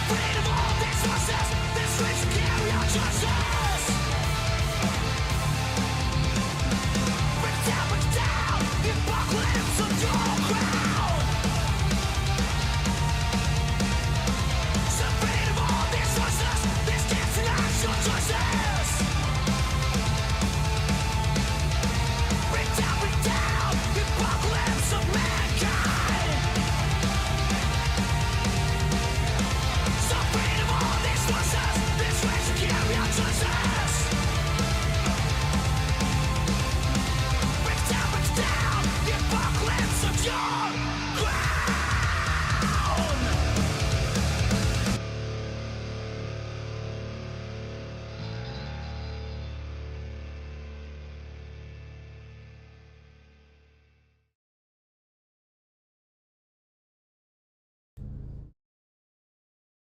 Freedom of these voices, this rich carry out justice.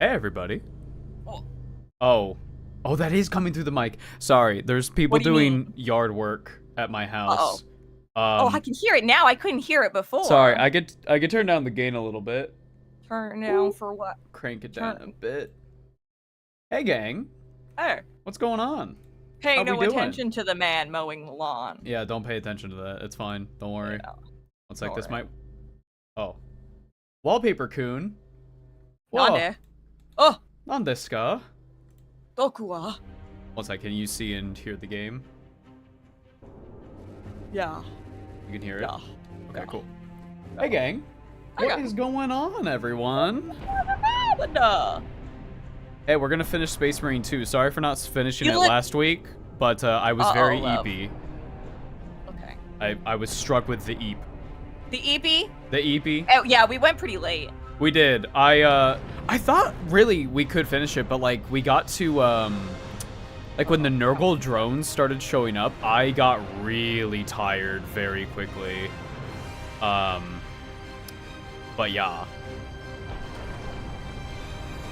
Hey, everybody. Oh, Oh, that is coming through the mic. Sorry, there's people What do you doing yard work at my house. I can hear it now. I couldn't hear it before. Sorry, I could turn down the gain a little bit. Turn down for what? Crank it down a bit. Hey, gang. Hey. What's going on? Pay How no we doing? attention to the man mowing the lawn. Yeah, don't pay attention to that. It's fine. Don't worry. Yeah. One sec, Don't this worry. might... Oh. Wallpaper coon. Whoa. Nande. Oh, Nandeska. Doku wa. One sec, can you see and hear the game? Yeah. You can hear it? Yeah. Okay, Yeah. cool. Hey, gang. What is going on, everyone? Hey, we're gonna finish Space Marine 2. Sorry for not finishing it last week, but I was very EP. Okay. I was struck with the EP. The EP? The EP? Oh, yeah, we went pretty late. We did. I thought really we could finish it, but like we got to like when the Nurgle drones started showing up, I got really tired very quickly. But yeah.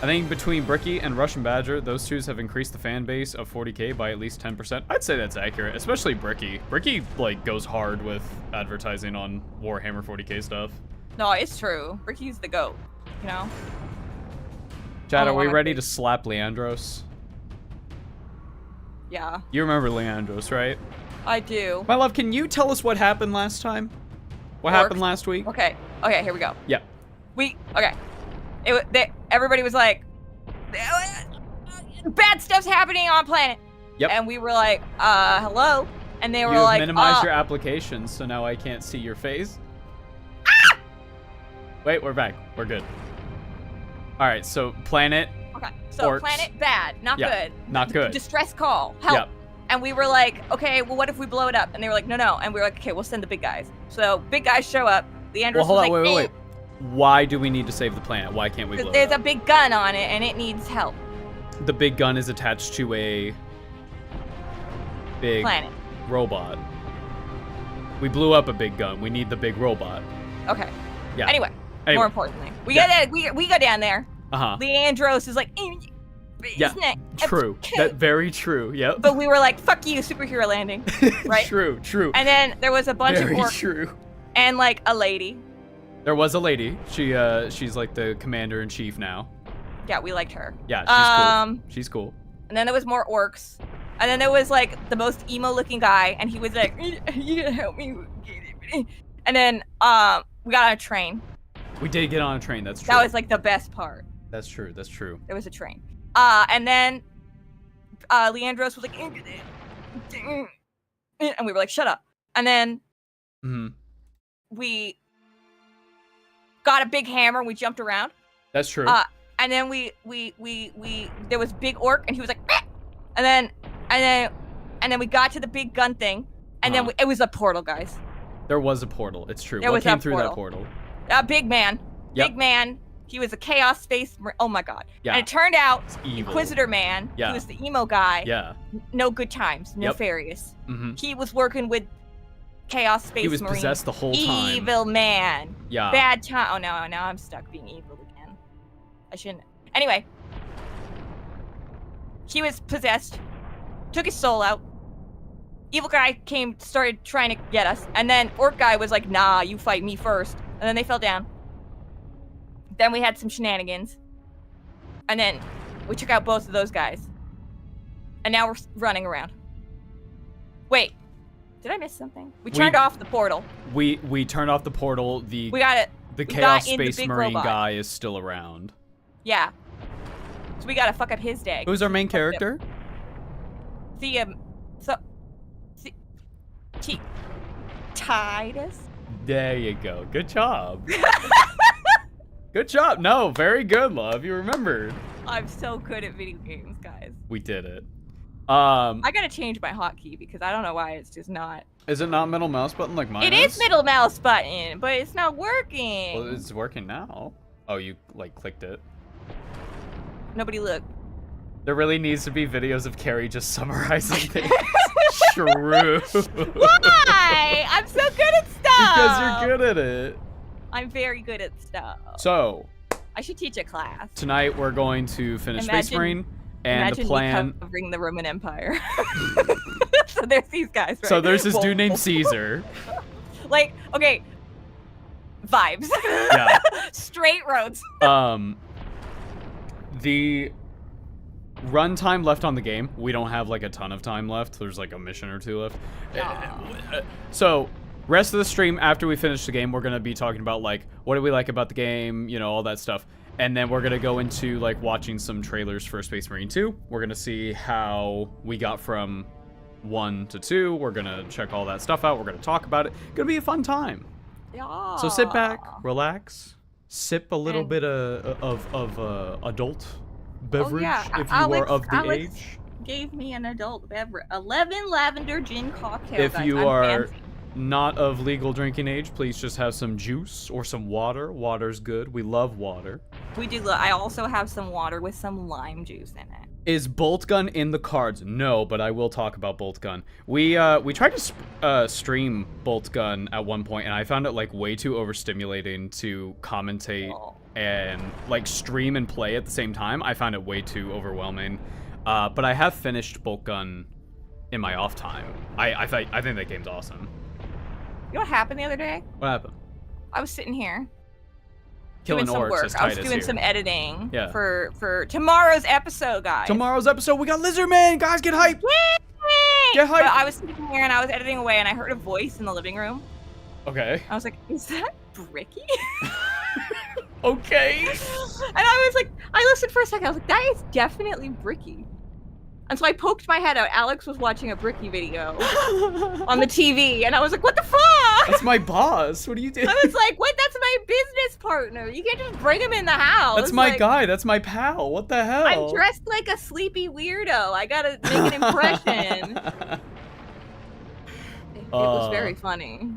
I think between Bricky and Russian Badger, those two have increased the fan base of 40K by at least 10%. I'd say that's accurate, especially Bricky. Bricky, like, goes hard with advertising on Warhammer 40K stuff. No, it's true. Ricky's the GOAT, you know? Chad, are we ready to slap Leandros? Yeah. You remember Leandros, right? I do. My love, can you tell us what happened last time? What happened last week? Okay, here we go. Yeah. Everybody was like, bad stuff's happening on planet. Yep. And we were like, hello? And they were You've like, minimized your application, so now I can't see your face. Ah! Wait, we're back. We're good. All right, so planet. Okay, so orcs. planet bad, not good. Not good. Distress call, help. Yep. And we were like, okay, well, what if we blow it up? And they were like, no. And we were like, okay, we'll send the big guys. So big guys show up. Leandros Well, hold was on, like, wait. Why do we need to save the planet? Why can't we blow it there's up? a big gun on it, and it needs help. The big gun is attached to a big Planet. robot. We blew up a big gun. We need the big robot. Okay. Yeah. Anyway. More importantly, we go down there. Uh-huh. Leandros is like, Yeah. True. That very true. Yep. But we were like, fuck you, superhero landing. Right? True. And then there was a bunch very of orcs true. and like a lady. There was a lady. She's like the commander-in-chief now. Yeah, we liked her. Yeah, she's cool. She's cool. And then there was more orcs. And then there was like the most emo-looking guy, and he was like, you gotta help me. And then we got on a train. We did get on a train, that's true. That was like the best part. That's true. There was a train. And then Leandros was like, and we were like, shut up. And then we got a big hammer and we jumped around. That's true. And then we there was big orc and he was like, "Meh!" and then we got to the big gun thing, and then it was a portal, guys. There was a portal. It's true. There What was came a through that portal? A big man. Yep. Big man. He was a chaos space. Oh my god. Yeah. And it turned out Evil. Inquisitor man. Yeah. He was the emo guy. Yeah. No good times. Yep. Nefarious. Mm-hmm. He was working with chaos space. He was Marine. possessed the whole time. Evil man. Yeah. Bad time. Oh no, now I'm stuck being evil again. I shouldn't. Anyway. He was possessed. Took his soul out. Evil guy started trying to get us. And then orc guy was like, nah, you fight me first. And then they fell down. Then we had some shenanigans. And then we took out both of those guys. And now we're running around. Wait. Did I miss something? We turned off the portal. We turned off the portal. The Chaos Space Marine guy is still around. Yeah. So we gotta fuck up his day. Who's our main character? Titus? There you go. Good job. Good job. No, very good, love. You remembered. I'm so good at video games, guys. We did it. I gotta change my hotkey because I don't know why it's just not. Is it not middle mouse button like mine? It is middle mouse button, but it's not working. Well, it's working now. Oh, you like clicked it. Nobody looked. There really needs to be videos of Kari just summarizing things. True. Why? I'm so good at stuff. Because you're good at it. I'm very good at stuff. So, I should teach a class. Tonight we're going to finish Space Marine, and Imagine the plan. me covering the Roman Empire. So there's these guys, right? So there's this Whoa. dude named Caesar. Like, okay, vibes. Yeah. Straight roads. The runtime left on the game, we don't have like a ton of time left. There's like a mission or two left. So rest of the stream, after we finish the game, we're gonna be talking about like what do we like about the game, you know, all that stuff. And then we're gonna go into like watching some trailers for Space Marine 2. We're gonna see how we got from 1 to 2. We're gonna check all that stuff out. We're gonna talk about it. Gonna be a fun time. Yeah. So sit back, relax, sip a little bit of adult beverage if you are of the age. Gave me an adult beverage, 11 lavender gin cocktail. If guys. you I'm are fancy. not of legal drinking age, please just have some juice or some water. Water's good. We love water. We do. I also have some water with some lime juice in it. Is Bolt Gun in the cards? No, but I will talk about Bolt Gun. We tried to stream Bolt Gun at one point, and I found it like way too overstimulating to commentate and like stream and play at the same time. I found it way too overwhelming. But I have finished Bolt Gun in my off time. I think that game's awesome. You know what happened the other day? What happened? I was sitting here Killing doing some orcs work. as I was Titus doing here. some editing Yeah. for tomorrow's episode, guys. Tomorrow's episode, we got Lizard Man! Guys, get hyped! Yay! Get hyped! But I was sitting here and I was editing away and I heard a voice in the living room. Okay. I was like, is that Bricky? Okay. And I was like, I listened for a second. I was like, that is definitely Bricky. And so I poked my head out. Alex was watching a Bricky video on the TV, and I was like, what the fuck? That's my boss. What are you doing? I was like, what? That's my business partner. You can't just bring him in the house. That's my like, guy. That's my pal. What the hell? I'm dressed like a sleepy weirdo. I gotta make an impression. It was very funny.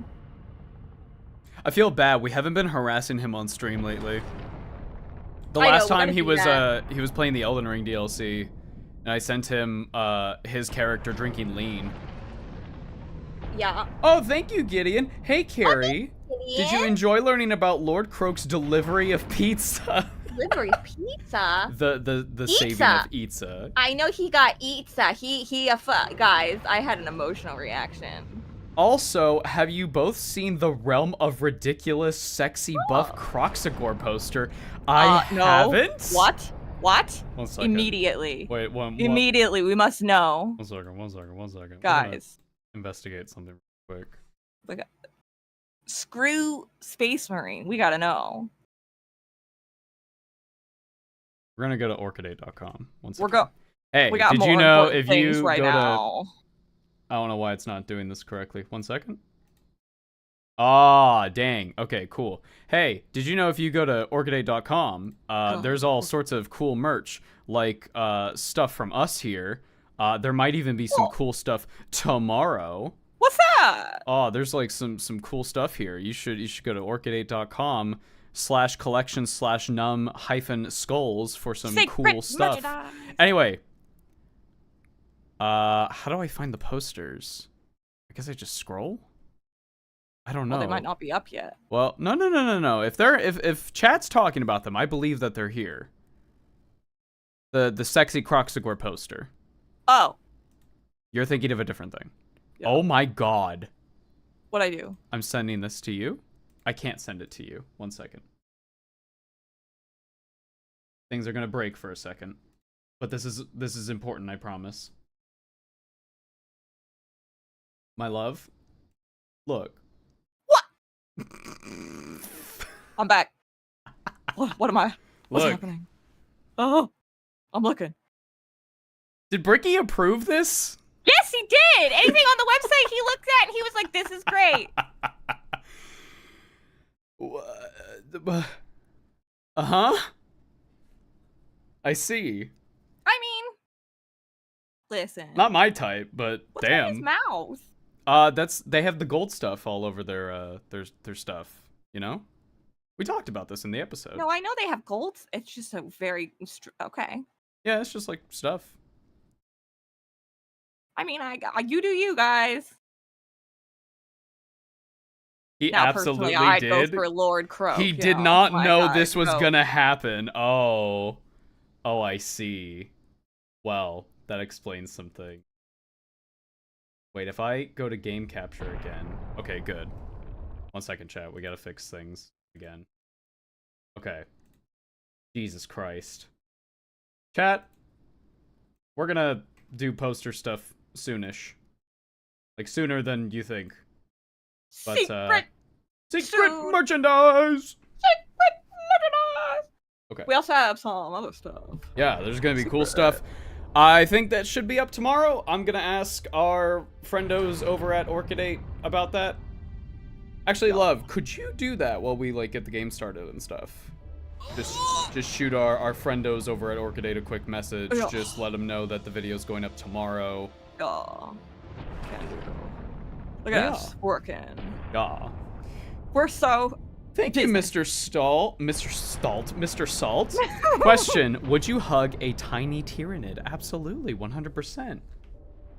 I feel bad. We haven't been harassing him on stream lately. The I know, last we time gotta he was playing the Elden Ring DLC, and I sent him his character drinking lean. Yeah. Oh, thank you, Gideon. Hey, Kari. Did you enjoy learning about Lord Croak's delivery of pizza? Delivery pizza? the saving of pizza. I know he got pizza. Guys, I had an emotional reaction. Also, have you both seen the Realm of Ridiculous Sexy Buff Croxagore poster? I haven't. What? What? 1 second. Immediately. Wait, one. Immediately, we must know. 1 second, 1 second, 1 second. Guys. Investigate something real quick. Screw Space Marine. We gotta know. We're gonna go to orchidate.com. 1 second. We're go. Hey, we got did more you know important if you things right go now. to... I don't know why it's not doing this correctly. 1 second. Ah, dang. Okay, cool. Hey, did you know if you go to orchidate.com, there's all sorts of cool merch, like stuff from us here. There might even be some cool stuff tomorrow. What's that? Oh, there's like some cool stuff here. You should go to orchidate.com/collection/num-skulls for some cool stuff. Merchandise. Anyway, how do I find the posters? I guess I just scroll? I don't know. Well, they might not be up yet. Well, no. If chat's talking about them, I believe that they're here. The sexy Croxagore poster. Oh. You're thinking of a different thing. Yeah. Oh my god. What'd I do? I'm sending this to you. I can't send it to you. 1 second. Things are gonna break for a second. But this is important, I promise. My love. Look. What? I'm back. What am I? What's happening? Oh, I'm looking. Did Bricky approve this? Yes, he did. Anything on the website he looked at, and he was like, "This is great." Uh-huh. I see. I mean, listen. Not my type, but What's damn. in his mouth? They have the gold stuff all over their stuff, you know? We talked about this in the episode. No, I know they have gold. It's just a very okay. Yeah, it's just like stuff. I mean, you do you, guys. He Now, absolutely personally, I'd did. go for Lord Croak. He you did know, not my know guy, this was so- gonna happen. Oh. Oh, I see. Well, that explains something. Wait, if I go to game capture again. Okay, good. 1 second, chat. We gotta fix things again. Okay. Jesus Christ. Chat. We're gonna do poster stuff soonish. Like, sooner than you think. But, Secret secret merchandise! Secret merchandise! Okay. We also have some other stuff. Yeah, there's gonna be cool stuff. I think that should be up tomorrow. I'm gonna ask our friendos over at Orchidate about that. Actually, Love, could you do that while we, like, get the game started and stuff? Just shoot our friendos over at Orchidate a quick message. Yeah. Just let them know that the video's going up tomorrow. Oh, can do. Look at us working. Yeah. We're so. Thank you, Mr. Stalt. Mr. Salt. Question, would you hug a tiny Tyrannid? Absolutely, 100%.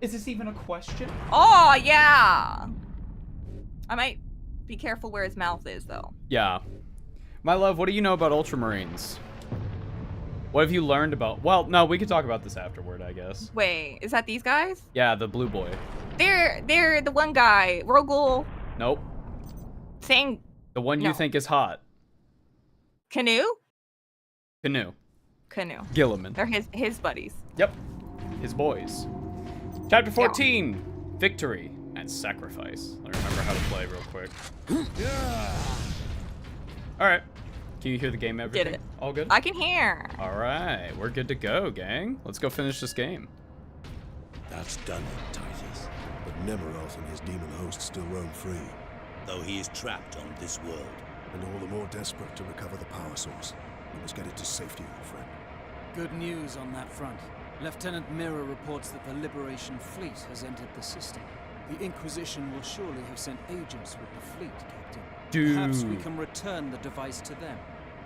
Is this even a question? Oh, yeah! I might be careful where his mouth is, though. Yeah. My love, what do you know about Ultramarines? What have you learned about... Well, no, we could talk about this afterward, I guess. Wait, is that these guys? Yeah, the blue boy. They're the one guy, Rogul. Nope. Thing. The one you think is hot. Canoe? Canoe. Gilliman. They're his buddies. Yep. His boys. Chapter 14. Victory and Sacrifice. Let me remember how to play real quick. Alright. Can you hear the game, everything? Get it. All good? I can hear. Alright. We're good to go, gang. Let's go finish this game. That's done it, Titus. But Nemeroth and his demon host still roam free. Though he is trapped on this world. And all the more desperate to recover the power source. We must get it to safety, old friend. Good news on that front. Lieutenant Mirror reports that the Liberation Fleet has entered the system. The Inquisition will surely have sent agents with the fleet, Captain. Perhaps we can return the device to them.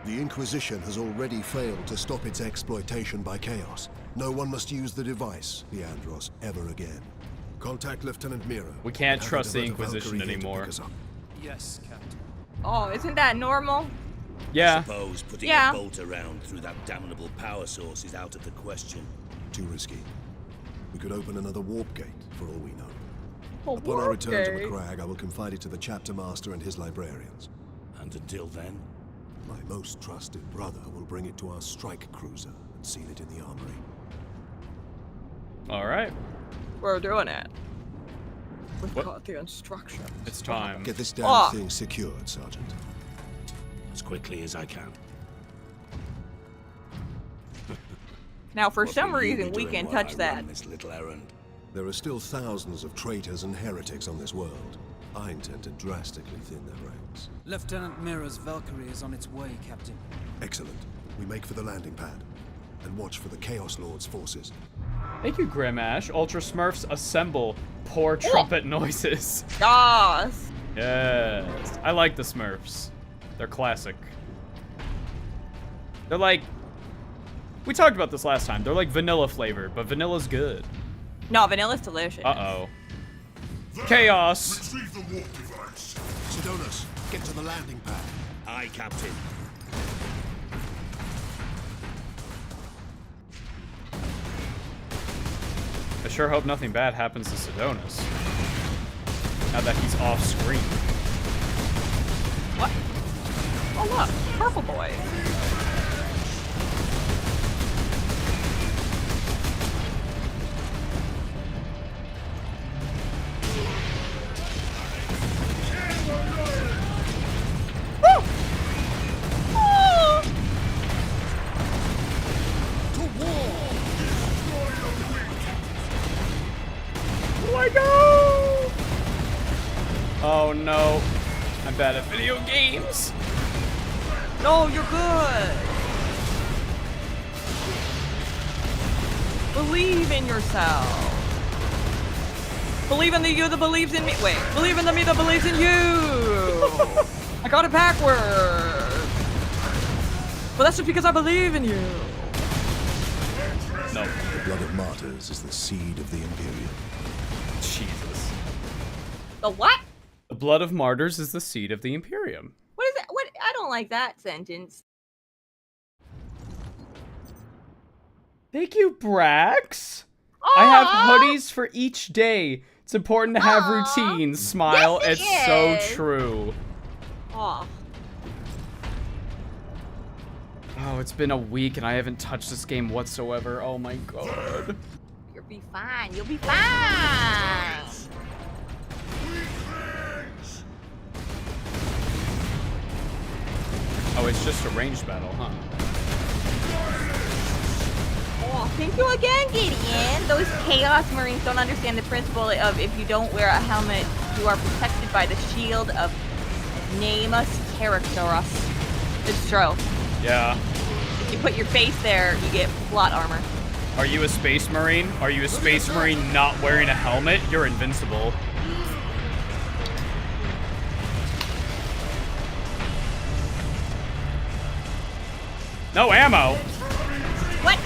The Inquisition has already failed to stop its exploitation by Chaos. No one must use the device, Leandros, ever again. Contact Lieutenant Mirror. We can't trust the Inquisition anymore. Yes, Captain. Oh, isn't that normal? Yeah. Suppose putting a bolt around through that damnable power source is out of the question. Too risky. We could open another warp gate, for all we know. A Upon our return to gate. Macragge, I will confide it to the chapter master and his librarians. And until then? My most trusted brother will bring it to our strike cruiser and seal it in the armory. Alright. We're doing it. We've got the instructions. It's time. Get this damn thing secured, Sergeant. As quickly as I can. Now, for What some will you be reason, we doing can while touch I that. run this little errand? There are still thousands of traitors and heretics on this world. I intend to drastically thin their ranks. Lieutenant Mirror's Valkyrie is on its way, Captain. Excellent. We make for the landing pad. And watch for the Chaos Lord's forces. Thank you, Grimash. Ultra Smurfs assemble. Poor trumpet noises. Yes. Yes. I like the Smurfs. They're classic. They're like... We talked about this last time. They're like vanilla flavored, but vanilla's good. No, vanilla's delicious. Uh-oh. Chaos! Retrieve the warp device. Sidonis, get to the landing pad. Aye, Captain. I sure hope nothing bad happens to Sidonis. Now that he's off screen. What? Oh, look. Purple boy. Oh no. I'm bad at video games. No, you're good. Believe in yourself. Believe in the you that believes in me. Wait, believe in the me that believes in you. I got it backwards. But that's just because I believe in you. No. The blood of martyrs is the seed of the Imperium. Jesus. The what? The blood of martyrs is the seed of the Imperium. What is that? What? I don't like that sentence. Thank you, Brax. I have Aw! hoodies for each day. It's important to have Aw. routines. Smile. Yes, it It's so is. true. Oh. Oh, it's been a week and I haven't touched this game whatsoever. Oh my god. You'll be fine. You'll be fine. Oh, it's just a ranged battle, huh? Oh, thank you again, Gideon. Those Chaos Marines don't understand the principle of if you don't wear a helmet, you are protected by the shield of Namus Characteros. It's true. Yeah. If you put your face there, you get plot armor. Are you a space marine? Are you a space marine not wearing a helmet? You're invincible. No ammo. What?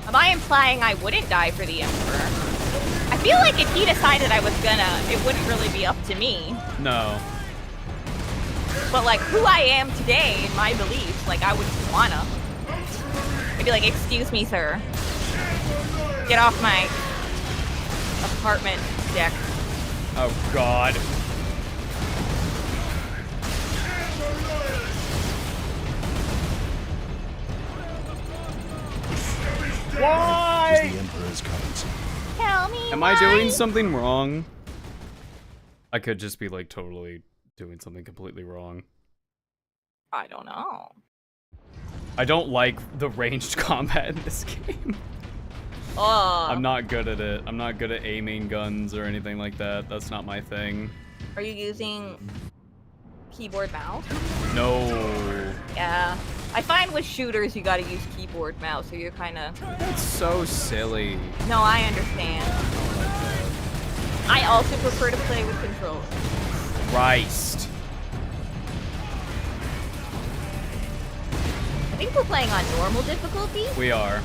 Am I implying I wouldn't die for the Emperor? I feel like if he decided I was gonna, it wouldn't really be up to me. No. But like who I am today in my beliefs, like I would wanna. I'd be like, excuse me, sir. Get off my apartment deck. Oh god. Why? Is the Emperor's currency. Tell me Am I doing something wrong? I could just be like totally doing something completely wrong. I don't know. I don't like the ranged combat in this game. I'm not good at it. I'm not good at aiming guns or anything like that. That's not my thing. Are you using keyboard mouse? No. Yeah. I find with shooters you gotta use keyboard mouse, so you're kinda... That's so silly. No, I understand. I also prefer to play with controller. Christ. I think we're playing on normal difficulty? We are.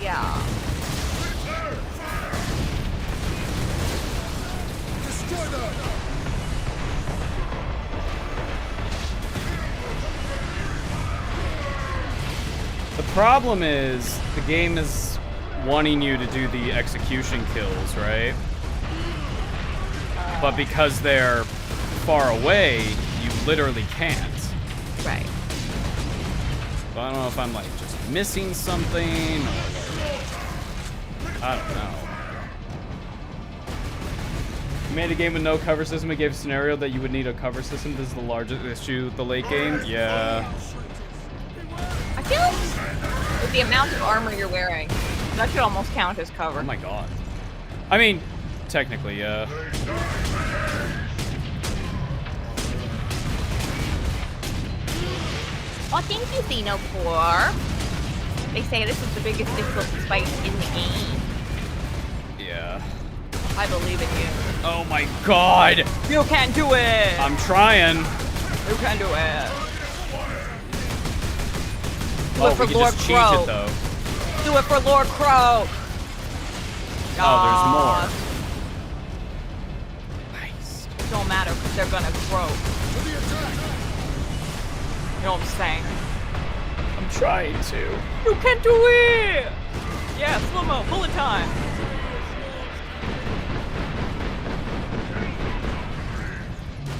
Yeah. The problem is, the game is wanting you to do the execution kills, right? But because they're far away, you literally can't. Right. So I don't know if I'm like just missing something or I don't know. You made a game with no cover system. It gave a scenario that you would need a cover system. This is the largest issue with the late game. Yeah. I feel like with the amount of armor you're wearing, that should almost count as cover. Oh my god. I mean, technically, yeah. Oh, thank you, Xenocore. They say this is the biggest difficulty spike in the game. Yeah. I believe in you. Oh my god! You can do it! I'm trying. You can do it. Do Oh, it for we can Lord just change Crow. it though. Do it for Lord Crow. Oh, there's more. Nice. Don't matter because they're gonna grow. You know what I'm saying? I'm trying to. You can do it! Yeah, slow-mo, bullet time.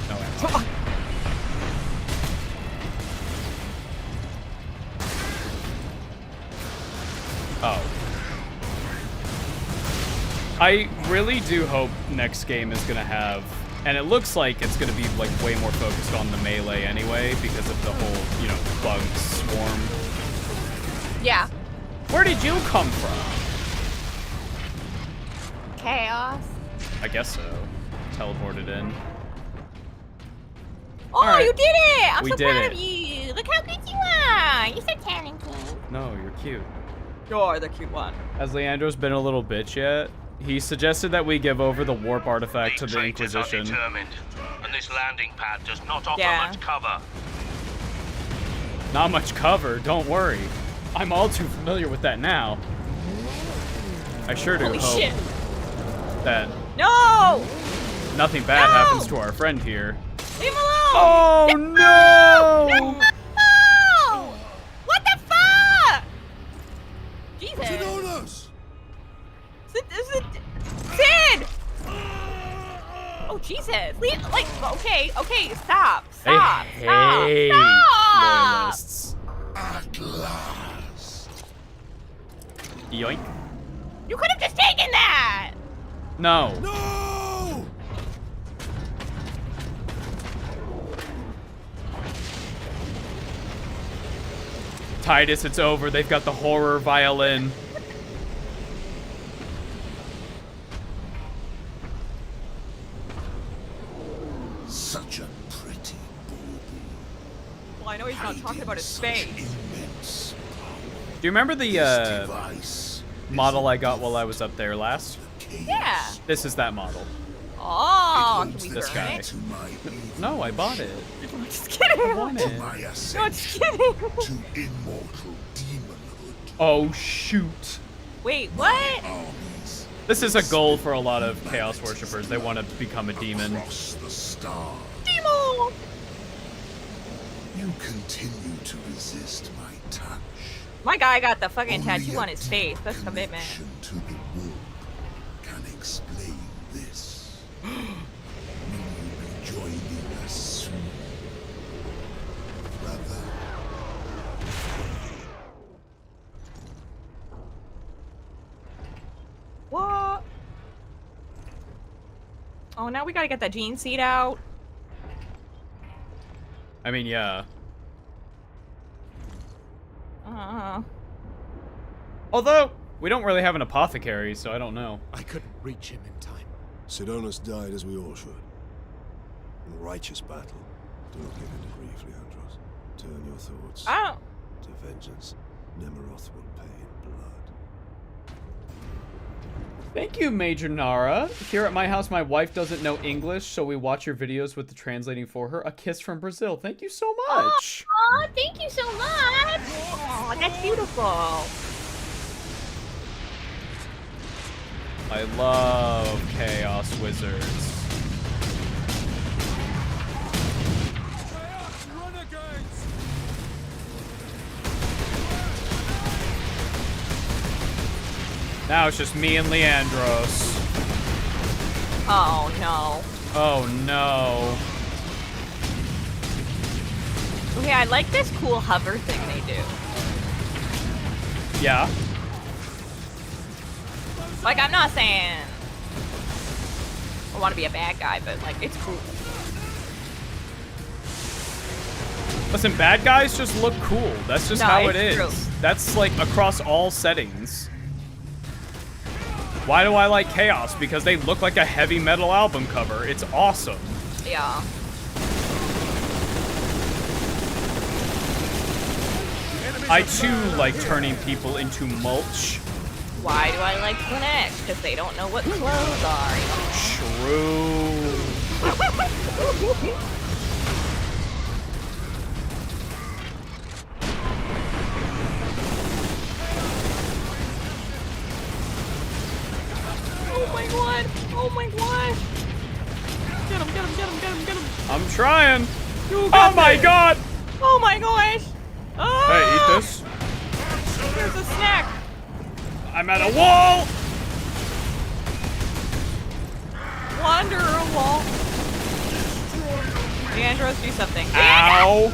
No ammo. Oh. I really do hope next game is gonna have, and it looks like it's gonna be like way more focused on the melee anyway because of the whole, you know, bug swarm. Yeah. Where did you come from? Chaos. I guess so. Teleported in. Oh, All right. you did it! I'm We so did proud it. of you. Look how good you are. You're so talented. No, you're cute. You're the cute one. Has Leandro's been a little bitch yet? He suggested that we give over the warp artifact to the traitors are Inquisition. determined, and this landing pad does not offer Yeah. much cover. Not much cover, don't worry. I'm all too familiar with that now. I sure do Holy hope shit. that No! nothing bad No! happens to our friend here. Leave him alone! Oh no! No! What the fuck? Jesus. Sidonis! Sid! Oh, Jesus. Leave, like, okay, stop. Stop. Hey, Stop. loyalists. At last. Yoink. You could have just taken that. No. No! Titus, it's over. They've got the horror violin. Such a pretty bauble. Well, I know he's not talking about his face. Immense Do you remember the device. model I got while I was up there last? Yeah. This is that model. Oh, It can we This burn guy. it? To my evil, No, I bought it. I'm just kidding. I want to it. my No, ascension, I'm just kidding. to immortal demonhood. Oh, shoot. Wait, what? Armies This is a goal for a lot of Chaos Worshippers. They want to become a demon. across the stars. Demo! You continue to resist my touch. My guy got the fucking Only tattoo a on his face. That's deep commitment. connection to the world can explain this. Will you be joining us soon, brother? What? Oh, now we gotta get that gene seed out. I mean, yeah. Although, we don't really have an apothecary, so I don't know. I couldn't reach him in time. Sidonis died as we all should. In a righteous battle. Do not give in to grief, Leandros. Turn your thoughts I don't. to vengeance. Nemeroth will pay in blood. Thank you, Major Nara. Here at my house, my wife doesn't know English, so we watch your videos with the translating for her. A kiss from Brazil. Thank you so much. Aw, thank you so much. Aw, that's beautiful. I love Chaos Wizards. Now it's just me and Leandros. Oh, no. Oh no. Okay, I like this cool hover thing they do. Yeah. Like, I'm not saying I want to be a bad guy, but, like, it's cool. Listen, bad guys just look cool. That's just No, how it it's is. true. That's like across all settings. Why do I like Chaos? Because they look like a heavy metal album cover. It's awesome. Yeah. I too like turning people into mulch. Why do I like Clinic? Because they don't know what clothes are. True. Oh my god! Oh my god! Get him, get him, get him, get him, get him! I'm trying. You Oh got my this. god! Oh my gosh! Oh! Hey, eat this. Here's a snack! I'm at a wall! Wander a wall. Leandros, do something. Ow!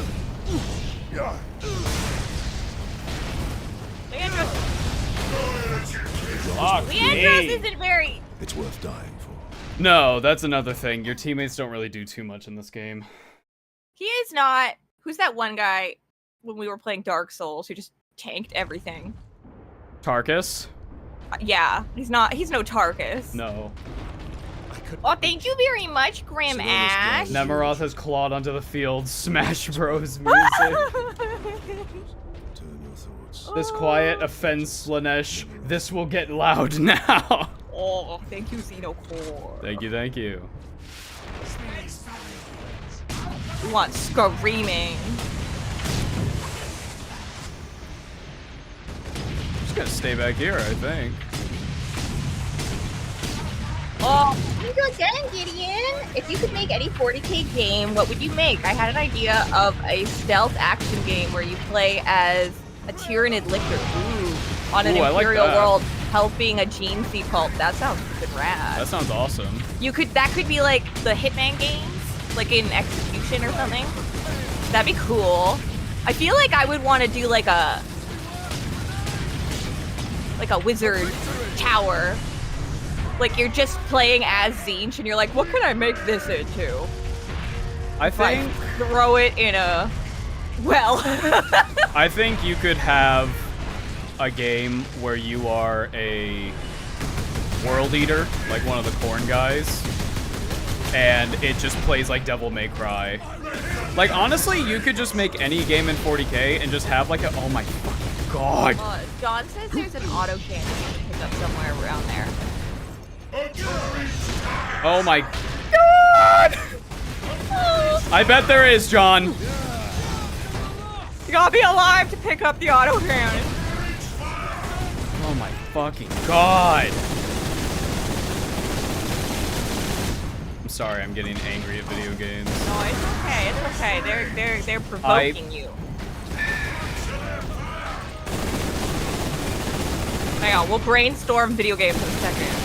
Leandros! Fuck Leandros me. isn't very... It's worth dying for. No, that's another thing. Your teammates don't really do too much in this game. He is not... Who's that one guy when we were playing Dark Souls who just tanked everything? Tarkus? Yeah, he's not... He's no Tarkus. No. Oh, thank you very much, Grim So Ash. Nemeroth has clawed onto the field. Smash Bros music. Turn your thoughts. This quiet offends Slanesh. This will get loud now. Oh, thank you, Xenocore. Thank you, thank you. We want screaming. I'm just gonna stay back here, I think. Oh, thank you again, Gideon. If you could make any 40K game, what would you make? I had an idea of a stealth action game where you play as a Tyranid lictor. Ooh, on an Imperial world, helping a gene seed cult. That sounds freaking rad. That sounds awesome. That could be like the Hitman games, like in Execution or something. That'd be cool. I feel like I would want to do like a wizard tower. Like you're just playing as Zinch and you're like, what can I make this into? I think throw it in a well. I think you could have a game where you are a world eater, like one of the corn guys, and it just plays like Devil May Cry. Like honestly, you could just make any game in 40K and just have like a oh my fucking god. John says there's an auto cannon you can pick up somewhere around there. Oh my god! I bet there is, John. You gotta be alive to pick up the auto cannon. Oh my fucking god. I'm sorry, I'm getting angry at video games. No, it's okay. It's okay. They're provoking you. Hang on, we'll brainstorm video games in a second.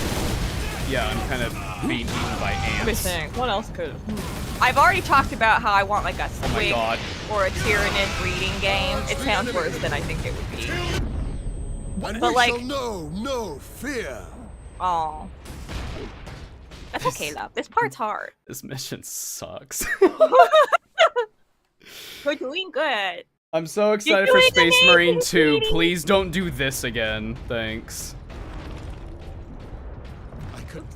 Yeah, I'm kind of being eaten by ants. What else could? I've already talked about how I want like a squig or a Tyranid breeding game. It sounds worse than I think it would be. And but we like, shall know no fear. Oh, that's okay, love. This part's hard. This mission sucks. We're doing good. I'm so excited for Space Marine 2. Please don't do this again. Thanks.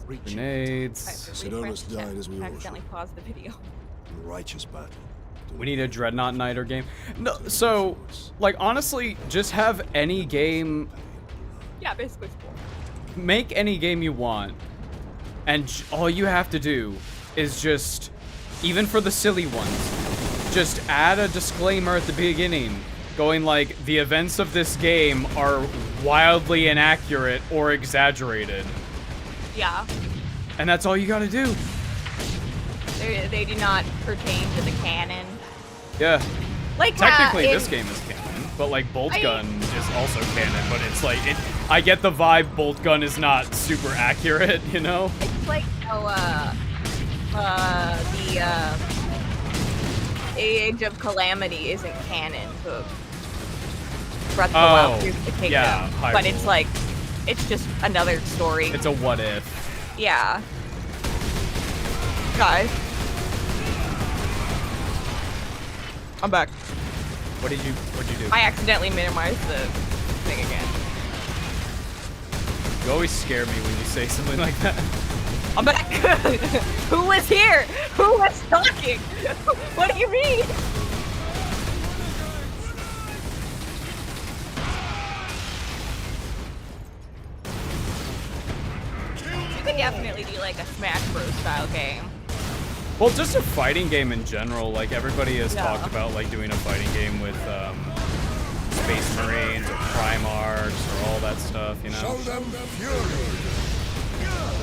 Grenades. Sidonus died as we all accidentally paused the video. in righteous battle. We need a Dreadnought Knighter game. No, so, like, honestly, just have any game. Yeah, basically. Make any game you want. And all you have to do is just, even for the silly ones, just add a disclaimer at the beginning going like, the events of this game are wildly inaccurate or exaggerated. Yeah. And that's all you gotta do. They do not pertain to the canon. Yeah. Like technically, this game is canon, but like Bolt Gun is also canon. But it's like I get the vibe. Bolt Gun is not super accurate, you know. It's like the Age of Calamity isn't canon to Breath of the Wild, Tears of the Kingdom, yeah, but it's like it's just another story. It's a what if. Yeah. Guys. I'm back. What'd you do? I accidentally minimized the thing again. You always scare me when you say something like that. I'm back. Who was here? Who was talking? What do you mean? You could definitely do like a Smash Bros. Style game. Well, just a fighting game in general. Like everybody has talked about, like doing a fighting game with Space Marines or Primarchs or all that stuff. You know. Show them fury.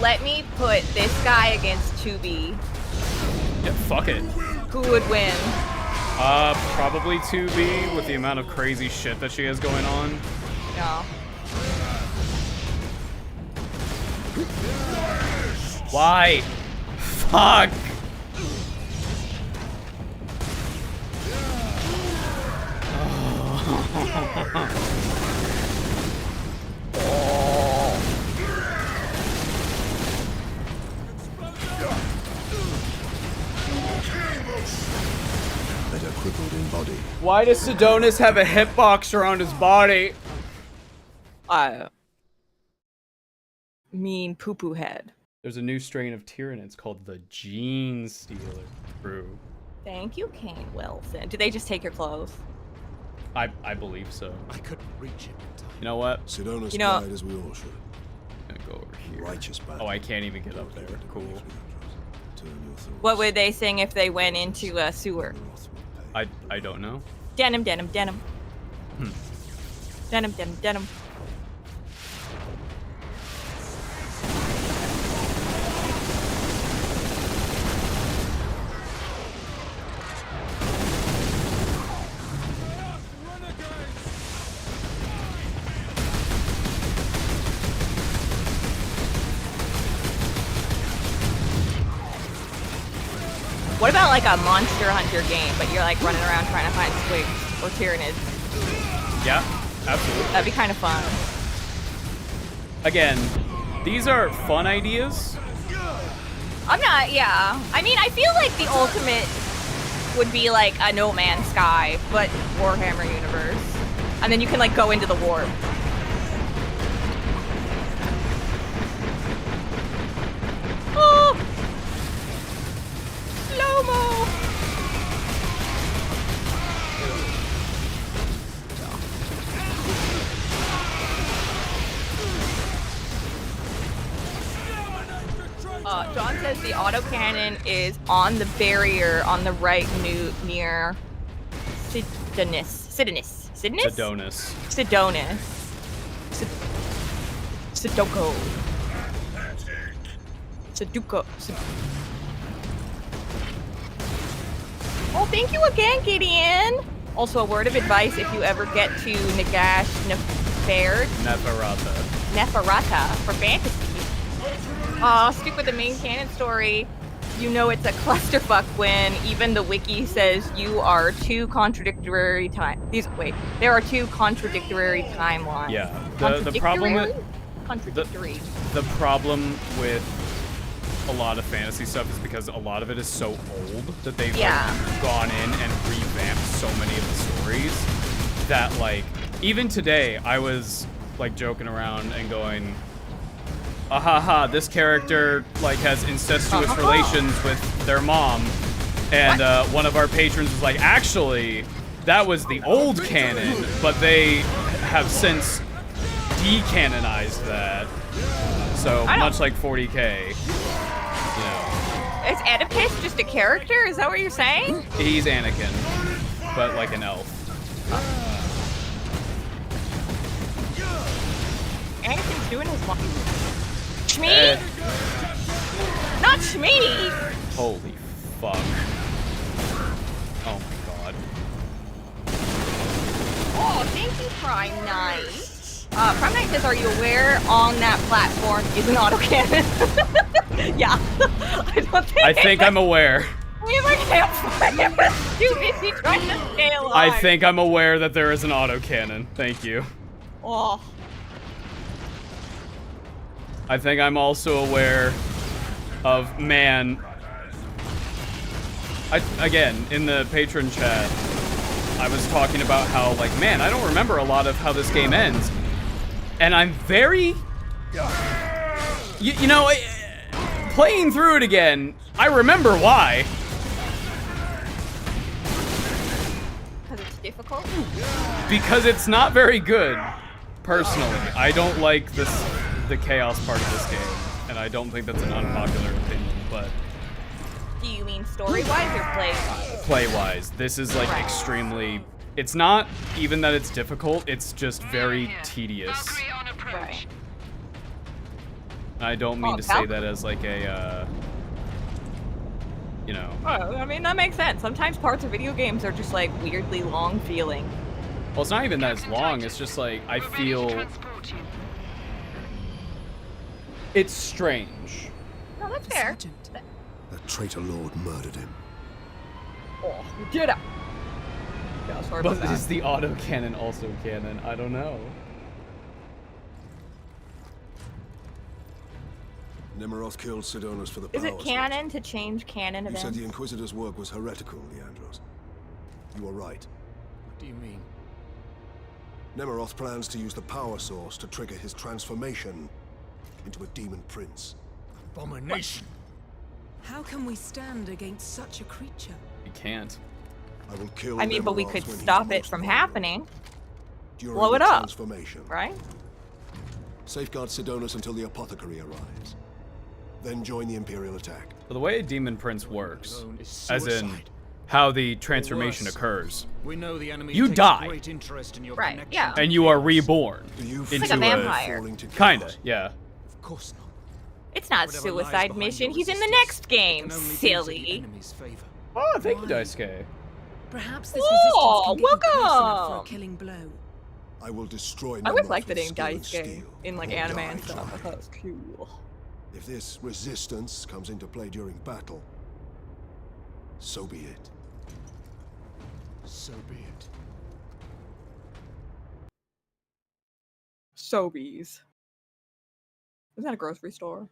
Let me put this guy against 2B. Yeah, fuck it. Who would win? Probably 2B with the amount of crazy shit that she has going on. No. Why? Fuck. Better crippled in body. Why does Sidonus have a hitbox around his body? Mean poo-poo head. There's a new strain of Tyranids called the Gene Stealer. True. Thank you, Kane Wilson. Do they just take your clothes? I believe so. I couldn't reach it in time. You know what? Sidonus died as we all should. I'm gonna go over here. Righteous battle. Oh, I can't even get up there. Cool. What would they sing if they went into a sewer? I don't know. Denim, denim, denim. Denim, denim, denim. What about like a Monster Hunter game, but you're like running around trying to find squigs or Tyranids? Yeah, absolutely. That'd be kind of fun. Again, these are fun ideas. Yeah. I mean, I feel like the ultimate would be like a No Man's Sky, but Warhammer universe. And then you can like go into the warp. Oh! Slow-mo! John says the autocannon is on the barrier on the right near Sidonus. Sudoku. Oh, thank you again, Gideon. Also, a word of advice if you ever get to Nagash Neferata for fantasy. Stick with the main canon story. You know it's a clusterfuck when even the wiki says you are two contradictory there are two contradictory timelines. Yeah. The problem with contradictory. The problem with a lot of fantasy stuff is because a lot of it is so old that they've like, gone in and revamped so many of the stories that like even today I was like joking around and going, ahaha, this character like has incestuous relations with their mom, and one of our patrons was like, actually, that was the old canon, but they have since decanonized that. So much like 40K, you know. Is Oedipus just a character? Is that what you're saying? He's Anakin, but like an elf. Anakin's doing his one. Shmee? Not Shmee! Holy fuck. Oh my god. Oh, thank you, Prime Knight. Prime Knight says, are you aware on that platform is an autocannon? Yeah. I think I'm aware. We have a campfire. Too busy trying to stay alive. I think I'm aware that there is an autocannon. Thank you. Oh. I think I'm also aware of, man, again, in the patron chat, I was talking about how, like, man, I don't remember a lot of how this game ends. And I'm very, you know, playing through it again, I remember why. Because it's difficult? Because it's not very good, personally. I don't like the chaos part of this game, and I don't think that's an unpopular opinion, but... Do you mean story-wise or play-wise? Play-wise. This is, like, extremely... It's not even that it's difficult, it's just very tedious. Right. I don't mean to say that as, like, a, you know... Oh, I mean, that makes sense. Sometimes parts of video games are just, like, weirdly long feeling. Well, it's not even that it's long, it's just, like, I feel... It's strange. No, that's fair. That traitor lord murdered him. Oh, you did it! Yeah, sorry about But that. is the autocannon also canon? I don't know. Nemiroth killed Sidonus for the power Is it source. canon to change canon You events? said the Inquisitor's work was heretical, Leandros. You were right. What do you mean? Nemiroth plans to use the power source to trigger his transformation into a demon prince. Abomination. How can we stand against such a creature? You can't. I will kill I mean, but we Nemiroth could when he's stop it most from vulnerable. happening, During blow the it up. transformation, right? safeguard Sidonus until the apothecary arrives. Then join the Imperial attack. Well, the way a demon prince works, Alone is as in suicide. how the transformation worse. occurs, We know the enemy You takes die. great interest in your Right, connection yeah. to and you are chaos. reborn. Do you It's feel like a vampire. falling to Kinda, chaos? yeah. Of course not. It's not a Whatever lies suicide behind mission. your He's in the resistance, next game, it can only be to the silly. enemy's favor. Oh, thank you, Why? Daisuke. Perhaps this Whoa, resistance can give you close enough for a welcome! killing blow. I will destroy I always Nemiroth like the with name skill and Daisuke steel, in like or anime die and stuff. I trying. thought it was cool. If this resistance comes into play during battle, So be it. So be it. Sobeys. Is that a grocery store?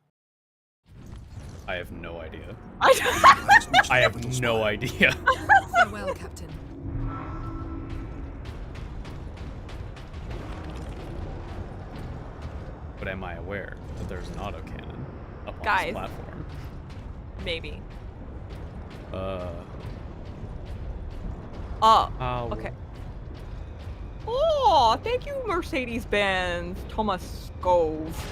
I have no idea. I I have no idea. Farewell, Captain. But am I aware that there's an autocannon up on Guys. this platform? Maybe. Oh, Okay. Oh, thank you, Mercedes-Benz. Thomas Gove.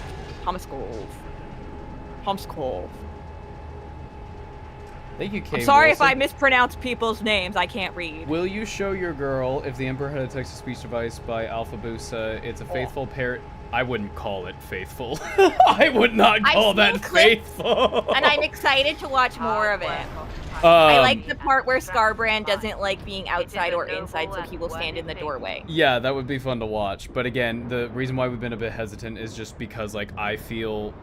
Thank you, Kay I'm sorry if Wilson. I mispronounce people's names. I can't read. Will you show your girl if the Emperor had a text-to-speech device by Alpha Busa? It's a faithful parrot. I wouldn't call it faithful. I would not call I've that seen clips, faithful. And I'm excited to watch more of it. I like the part where Scarbrand doesn't like being outside or inside, so he will stand in the doorway. Yeah, that would be fun to watch. But again, the reason why we've been a bit hesitant is just because, like, I feel...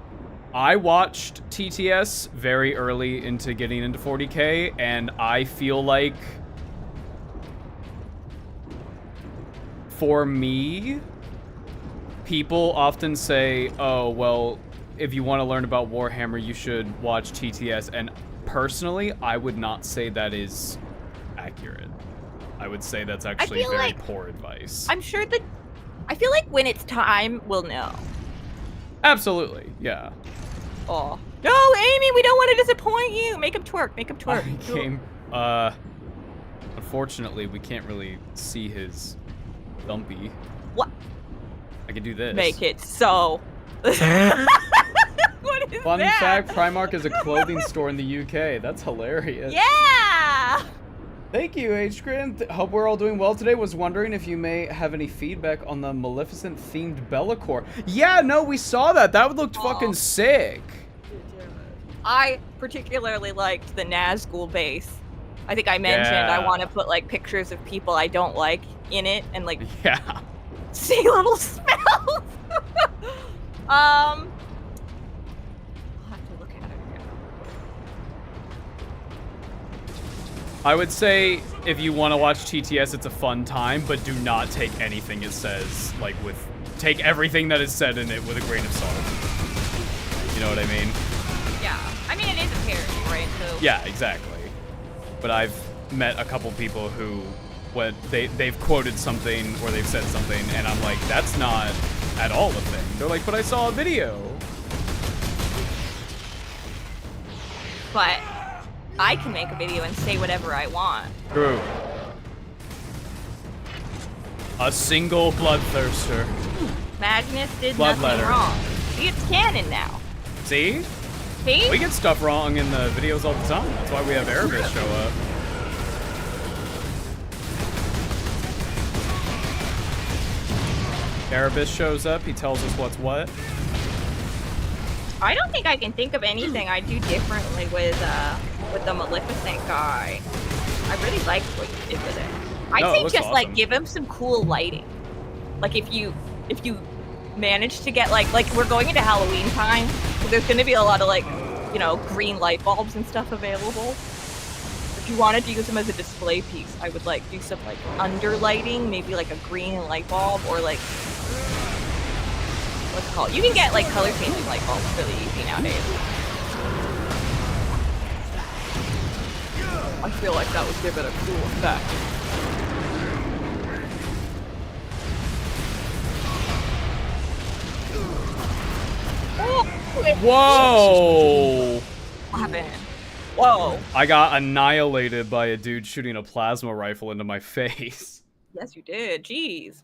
I watched TTS very early into getting into 40K, and I feel like... For me... People often say, oh, well, if you want to learn about Warhammer, you should watch TTS. And personally, I would not say that is accurate. I would say that's actually very poor advice. I'm sure that... I feel like when it's time, we'll know. Absolutely, yeah. Oh. No, Amy, we don't want to disappoint you. Make him twerk. Make him twerk. Unfortunately, we can't really see his dumpy. What? I can do this. Make it so. What is Fun that? fact, Primark is a clothing store in the UK. That's hilarious. Yeah! Thank you, H-Grim. Hope we're all doing well today. Was wondering if you may have any feedback on the Maleficent-themed Bellacore. Yeah, no, we saw that. That looked fucking sick. I particularly liked the Nazgul base. I think I mentioned I want to put, like, pictures of people I don't like in it and, like... Yeah. See little spells. I'll have to look at it again. I would say if you want to watch TTS, it's a fun time, but do not take anything it says, like, take everything that is said in it with a grain of salt. You know what I mean? Yeah. I mean, it is a parody, right? So. Yeah, exactly. But I've met a couple people who, when they've quoted something or they've said something, and I'm like, that's not at all a thing. They're like, but I saw a video. But I can make a video and say whatever I want. True. A single bloodthirster. Magnus did Bloodletter. nothing wrong. See, it's canon now. See? See? We get stuff wrong in the videos all the time. That's why we have Erebus show up. Erebus shows up, he tells us what's what. I don't think I can think of anything I do differently with the Maleficent guy. I really liked what you did with it. I'd say just awesome. like give him some cool lighting. Like if you manage to get like we're going into Halloween time, so there's gonna be a lot of like, you know, green light bulbs and stuff available. If you wanted to use them as a display piece, I would like do some like underlighting, maybe like a green light bulb or like what's it called? You can get like color changing light bulbs really easy nowadays. I feel like that would give it a cool effect. Whoa! What happened? Whoa. I got annihilated by a dude shooting a plasma rifle into my face. Yes, you did. Jeez.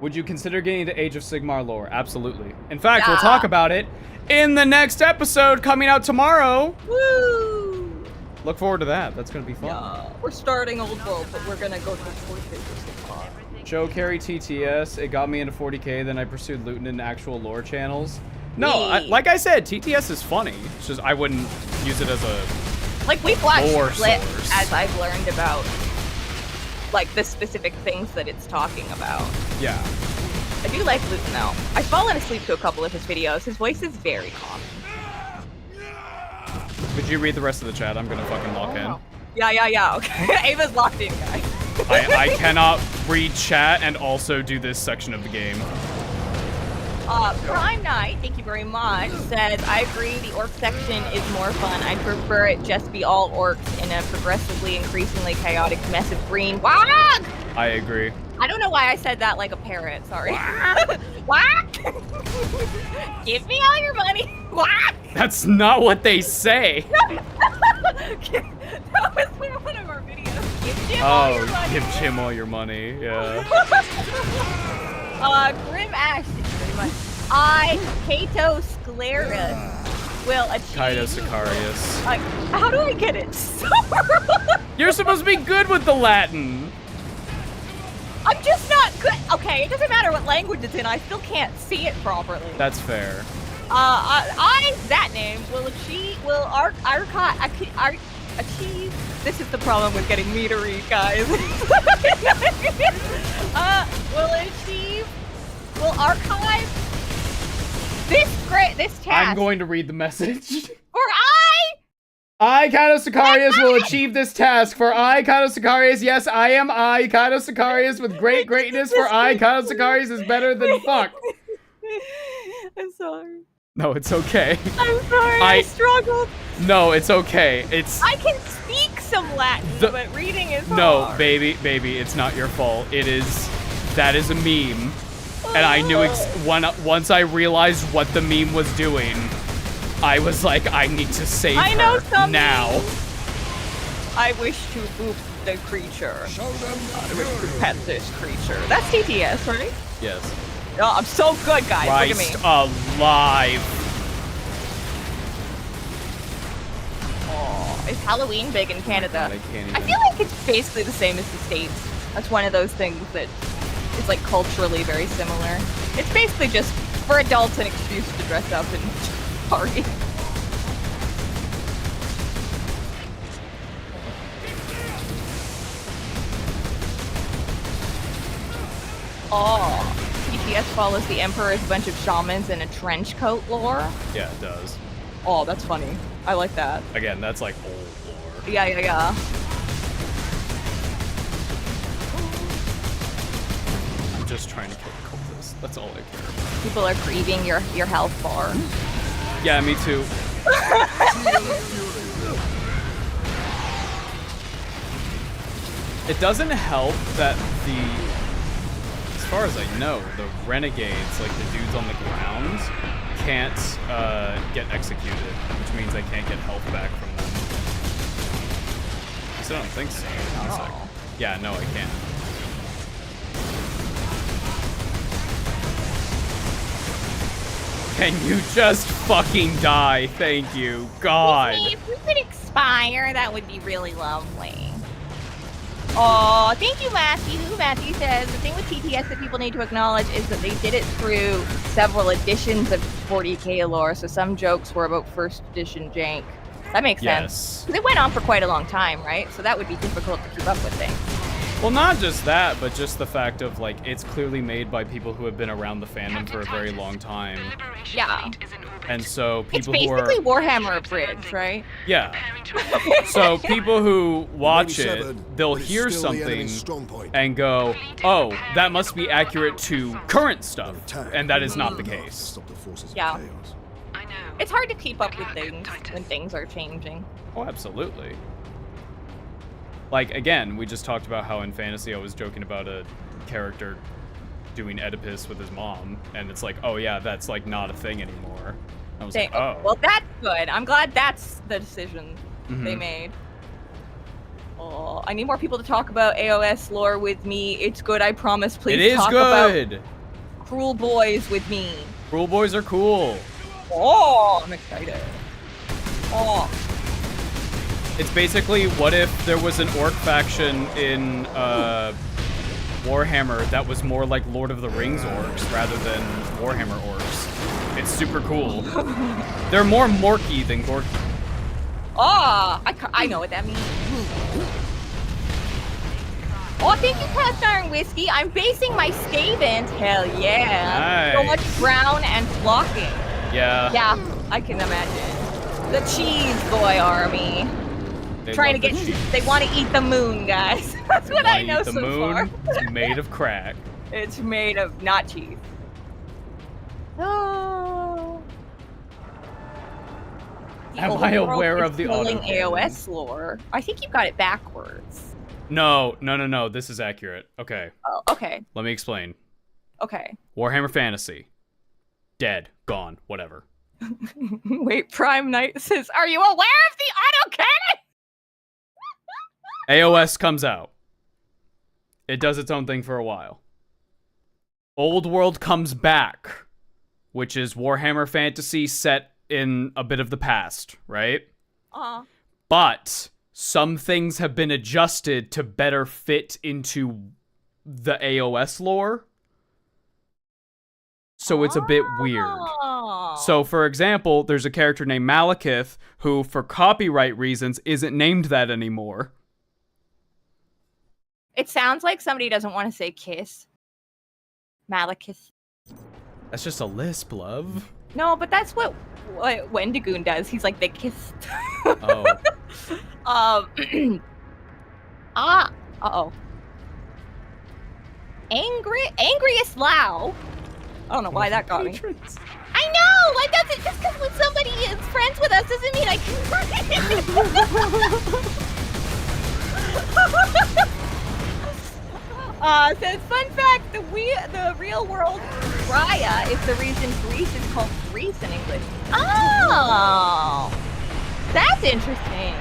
Would you consider getting into Age of Sigmar lore? Absolutely. In fact, we'll talk about it in the next episode coming out tomorrow. Woo! Look forward to that. That's going to be fun. Yeah. We're starting Old World, but we're gonna go through 40K for Sigmar. Joe Carey TTS. It got me into 40K, then I pursued Luton in actual lore channels. No, like I said, TTS is funny. It's just I wouldn't use it as a like we've watched lore clips source. as I've learned about like the specific things that it's talking about. Yeah. I do like Luton though. I've fallen asleep to a couple of his videos. His voice is very calm. Could you read the rest of the chat? I'm gonna fucking lock in. Yeah. Okay. Ava's locked in, guys. I cannot read chat and also do this section of the game. Prime Knight, thank you very much, says, I agree the orc section is more fun. I prefer it just be all orcs in a progressively increasingly chaotic mess of green. Wag! I agree. I don't know why I said that like a parrot, sorry. Wag! Give me all your money. Wag! That's not what they say. That was from one of our videos. Give Jim all your money. Give Jim all your money, yeah. Grim Ash, thank you very much. Kato Sclerus will achieve... Kaito Sicarius. How do I get it? You're supposed to be good with the Latin. I'm just not good. Okay, it doesn't matter what language it's in. I still can't see it properly. That's fair. That name will achieve... achieve... This is the problem with getting me to read, guys. Will archive this task. I'm going to read the message. For Kaito Sicarius will achieve this task. For Kaito Sicarius, yes, I am Kaito Sicarius with great greatness. For Kaito Sicarius is better than fuck. I'm sorry. No, it's okay. I'm sorry, I struggled. No, it's okay. I can speak some Latin, but reading is hard. No, baby, it's not your fault. That is a meme. And I knew once I realized what the meme was doing, I was like, I need to save her now. I wish to boop the creature. I wish to pet this creature. That's TTS, right? Yes. Oh, I'm so good, guys. Christ Look at me. alive. Oh, is Halloween big in Canada? I feel like it's basically the same as the States. That's one of those things that is like culturally very similar. It's basically just for adults an excuse to dress up and party. Oh, TTS follows the Emperor as a bunch of shamans in a trench coat lore. Yeah, it does. Oh, that's funny. I like that. Again, that's like old lore. Yeah. Just trying to kill the cultists. That's all I care about. People are grieving your health bar. Yeah, me too. It doesn't help that as far as I know, the renegades, like the dudes on the ground, can't get executed, which means I can't get health back from them. I don't think so. Oh. Yeah, no, I can't. Can you just fucking die? Thank you. God. If we could expire, that would be really lovely. Oh, thank you, Matthew. Matthew says, the thing with TTS that people need to acknowledge is that they did it through several editions of 40k lore, so some jokes were about first edition jank. That makes sense. Because it went on for quite a long time, right? So that would be difficult to keep up with things. Well, not just that, but just the fact of, like, it's clearly made by people who have been around the fandom for a very long time. Yeah. And so people who are... It's basically Warhammer Abridged, right? Yeah. So people who watch it, they'll hear something and go, oh, that must be accurate to current stuff. And that is not the case. Yeah. It's hard to keep up with things when things are changing. Oh, absolutely. Like, again, we just talked about how in fantasy I was joking about a character doing Oedipus with his mom, and it's like, oh yeah, that's like not a thing anymore. I was like, oh. Well, that's good. I'm glad that's the decision they made. Oh, I need more people to talk about AOS lore with me. It's good, I promise. Please talk about Cruel Boys with me. Cruel Boys are cool. Oh, I'm excited. Oh. It's basically, what if there was an orc faction in Warhammer that was more like Lord of the Rings orcs rather than Warhammer orcs. It's super cool. They're more Morky than Gorky. Oh, I know what that means. Oh, thank you, Cast Iron Whiskey. I'm basing my Skavens. Hell yeah. Nice. So much brown and flocking. Yeah. Yeah, I can imagine. The cheese boy army. They Trying love to the get. cheese. They want to eat the moon, guys. That's what I Wanna know eat the so moon? far. It's made of crack. It's made of not cheese. Oh. Am old I world aware is of the killing autocannon? AOS lore? I think you got it backwards. No. This is accurate. Okay, Oh, okay. let me explain. Okay. Warhammer Fantasy. Dead. Gone. Whatever. Wait, Prime Knight says, "Are you aware of the autocannon?" AOS comes out. It does its own thing for a while. Old World comes back, which is Warhammer Fantasy set in a bit of the past, right? But some things have been adjusted to better fit into the AOS lore. So it's a bit weird. So, for example, there's a character named Malekith who, for copyright reasons, isn't named that anymore. It sounds like somebody doesn't want to say kiss. Malekith. That's just a lisp, love. No, but that's what Wendigoon does. He's like, they kissed. Oh. Uh-oh. Angriest Lao. I don't know why that got me. I know! Why does it? Just because when somebody is friends with us doesn't mean I can. Says, fun fact, the real world Raya is the reason Greece is called Greece in English. Oh! That's interesting.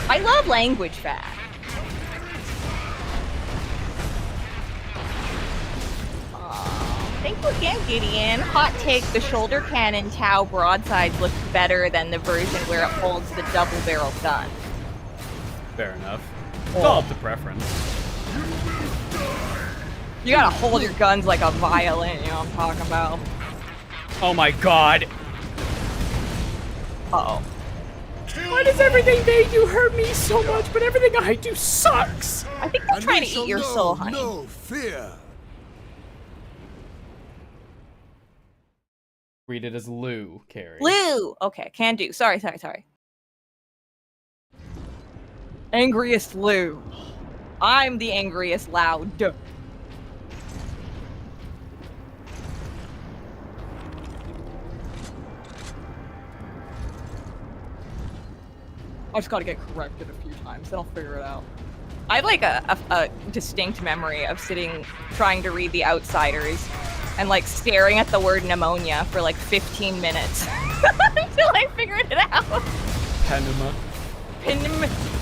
I love language facts. Thank you again, Gideon. Hot take, the shoulder cannon Tau broadside looks better than the version where it holds the double-barrel gun. Fair enough. It's all up to preference. You gotta hold your guns like a violin, you know what I'm talking about. Oh my god. Uh-oh. Why does everything they do hurt me so much, but everything I do sucks? I think they're trying to eat your soul, honey. No fear. Read it as Lou, Kari. Lou! Okay, can do. Sorry. Angriest Lou. I'm the angriest loud. I just gotta get corrected a few times, then I'll figure it out. I have like a distinct memory of trying to read The Outsiders and like staring at the word pneumonia for like 15 minutes until I figured it out. Panama.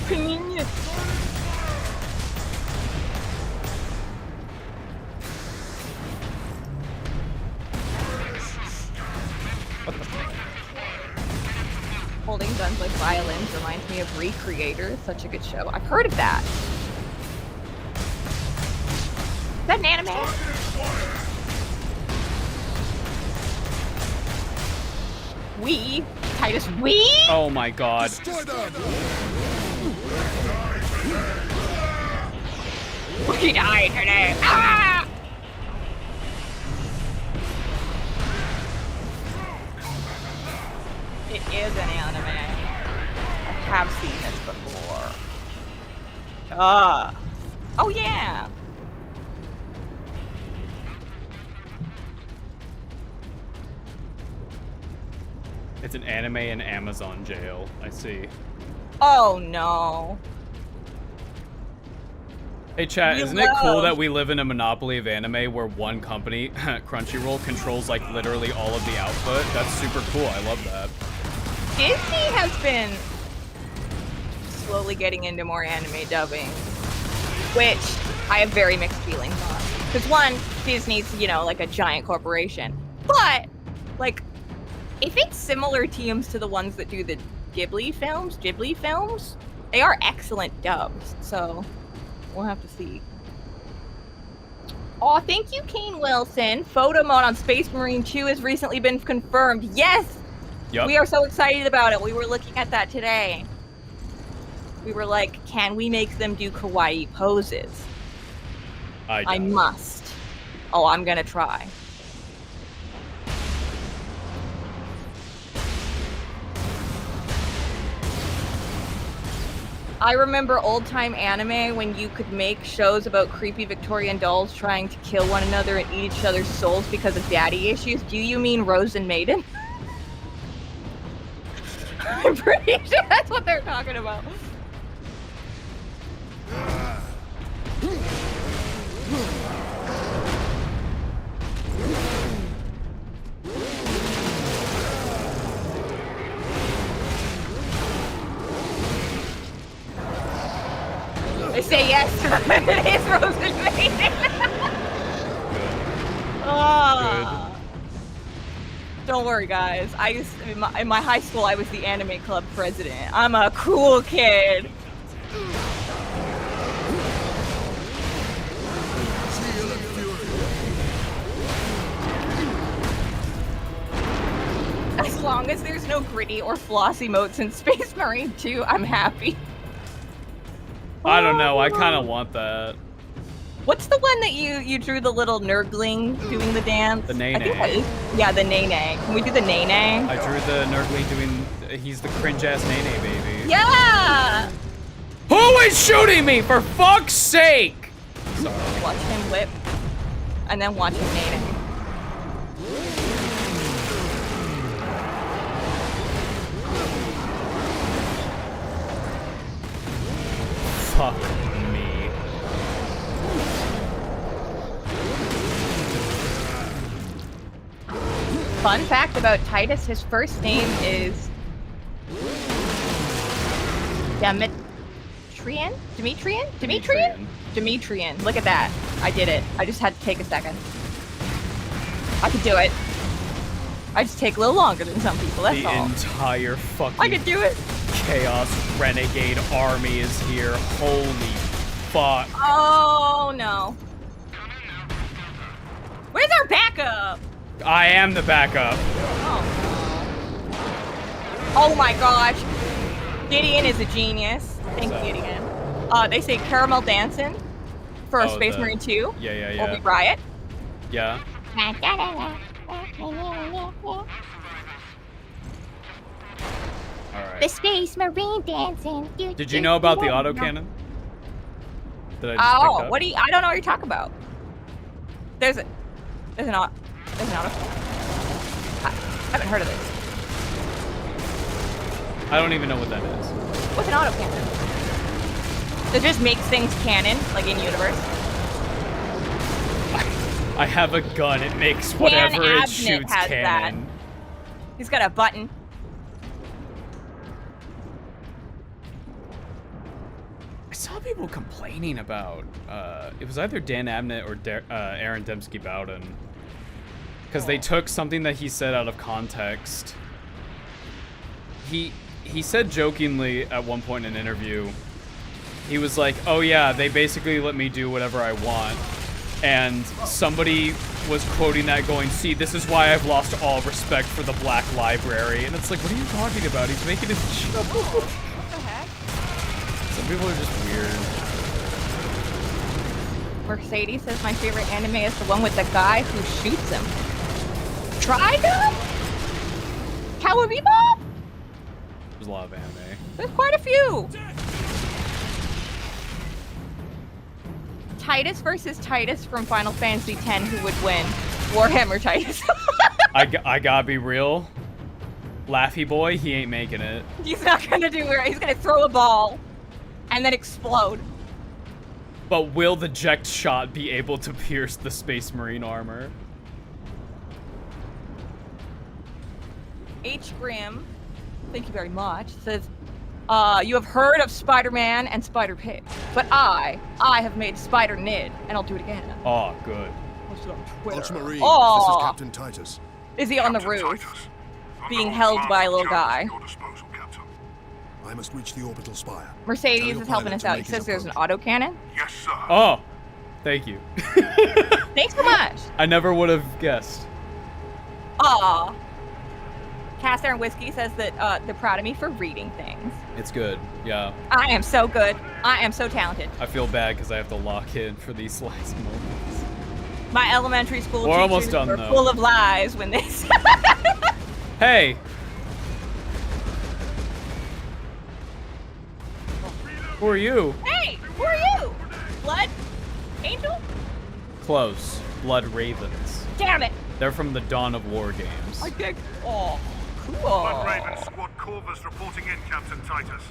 Panini. Holding guns like violins reminds me of Recreator. Such a good show. I've heard of that. Is that an anime? Titus, Oh my god. Destroy them. We died today. Ah! It is an anime. I have seen this before. Oh yeah. It's an anime in Amazon jail. I see. Oh no. Hey chat, We isn't it cool love- that we live in a monopoly of anime where one company, Crunchyroll, controls like literally all of the output? That's super cool. I love that. Disney has been slowly getting into more anime dubbing, which I have very mixed feelings on. Because one, Disney's, like a giant corporation. But, like, if it's similar teams to the ones that do the Ghibli films, they are excellent dubs. So, we'll have to see. Oh, thank you, Kane Wilson. Photo mode on Space Marine 2 has recently been confirmed. Yes! Yup. We are so excited about it. We were looking at that today. We were like, can we make them do kawaii poses? I must. Oh, I'm gonna try. I remember old-time anime when you could make shows about creepy Victorian dolls trying to kill one another and eat each other's souls because of daddy issues. Do you mean Rose and Maiden? I'm pretty sure that's what they're talking about. I say yes. It is Rose and Maiden. Oh. Don't worry, guys. I used in my high school. I was the anime club president. I'm a cool kid. As long as there's no gritty or floss emotes in Space Marine 2, I'm happy. I don't know. I kind of want that. What's the one that you drew the little nerdling doing the dance? The Nene. I think that is, yeah, the Nene. Can we do the Nene? I drew the nerdling doing. He's the cringe-ass Nene baby. Yeah! Who is shooting me? For fuck's sake! Sorry. Watch him whip, and then watch him Nene. Fuck me. Fun fact about Titus, his first name is Demetrian? Demetrian. Look at that. I did it. I just had to take a second. I could do it. I just take a little longer than some people, that's all. The entire fucking I could do it. Chaos Renegade army is here. Holy fuck. Oh, no. Where's our backup? I am the backup. Oh, no. Oh my gosh. Gideon is a genius. Thank you, Gideon. They say caramel dancing for Space Marine 2. Yeah. Or we riot. Yeah. Alright. The Space Marine dancing. Did you know about the autocannon? That I just picked up? What do you? I don't know what you're talking about. There's an auto. I haven't heard of this. I don't even know what that is. What's an autocannon? It just makes things canon, like in universe. I have a gun. It makes whatever it Abnett shoots has cannon. that. He's got a button. I saw people complaining about it was either Dan Abnett or Aaron Dembski Bowden, because they took something that he said out of context. He said jokingly at one point in an interview, he was like, "Oh yeah, they basically let me do whatever I want," and somebody was quoting that, going, "See, this is why I've lost all respect for the Black Library," and it's like, what are you talking about? He's making a joke. What the heck? Some people are just weird. Mercedes says my favorite anime is the one with the guy who shoots him. Trigun? Cowabunga? There's a lot of anime. There's quite a few. Titus versus Titus from Final Fantasy X, who would win? Warhammer Titus. I gotta be real. Laffy boy, he ain't making it. He's not gonna do it. He's gonna throw a ball and then explode. But will the eject shot be able to pierce the Space Marine armor? H. Grimm, thank you very much, says, you have heard of Spider-Man and Spider-Pig, but I have made Spider-Nid, and I'll do it again. Oh, good. What's it on Twitter? Ultramarine, Oh, this is Captain Titus. is he on the roof, being held by a little guy? I must reach the orbital spire. Mercedes Tell your is helping pilot us to out. He make his says there's an approach. autocannon. Yes, sir. Oh, thank you. Thanks so much. I never would have guessed. Aw. Caster and Whiskey says that they're proud of me for reading things. It's good, yeah. I am so good. I am so talented. I feel bad because I have to lock in for these last moments. My elementary school We're teachers almost done, were though. full of lies when they said. Hey! Who are you? Hey, who are you? Blood? Angel? Close. Blood Ravens. Damn it. They're from the Dawn of War games. I think. Oh, cool. Blood Raven Squad Corvus reporting in, Captain Titus.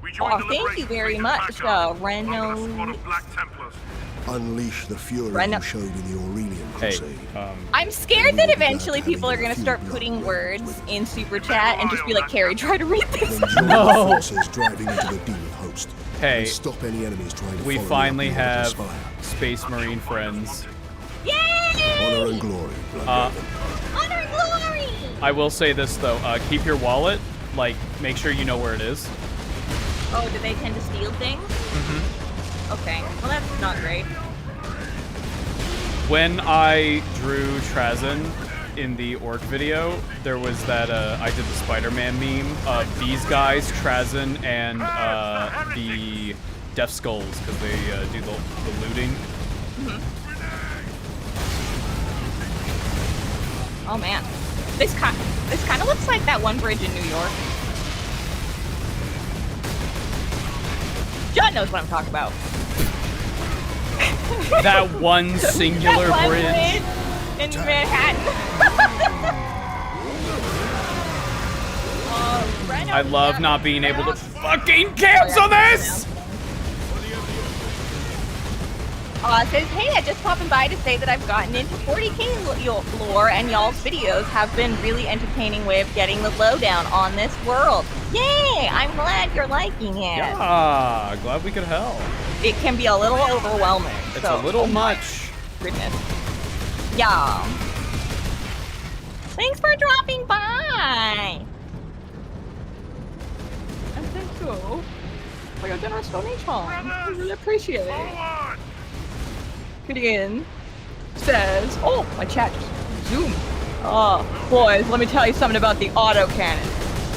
We joined Oh, the thank Liberation you very Fleet much, attack under Reno. a squad of Black Templars. Unleash the fury Reno- you showed in the Aurelian Hey, Crusade. I'm scared that eventually people are gonna start putting words in super chat and just be like, Kari, try to read this. Then join No. the forces driving into the demon host. Hey, And stop any enemies trying to we follow you finally up the have Spire. Space Marine friends. Yay! Honor and glory, Blood Raven. Honor and glory! I will say this though, keep your wallet, like, make sure you know where it is. Oh, do they tend to steal things? Mm-hmm. Okay, well that's not great. When I drew Trazen in the orc video, there was that, I did the Spider-Man meme of these guys, Trazen, and the Death Skulls, because they do the looting. Oh man, this kind of looks like that one bridge in New York. John knows what I'm talking about. That one singular That one bridge. in Manhattan. Reno, I love yeah. not being able to fucking cancel this! Says, hey, I just popping by to say that I've gotten into 40k lore and y'all's videos have been really entertaining way of getting the lowdown on this world. Yay! I'm glad you're liking it. Yeah, glad we could help. It can be a little overwhelming. It's so, a little oh my much. goodness. Yeah. Thanks for dropping by. And thank you for your generous donation. I really appreciate it. Forward! Gideon says, oh, my chat just zoomed. Oh, boys, let me tell you something about the autocannon.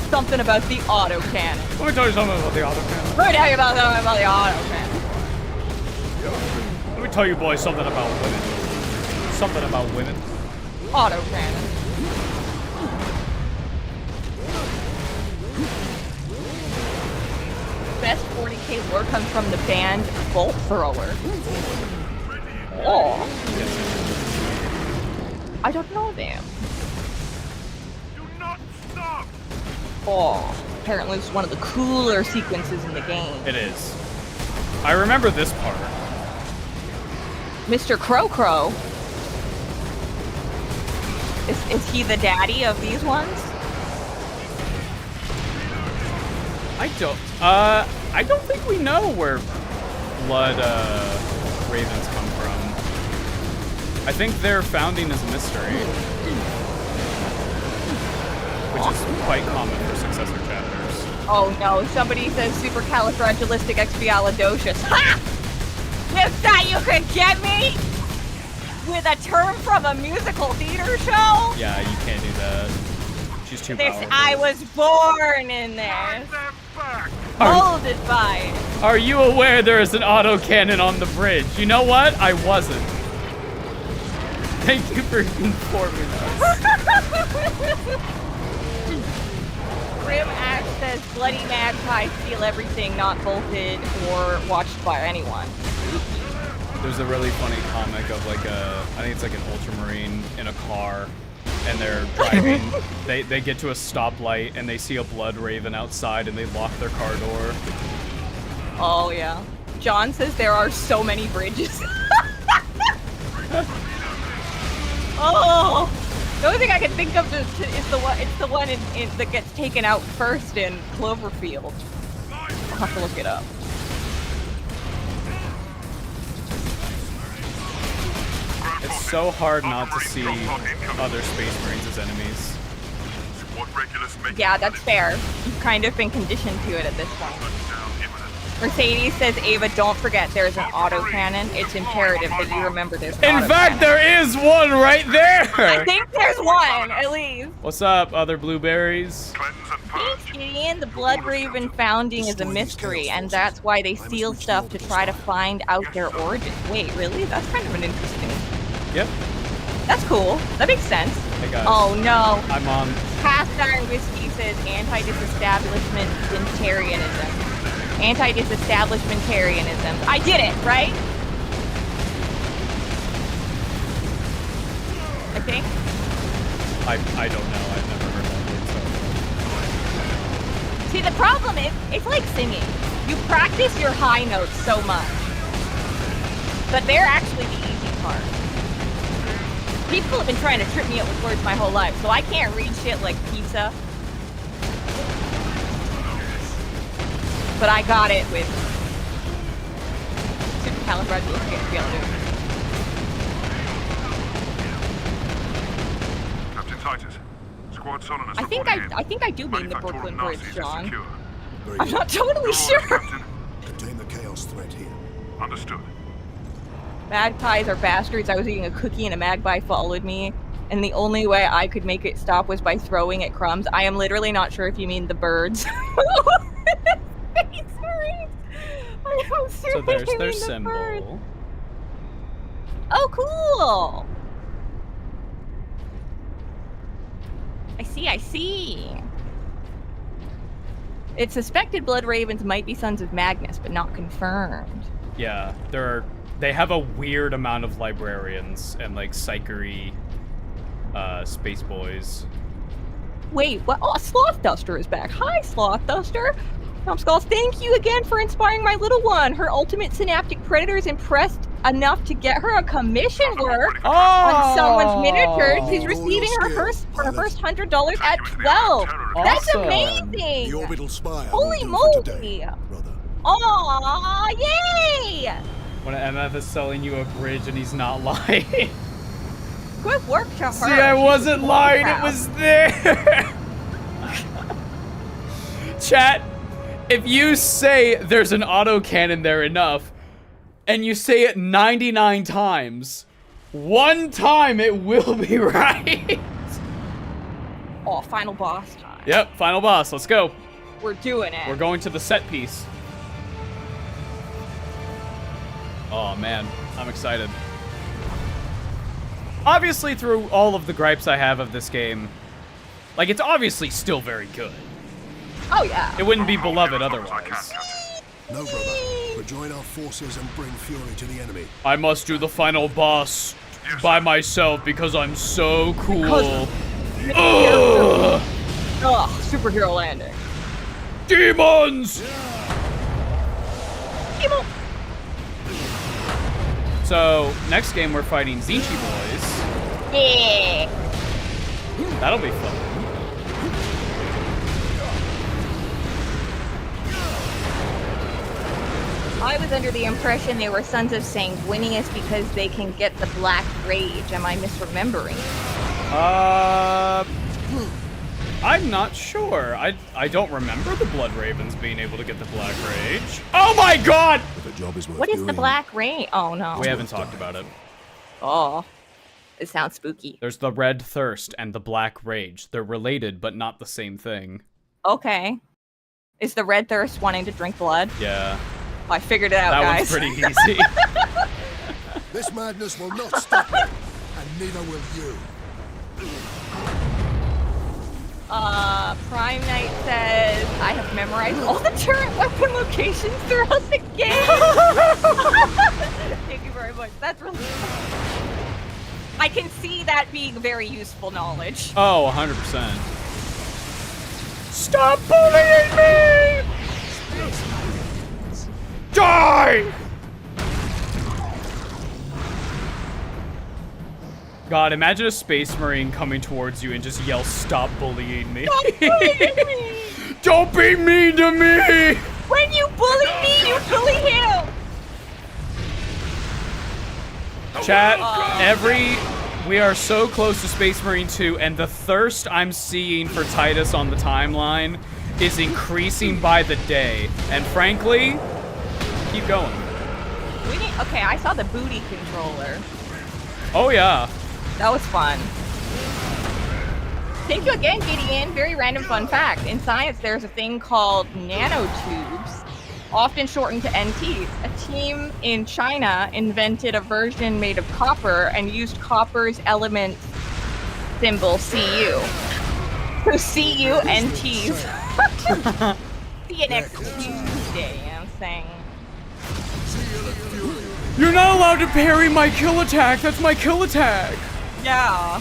Something about the autocannon. Let me tell you something about the autocannon. Let me tell you about something about the autocannon. Let me tell you boys something about women. Something about women. Autocannon. Best 40k lore comes from the band Bolt Thrower. Oh. I don't know them. Do not stop! Oh. Apparently it's one of the cooler sequences in the game. It is. I remember this part. Mr. Crow. Is he the daddy of these ones? I don't think we know where blood ravens come from. I think their founding is a mystery, which is quite common for successor chapters. Oh no, somebody says supercalifragilisticexpialidocious. Ha! You thought you could get me? With a term from a musical theater show? Yeah, you can't do that. She's too powerful. I was born in this. Drive them back! Molded by it. Are you aware there is an autocannon on the bridge? You know what? I wasn't. Thank you for informing us. Grim Axe says Bloody Magpie steal everything not bolted or watched by anyone. There's a really funny comic of like I think it's like an ultramarine in a car, and they're driving. they get to a stoplight and they see a blood raven outside and they lock their car door. Oh yeah. John says there are so many bridges. Oh, the only thing I can think of is the one. It's the one that gets taken out first in Cloverfield. I'll have to look it up. It's so hard not to see other Space Marines as enemies. Squad regulars making Yeah, that's fair. You've kind of been conditioned to it at this point. touchdown imminent. Mercedes says, Ava, don't forget there's an autocannon. It's imperative that you remember there's an In fact, autocannon. there is one right I there! think there's one, at least. What's up, other blueberries? Cleanse and Thanks, purge. Gideon. The Blood Raven founding is a mystery, and that's why they steal stuff to try to find out their origins. Wait, really? That's kind of an interesting... Yep. That's cool. That makes sense. Hey guys. Oh, no. I'm on. Cast Iron Whiskey says anti-disestablishment vegetarianism. Anti-disestablishmentarianism. I did it, right? I think. I don't know. I've never heard that game, See, the problem is, it's like singing. You practice your high notes so much. But they're actually the easy part. People have been trying to trip me up with words my whole life, so I can't read shit like pizza. But I got it with supercalifragilisticexpialidocious. Captain Titus, Squad Solonus I think reporting in. I think I do mean the Manufactorum Brooklyn Bridge, Nazis is John. secure. Very I'm good. not totally Your sure. orders, Captain. Contain the chaos threat here. Understood. Magpies are bastards. I was eating a cookie and a magpie followed me, and the only way I could make it stop was by throwing it crumbs. I am literally not sure if you mean the birds. so there's their symbol. Oh, cool! I see. It's suspected blood ravens might be sons of Magnus, but not confirmed. Yeah, they have a weird amount of librarians and like psychery space boys. Wait, what? Oh, Sloth Duster is back. Hi, Sloth Duster. Numbskulls, thank you again for inspiring my little one. Her ultimate synaptic predator is impressed enough to get her a commission work on someone's miniatures. She's receiving her first $100 at 12. That's Awesome. amazing. The orbital spire. Holy will do for today, moly. brother. Aw, yay! When MF is selling you a bridge and he's not lying. Good work to her. See, I wasn't lying. It was there. Chat, if you say there's an autocannon there enough, and you say it 99 times, one time it will be right. Oh, final boss time. Yep, final boss. Let's go. We're doing it. We're going to the set piece. Oh, man. I'm excited. Obviously, through all of the gripes I have of this game, like, it's obviously still very good. Oh, yeah. It wouldn't be beloved otherwise. No, brother. Rejoin our forces and bring fury to the enemy. I must do the final boss by myself because I'm so cool. Ugh! Ugh, superhero landing. Demons! Demon. So, next game we're fighting Zinchi Boys. Yeah. That'll be fun. I was under the impression they were sons of Sanguinius because they can get the Black Rage. Am I misremembering? I'm not sure. I don't remember the Blood Ravens being able to get the Black Rage. Oh my god! But the job is worth What is the doing. Black Rage? Oh, no. We haven't talked about it. Oh. It sounds spooky. There's the Red Thirst and the Black Rage. They're related, but not the same thing. Okay. Is the Red Thirst wanting to drink blood? Yeah. I figured it out, That guys. one's pretty easy. This madness will not stop me, and neither will you. Prime Knight says, I have memorized all the turret weapon locations throughout the game. Thank you very much. That's really I can see that being very useful knowledge. Oh, 100%. Stop bullying me! Die! God, imagine a space marine coming towards you and just yell, "Stop bullying me." Stop bullying me! Don't be mean to me! When you bully me, you bully him! Chat, we are so close to Space Marine 2, and the thirst I'm seeing for Titus on the timeline is increasing by the day. And frankly, keep going. Okay, I saw the booty controller. Oh yeah. That was fun. Thank you again, Gideon. Very random fun fact. In science, there's a thing called nanotubes, often shortened to NTs. A team in China invented a version made of copper and used copper's element symbol, Cu. So Cu NTs. See you next Tuesday. thing. You're not allowed to parry my kill attack. That's my kill attack. Yeah.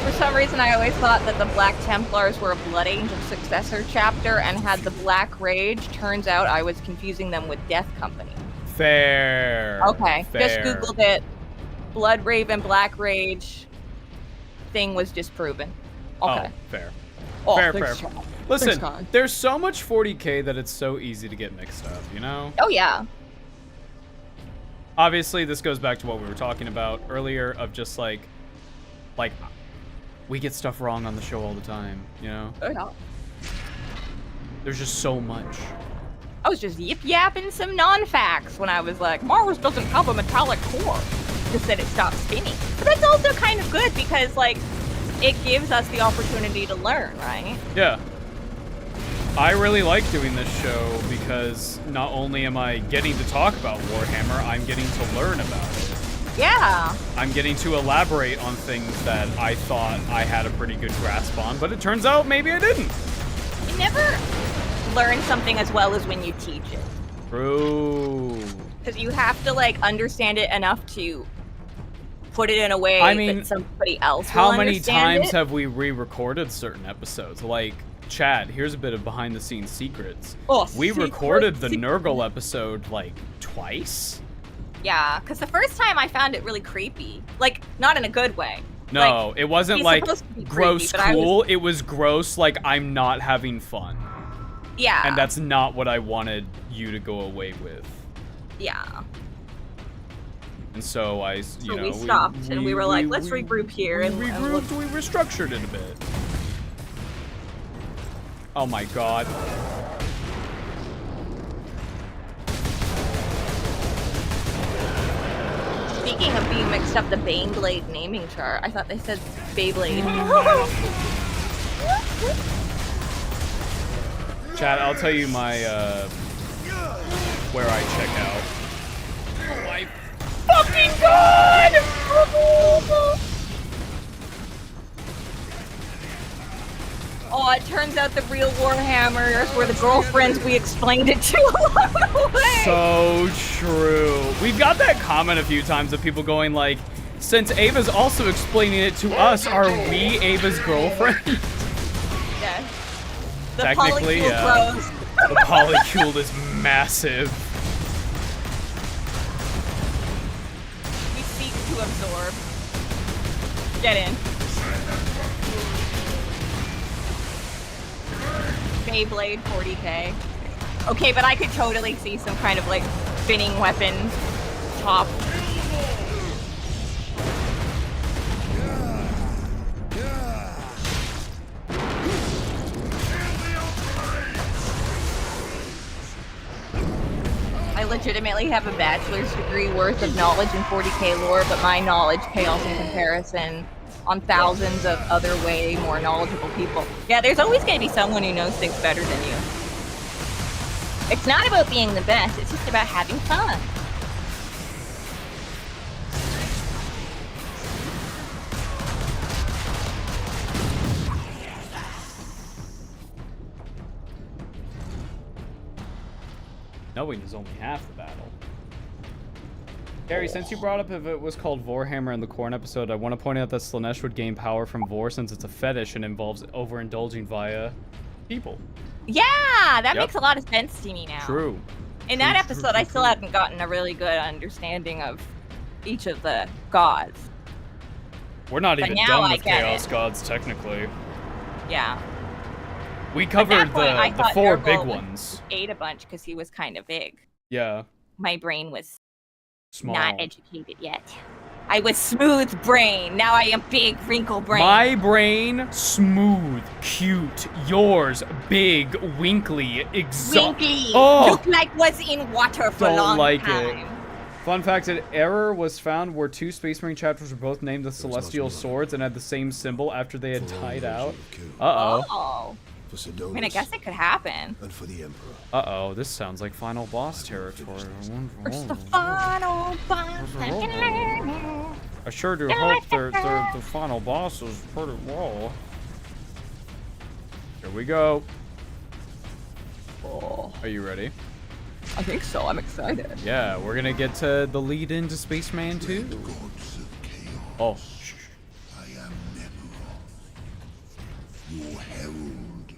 For some reason, I always thought that the Black Templars were a Blood Angel successor chapter and had the Black Rage. Turns out I was confusing them with Death Company. Fair. Okay, Fair. just Googled it. Blood Raven, Black Rage thing was disproven. Okay. Oh, fair. Oh, fair, thanks, fair. Sean. Listen, Thanks, God. there's so much 40k that it's so easy to get mixed up, you know? Oh, yeah. Obviously, this goes back to what we were talking about earlier of just like, we get stuff wrong on the show all the time, you know? Oh, yeah. There's just so much. I was just yip-yapping some non-facts when I was like, Mars doesn't have a metallic core. Just that it stops spinning. But that's also kind of good because, like, it gives us the opportunity to learn, right? Yeah. I really like doing this show because not only am I getting to talk about Warhammer, I'm getting to learn about it. Yeah. I'm getting to elaborate on things that I thought I had a pretty good grasp on, but it turns out maybe I didn't. You never learn something as well as when you teach it. True. Because you have to, like, understand it enough to put it in a way that somebody else will how many understand times it. have we re-recorded certain episodes? Like, chat, here's a bit of behind-the-scenes secrets. Oh, we recorded the Nurgle episode, like, twice? Yeah, because the first time I found it really creepy. Like, not in a good way. No, like, it wasn't, he's like, supposed to be gross creepy, but cool. It was gross, like, I'm not having fun. Yeah. And that's not what I wanted you to go away with. Yeah. And so I, you know, we stopped and we were like, let's regroup here. We and regrouped, we restructured it a bit. Oh my god. Speaking of being mixed up, the Baneblade naming chart, I thought they said Beyblade. Chat, I'll tell you my, where I check out. Oh my fucking god! Oh, it turns out the real Warhammers were the girlfriends we explained it to along the way. So true. We've got that comment a few times of people going like, since Ava's also explaining it to us, are we Ava's girlfriend? Yes. The Technically, polycule yeah. bros. The polycule is massive. We seek to absorb. Get in. Beyblade 40k. Okay, but I could totally see some kind of like spinning weapon top. I legitimately have a bachelor's degree worth of knowledge in 40k lore, but my knowledge pales in comparison on thousands of other way more knowledgeable people. Yeah, there's always going to be someone who knows things better than you. It's not about being the best, it's just about having fun. Knowing is only half the battle. Gary, since you brought up if it was called Vorhammer in the Corn episode, I want to point out that Slanesh would gain power from Vor since it's a fetish and involves overindulging via people. Yeah, that makes a lot of sense to me now. True. In that episode, I still hadn't gotten a really good understanding of each of the gods. We're not But even now done I with get Chaos it. Gods, technically. Yeah. We At covered that point, I the thought four Nurgle big was- ones. Ate a bunch because he was kind of big. Yeah. My brain was Small. not educated yet. I was smooth brain. Now I am big wrinkle brain. My brain, smooth, cute. Yours, big, winkly, Winkly. Oh! Look like was in water for a Don't long like time. it. Fun fact, an error was found where two Space Marine chapters were both named the Celestial Swords and had the same symbol after they had died out. Uh-oh. Oh. For I Sidonis mean, I guess it could happen. and for the Emperor. Uh-oh, this sounds like final boss territory. Where's the final boss? I sure do hope the final boss is pretty raw. Here we go. Oh, Are you ready? I think so. I'm excited. Yeah, we're gonna get to the lead into Spaceman 2. Gods of chaos. Oh. I am Nemeroth, your herald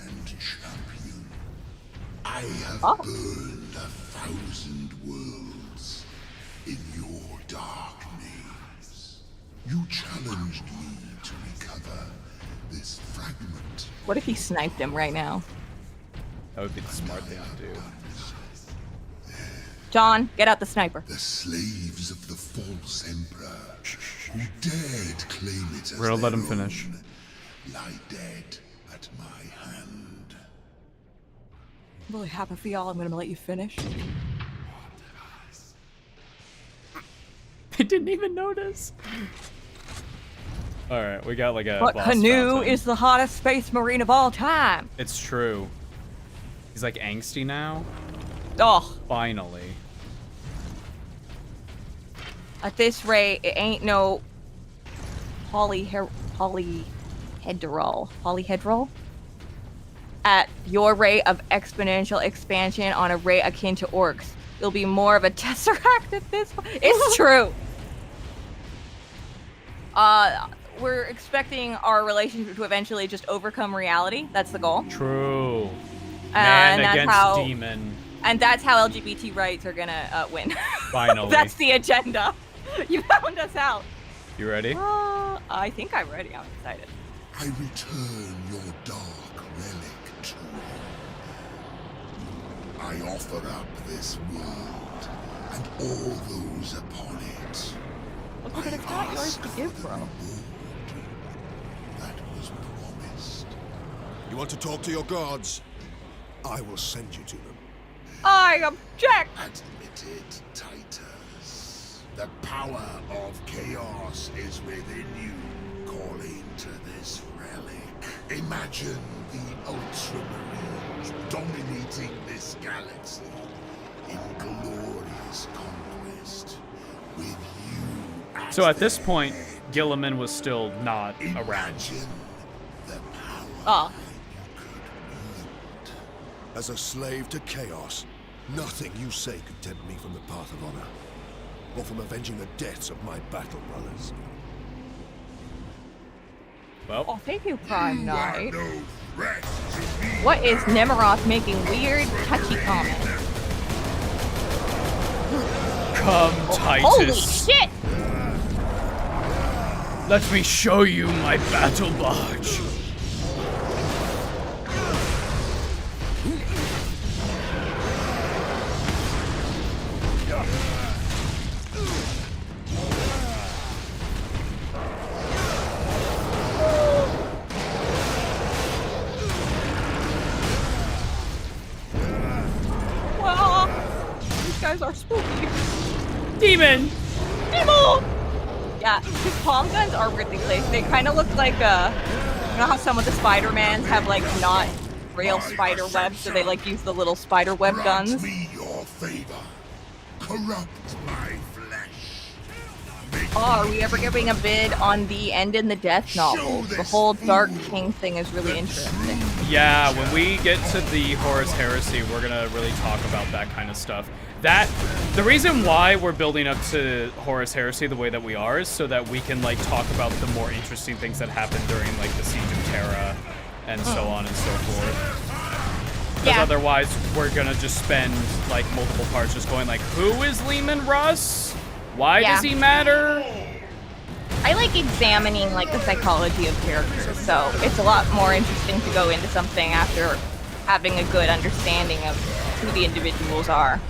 and champion. I have burned 1,000 worlds in your dark names. You challenged me to recover this fragment. What if he sniped him right now? That would be the smart thing to do. John, get out the sniper. The slaves of the false emperor who dared claim it as We're gonna let their him finish. own, lie dead at my hand. I'm really happy for y'all. I'm gonna let you finish. I didn't even notice. All right, we got like a. But boss Canoe fountain. is the hottest space marine of all time. It's true. He's like angsty now. Oh, Finally. at this rate, it ain't no polyhedral. At your rate of exponential expansion on a rate akin to orcs, you'll be more of a tesseract at this point. It's true. We're expecting our relationship to eventually just overcome reality. That's the goal. True. And Man that's against how- demon. And that's how LGBT rights are gonna win. Finally. That's the agenda. You found us out. You ready? I think I'm ready. I'm excited. I return your dark relic to you. I offer up this world and all those upon it. Look at it's not yours to give, bro. That was promised. You want to talk to your gods? I will send you to them. I object. Admit it, Titus. The power of chaos is within you, calling to this relic. Imagine the Ultramarines dominating this galaxy in glorious conquest, with you as So at this their point, head. Gilliman was still not around. Imagine the power Oh, you could wield. As a slave to chaos, nothing you say could tempt me from the path of honor, or from avenging the deaths of my battle brothers. Well, oh, thank you, Prime Knight. No threat to me. What is Nemeroth making weird, touchy comments? come, Holy Titus. shit! Let me show you my battle barge. Well, these guys are spooky. Demon! Demo! Yeah, his palm guns are ridiculous. They kind of look like, you know how some of the Spider-Mans have, like, not real spider webs, so they, like, use the little spider web Grant guns? me your favor. Corrupt my flesh. Make Oh, are we ever getting a bid on the End in the Death novel? The whole Dark King thing is really interesting. Yeah, when we get to the Horus Heresy, we're gonna really talk about that kind of stuff. The reason why we're building up to Horus Heresy the way that we are is so that we can, like, talk about the more interesting things that happened during, like, the Siege of Terra and so on and so forth. Because Yeah. otherwise, we're gonna just spend, like, multiple parts just going, like, who is Lehman Russ? Why Yeah. does he matter? I like examining, like, the psychology of characters, so it's a lot more interesting to go into something after having a good understanding of who the individuals are.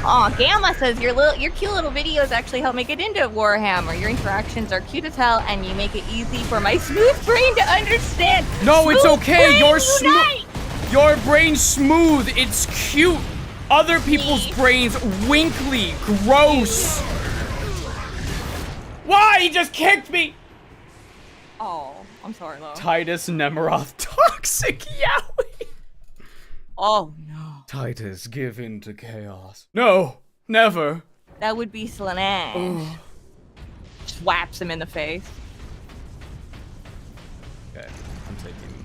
Aw, Gamma says your cute little videos actually help make it into Warhammer. Your interactions are cute as hell, and you make it easy for my smooth brain to understand. No, it's Smooth okay. brain You're unite! Your brain's smooth. It's cute. Other people's Me. brains winkly, gross. Why? He just kicked me. Oh, I'm sorry, Lo. Titus Nemeroth, toxic Yowie. Oh no. Titus, give in to chaos. No, never. That would be Slanesh. Slaps him in the face. Okay, I'm taking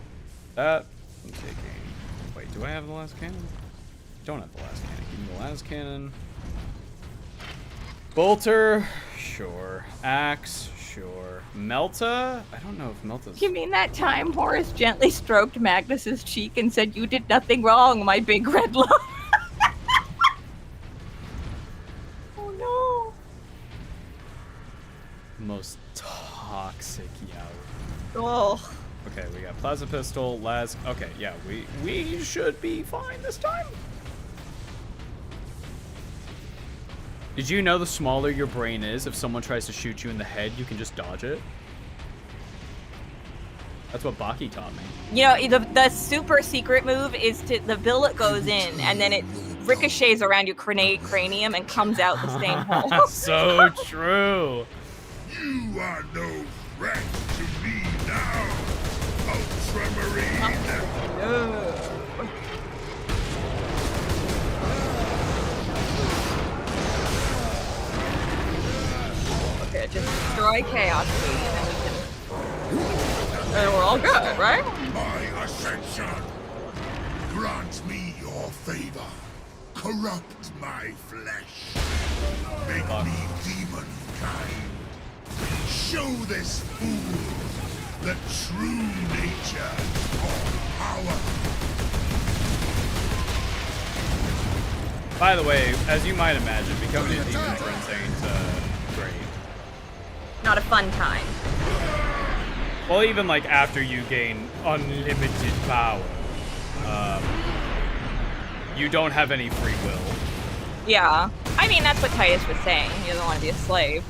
that. I'm taking... Wait, do I have the last cannon? Don't have the last cannon. Give me the last cannon. Bolter, sure. Axe, sure. Melta? I don't know if Melta's... You mean that time Horace gently stroked Magnus's cheek and said, "You did nothing wrong, my big red love"? Oh no. Most toxic Yowie. Oh. Okay, we got Plasma Pistol, Las... Okay, yeah, we should be fine this time. Did you know the smaller your brain is, if someone tries to shoot you in the head, you can just dodge it? That's what Baki taught me. You know, the super secret move is to the bullet goes in and then it ricochets around your cranium and comes out the same hole. So true. You are no threat to me now, Ultramarine. Okay, just destroy Chaos League and then we can... And we're all good, right? My ascension. Grant me your favor. Corrupt my flesh. Make me demon-kind. Show this fool the true nature of power. By the way, as you might imagine, becoming a demon prince ain't great. Not a fun time. Well, even like after you gain unlimited power, you don't have any free will. Yeah. I mean, that's what Titus was saying. He doesn't want to be a slave.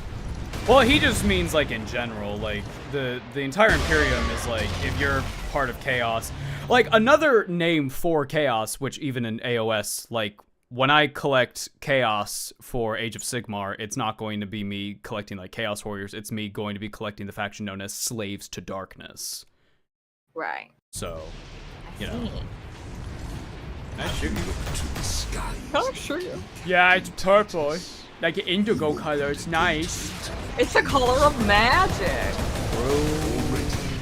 Well, he just means like in general, like the entire Imperium is like if you're part of Chaos. Like another name for Chaos, which even in AOS, like when I collect Chaos for Age of Sigmar, it's not going to be me collecting like Chaos Warriors. It's me going to be collecting the faction known as Slaves to Darkness. Right. So, you I know. see. Can I shoot you? To the sky. Oh, sure. Yeah, it's purple. Like an indigo color. It's nice. It's the color of magic.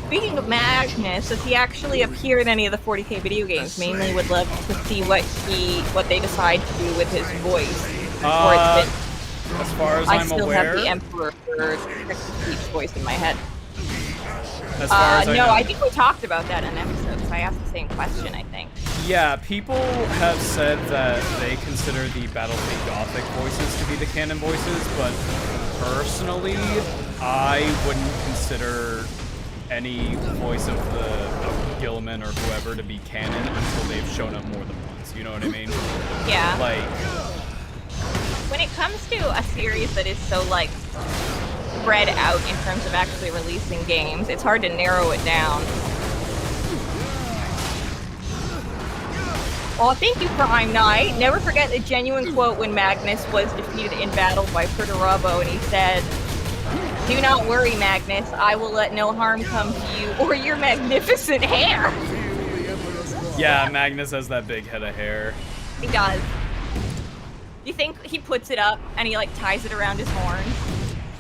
Speaking of Magnus, does he actually appear in any of the 40k video games? Mainly would love to see what they decide to do with his voice. As far as I I'm still aware, have the Emperor's speech voice in my head. as far as I know. I think we talked about that in an episode, so I asked the same question, I think. Yeah, people have said that they consider the Battlefield Gothic voices to be the canon voices, but personally, I wouldn't consider any voice of Gilliman or whoever to be canon until they've shown up more than once. You know what I mean? Yeah. Like, when it comes to a series that is so, like, spread out in terms of actually releasing games, it's hard to narrow it down. Oh, thank you, Prime Knight. Never forget the genuine quote when Magnus was defeated in battle by Perturabo, and he said, "Do not worry, Magnus. I will let no harm come to you or your magnificent hair." yeah, Magnus has that big head of hair. He does. You think he puts it up and he, like, ties it around his horn?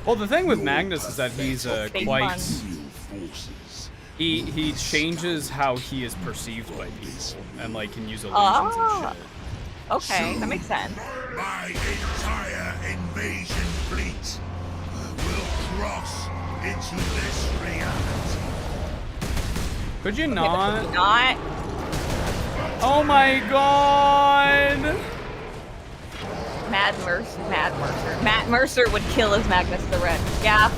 Well, the thing with Magnus is that he's Fake quite... fun. He changes how he is perceived by people, and like can use illusions and shit. Okay, that makes sense. My entire invasion fleet will cross into this reality. Could you Okay, not? but not. Oh my god! Matt Mercer would kill as Magnus the Red. Yeah.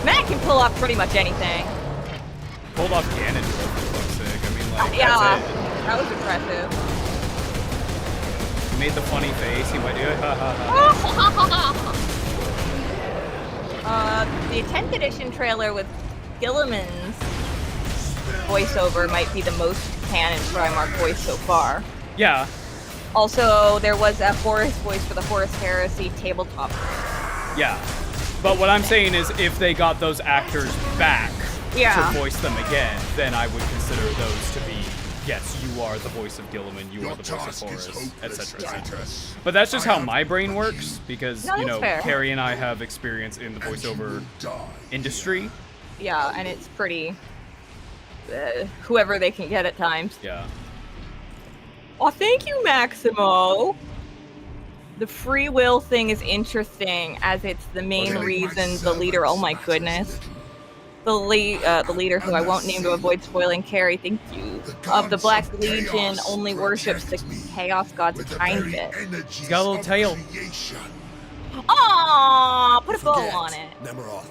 Matt can pull off pretty much anything. Pulled off Ganon for fuck's sake. I mean, like, Yeah, that's it. that was impressive. He made the funny face. He might do it. Ha ha ha. The 10th edition trailer with Gilliman's voiceover might be the most canon Primarch voice so far. Yeah. Also, there was a Horus voice for the Horus Heresy tabletop. Yeah. But what I'm saying is, if they got those actors back to voice them again, then I would consider those to be yes, you are the voice of Gilliman, you Your are the voice task of is Horus, hopeless, etc., etc. Titus. But that's just I how have my brain works, because, No, you that's know, fair. Kari and I have experience in the And you voiceover will die industry. Yeah, and it's pretty. Whoever they can get at times. Yeah. Oh, thank you, Maximo. The free will thing is interesting, as it's the main Killing my reason the leader. Oh my servants goodness. matters The leader, who I won't name to avoid spoiling Kari, thank you, of the Black Legion Chaos only worships the protect me Chaos Gods a with the tiny very bit. energies got a little of tail. creation. Aww, put a bow Forget, on it. Nemeroth.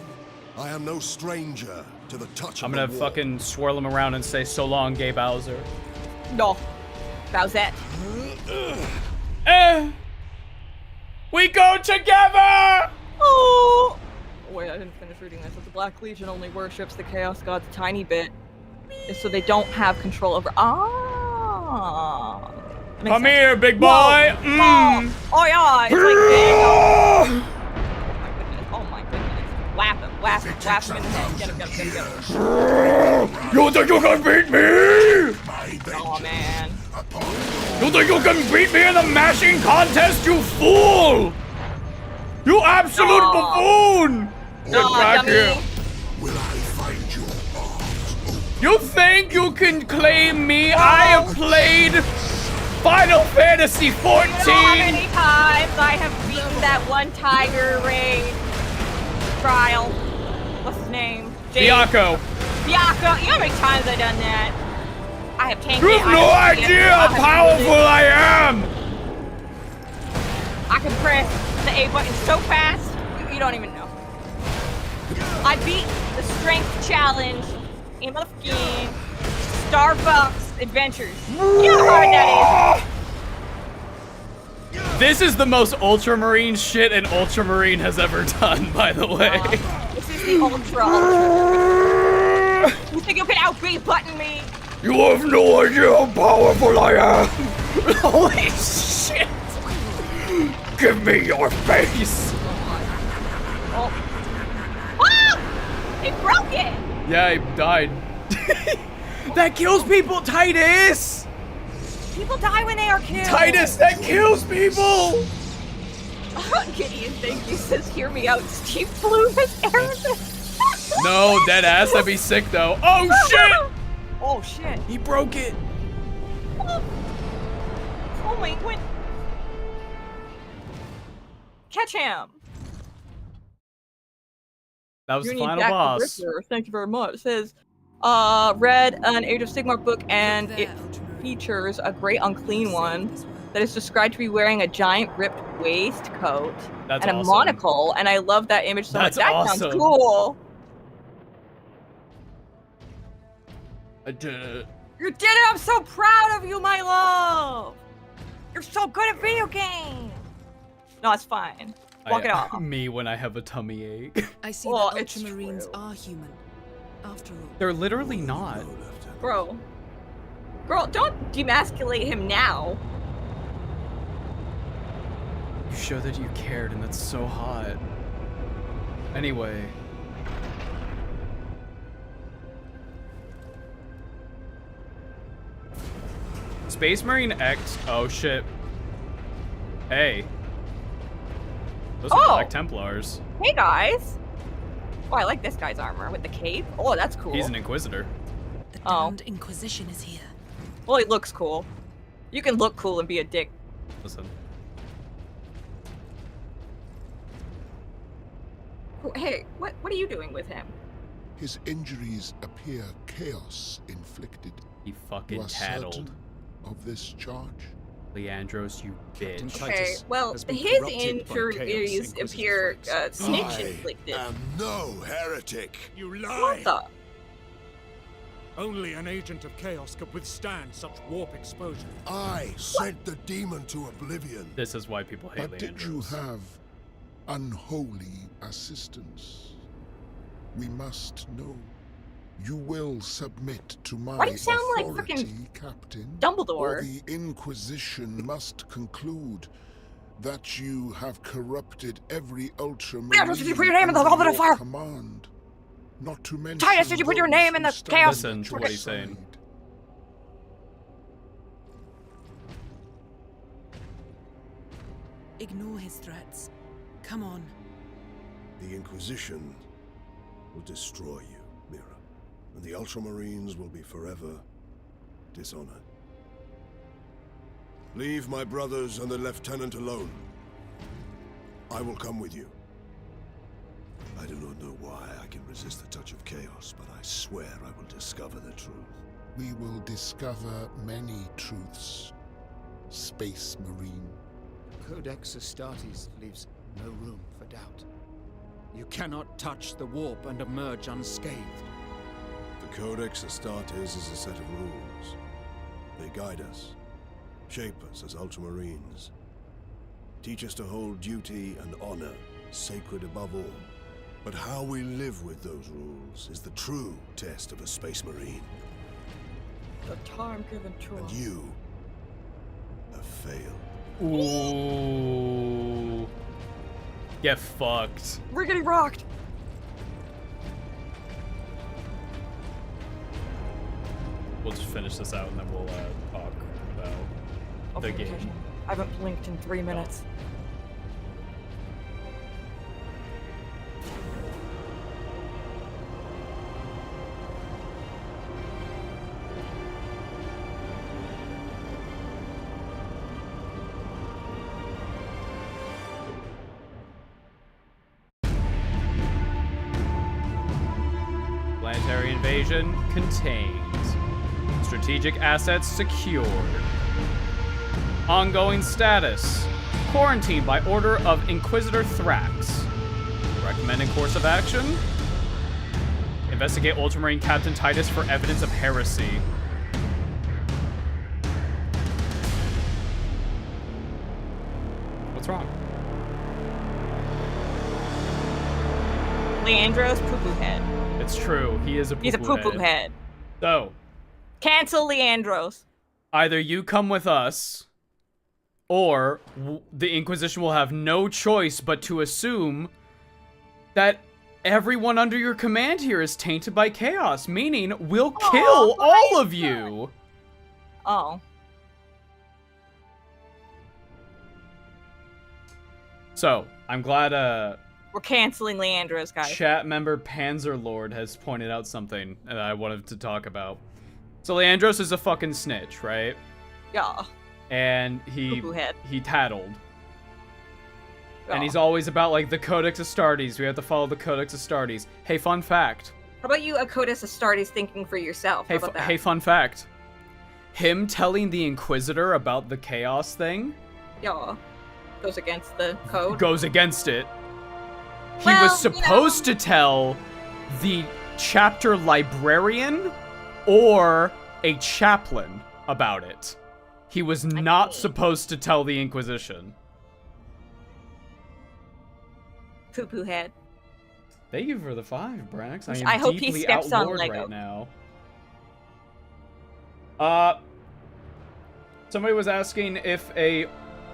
I am no stranger to the touch I'm of gonna the war. fucking swirl him around and say, so long, gay Bowser. No. Bowsette. We go together! Oh! Wait, I didn't finish reading this. If the Black Legion only worships the Chaos Gods a tiny bit, is so they don't have control over. Ah! Makes Come sense. here, big boy! Whoa! Mm. Oh yeah! It's like Django. Oh my goodness! Whap him! Whap him! Whap him in the head! Get him! Get him! Get him! Get him! You think you can beat me? Oh man! You think you can beat me in the mashing contest, you fool? You absolute buffoon! Get back dummy. here. Will I find your arms open? You think you can claim me? I have played Final Fantasy 14. You know how many times I have beaten that one Tiger Ring trial? What's his name? Byakuo. Byakuo. You know how many times I've done that? I have tanked You it. have no idea how powerful I am! I can press the A button so fast, you don't even know. I beat the strength challenge in motherfucking Starbucks Adventures. You know how hard that is. This is the most Ultramarine shit an Ultramarine has ever done, by the way. This is the ultra. You think you can out-B button me? You have no idea how powerful I am! Holy shit! Give me your face! Oh. Ah! He broke it! Yeah, he died. That kills people, Titus! People die when they are killed. Titus, that kills people! Gideon, thank you, says hear me out. Steve flew his Aramis. No, dead ass, that'd be sick though. Oh shit! Oh shit. He broke it. Oh my god. Catch him. That was the Union final Jack the boss. Ripper, thank you very much. It says, read an Age of Sigmar book and it features a great unclean one that is described to be wearing a giant ripped waistcoat That's and a awesome. monocle, and I love that image so much. That's That awesome. sounds cool. I did it. You did it! I'm so proud of you, my love! You're so good at video games! No, it's fine. Walk it off. Me when I have a tummy ache. I see Well, that it's Ultramarines true. are human. After all. They're literally not. Bro. Girl, don't demasculate him now. You showed that you cared, and that's so hot. Anyway. Space Marine X. Oh shit. Hey. Those are Oh. Black Templars. Hey, guys. Oh, I like this guy's armor with the cape. Oh, that's cool. He's an Inquisitor. The Oh. damned Inquisition is here. Well, he looks cool. You can look cool and be a dick. Listen. Oh, hey, what are you doing with him? His injuries appear chaos inflicted. He You fucking are tattled. certain of this charge? Leandros, you Captain bitch. Titus Okay, well, has been his corrupted by injuries chaos appear Inquisitor snitch I inflicted. am no heretic. You What lie! the? Only an agent of chaos could withstand such warp exposure. I sent the demon to oblivion. This is why people hate But did you Leandros. have unholy assistance? We must know. You will submit to my Why do you sound like authority, frickin' Captain. Dumbledore? Or the Inquisition must conclude that you have corrupted every Ultramarine Titus, did you put your name in the under Goblet of your Fire? command. Not to mention Titus, did you put your those name in who the stand Chaos- Listen at to your what he's saying. side. Ignore his threats. Come on. The Inquisition will destroy you, Mira, and the Ultramarines will be forever dishonored. Leave my brothers and the Lieutenant alone. I will come with you. I do not know why I can resist the touch of chaos, but I swear I will discover the truth. We will discover many truths, Space Marine. Codex Astartes leaves no room for doubt. You cannot touch the warp and emerge unscathed. The Codex Astartes is a set of rules. They guide us, shape us as Ultramarines, teach us to hold duty and honor sacred above all. But how we live with those rules is the true test of a Space Marine. The time given to And us. you have failed. Ooh. Get fucked. We're getting rocked. We'll just finish this out and then we'll talk about the game. I haven't blinked in 3 minutes. Planetary invasion contained. Strategic assets secured. Ongoing status. Quarantined by order of Inquisitor Thrax. Recommended course of action. Investigate Ultramarine Captain Titus for evidence of heresy. What's wrong? Leandro's poo-poo head. It's true. He is a poo-poo He's a poo-poo head. So, Cancel Leandros. either you come with us, or the Inquisition will have no choice but to assume that everyone under your command here is tainted by chaos, meaning we'll kill all of you. Oh. So, I'm glad We're canceling Leandros, guys. chat member Panzerlord has pointed out something that I wanted to talk about. So Leandros is a fucking snitch, right? Yeah. And he Poo-poo head. tattled. Yeah. And he's always about, like, the Codex Astartes. We have to follow the Codex Astartes. Hey, fun fact. How about you, Akotis Astartes, thinking for yourself? How Hey, about that? hey, fun fact. Him telling the Inquisitor about the Chaos thing Yeah. Goes against the code. goes against it. He Well, was supposed to tell the chapter librarian or a chaplain about it. He was not supposed to tell the Inquisition. Poo-poo head. Thank you for the 5, Brax. I am I hope he deeply steps on outlawed Lego. right now. Somebody was asking if a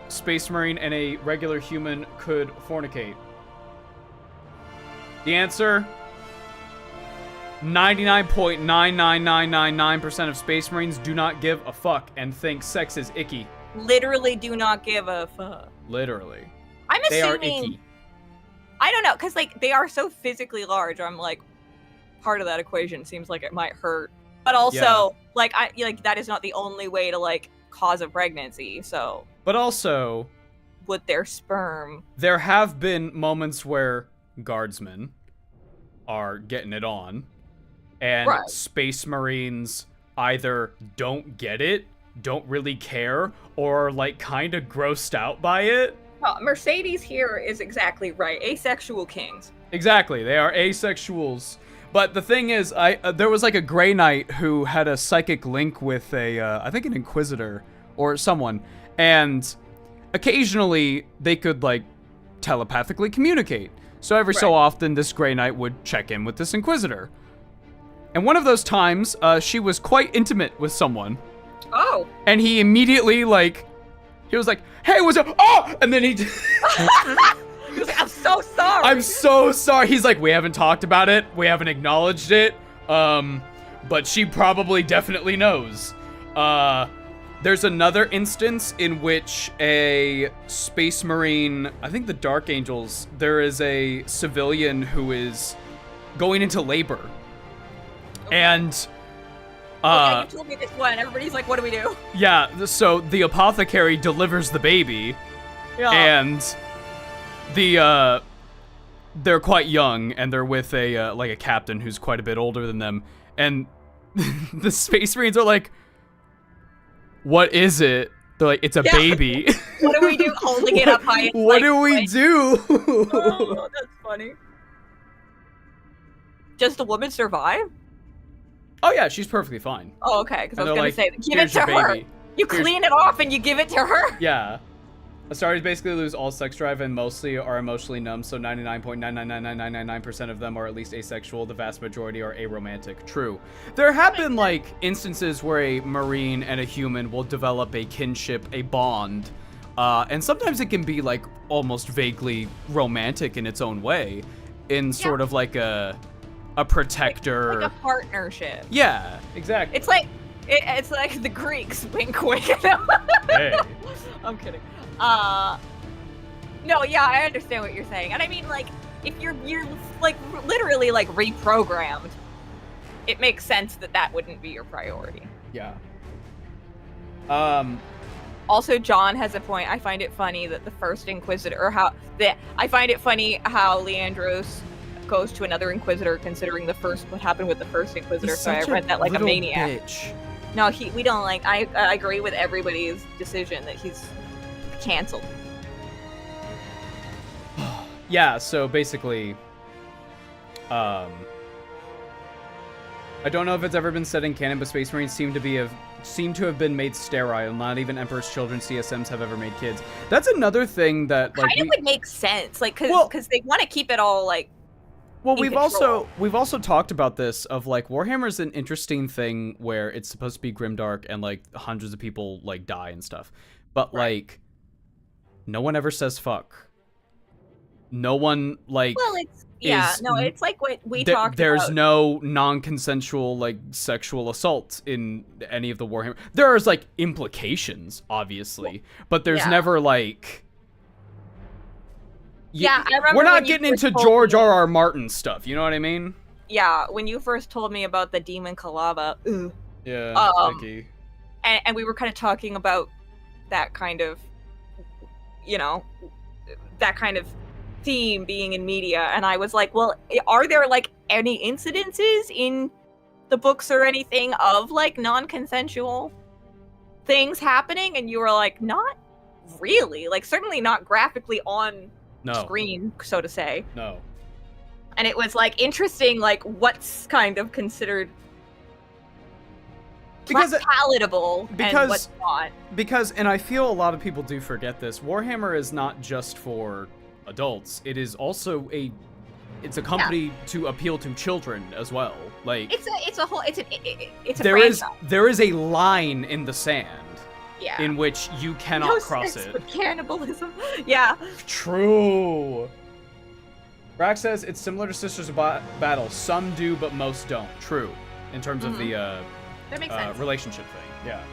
Space Marine and a regular human could fornicate. The answer: 99.99999% of Space Marines do not give a fuck and think sex is icky. Literally do not give a fuck. Literally. I'm They are assuming... icky. I don't know, because, like, they are so physically large. I'm like, part of that equation seems like it might hurt. But also, like, that is not the only way to, like, cause a pregnancy, so... But also, with their sperm. there have been moments where guardsmen are getting it on, and Right. Space Marines either don't get it, don't really care, or are, like, kind of grossed out by it. Mercedes here is exactly right. Asexual kings. Exactly, they are asexuals. But the thing is, there was like a Grey Knight who had a psychic link with I think an Inquisitor or someone, and occasionally they could, like, telepathically communicate. So every so often, this Grey Knight would check in with this Inquisitor. And one of those times, she was quite intimate with someone. Oh. And he immediately, like, he was like, "Hey, what's up?" Oh! And then he He was like, I'm so sorry. I'm so sorry. He's like, "We haven't talked about it. We haven't acknowledged it. But she probably definitely knows. There's another instance in which a Space Marine, I think the Dark Angels, there is a civilian who is going into labor. Okay. And yeah, you told me this one. Everybody's like, what do we do? yeah, so the apothecary delivers the baby. Yeah. And they're quite young, and they're with a like a captain who's quite a bit older than them, and the Space Marines are like, "What is it?" They're like, "It's a baby." What do we do? Holding it up high. What do we do? Oh, that's funny. Does the woman survive? Oh yeah, she's perfectly fine. Oh, okay. Because I was gonna like, say, give it "Here's to your her. baby." You clean it off and you give it to her. Yeah. Astartes basically lose all sex drive and mostly are emotionally numb, so 99.9999999% of them are at least asexual. The vast majority are aromantic. True. There have been, like, instances where a Marine and a human will develop a kinship, a bond, and sometimes it can be, like, almost vaguely romantic in its own way, in sort of like a protector. Like a partnership. Yeah, exactly. It's like the Greeks. Wink, wink. Hey. I'm kidding. No, yeah, I understand what you're saying. And I mean, like, if you're like literally like reprogrammed, it makes sense that wouldn't be your priority. Yeah. Also, John has a point. I find it funny that the first Inquisitor, I find it funny how Leandros goes to another Inquisitor, considering what happened with the first Inquisitor. So I read that like a maniac. Bitch. No, we don't like. I agree with everybody's decision that he's canceled. Yeah, so basically, I don't know if it's ever been said in canon, but Space Marines seem to have been made sterile. Not even Emperor's children CSMs have ever made kids. That's another thing that like kind of would make sense, like because they want to keep it all like. Well, we've also talked about this of like Warhammer's an interesting thing where it's supposed to be grimdark and like hundreds of people like die and stuff, but like no one ever says fuck. No one like. Well, it's like what we talked there's about. no non-consensual like sexual assault in any of the Warhammer. There's like implications, obviously, but there's never like. I remember. We're not getting into George R.R. Martin stuff. You know what I mean? Yeah, when you first told me about the Demon Kalava. Yeah. Vicky. And we were kind of talking about that kind of, that kind of theme being in media, and I was like, well, are there like any incidences in the books or anything of like non-consensual things happening? And you were like, not really, like certainly not graphically on screen, so to say. No. And it was like interesting, like what's kind of considered palatable and what's not. Because, and I feel a lot of people do forget this, Warhammer is not just for adults. It is also a company to appeal to children as well. Like it's a franchise. There is a line in the sand. Yeah. In which you cannot cross it. With cannibalism. Yeah. True. Brack says it's similar to Sisters of Battle. Some do, but most don't. True. In terms of the that makes sense. Relationship thing. Yeah.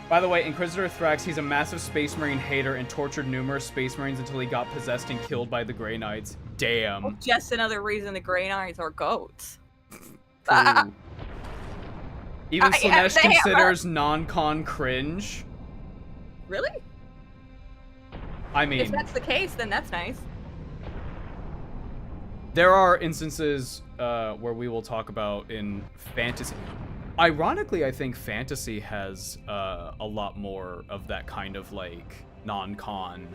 By the way, Inquisitor Thrax, he's a massive Space Marine hater and tortured numerous Space Marines until he got possessed and killed by the Grey Knights. Damn. Well, just another reason the Grey Knights are goats. True. Even Slanesh considers non-con cringe. Really? I mean, if that's the case, then that's nice. There are instances where we will talk about in fantasy. Ironically, I think fantasy has a lot more of that kind of like non-con.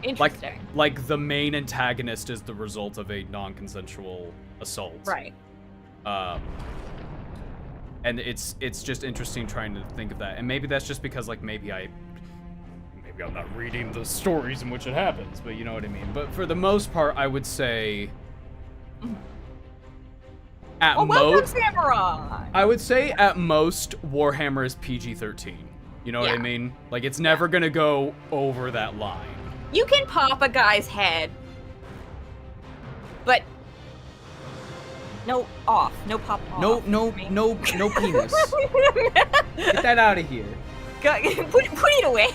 Interesting. Like the main antagonist is the result of a non-consensual assault. Right. And it's just interesting trying to think of that. And maybe that's just because like maybe I'm not reading the stories in which it happens, but you know what I mean. But for the most part, I would say welcome, Samurai! I would say at most Warhammer is PG-13. You know what I mean? Like it's never gonna go over that line. You can pop a guy's head, but no pop off. No penis. Get that out of here. Put it away.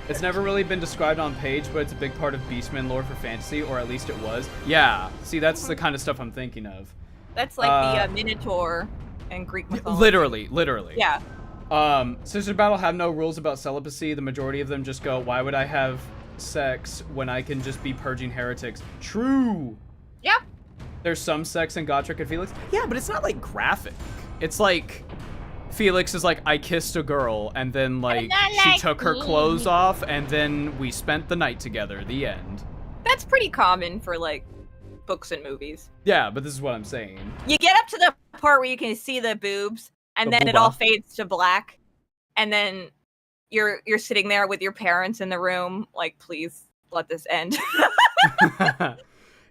It's never really been described on page, but it's a big part of Beastman lore for fantasy, or at least it was. Yeah, see, that's the kind of stuff I'm thinking of. That's like the Minotaur in Greek mythology. Literally. Yeah. Sister Battle have no rules about celibacy. The majority of them just go, why would I have sex when I can just be purging heretics? True. Yeah. There's some sex in Gotrek and Felix. Yeah, but it's not like graphic. It's like Felix is like, I kissed a girl, and then like she took her clothes off, and then we spent the night together. The end. That's pretty common for like books and movies. Yeah, but this is what I'm saying. You get up to the part where you can see the boobs, and then it all fades to black, and then you're sitting there with your parents in the room, like, please let this end.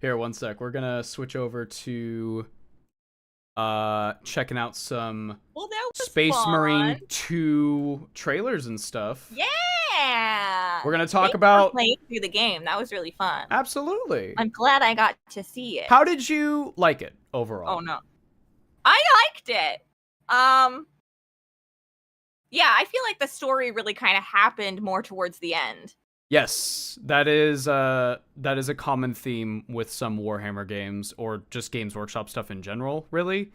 Here, one sec. We're gonna switch over to checking out some Space Marine 2 trailers and stuff. Yeah. We're gonna talk about playing through the game. That was really fun. Absolutely. I'm glad I got to see it. How did you like it overall? Oh no, I liked it. Yeah, I feel like the story really kind of happened more towards the end. Yes, that is a common theme with some Warhammer games, or just Games Workshop stuff in general, really.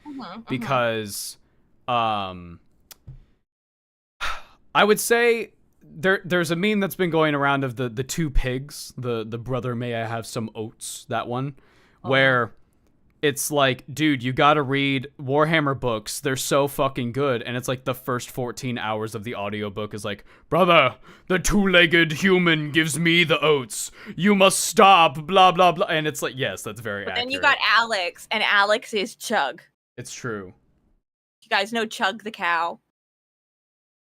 Because I would say there's a meme that's been going around of the two pigs, the brother may I have some oats, that one, where it's like, dude, you gotta read Warhammer books. They're so fucking good. And it's like the first 14 hours of the audiobook is like, brother, the two-legged human gives me the oats. You must stop, blah, blah, blah. And it's like, yes, that's very accurate. Then you got Alex, and Alex is Chug. It's true. You guys know Chug the cow?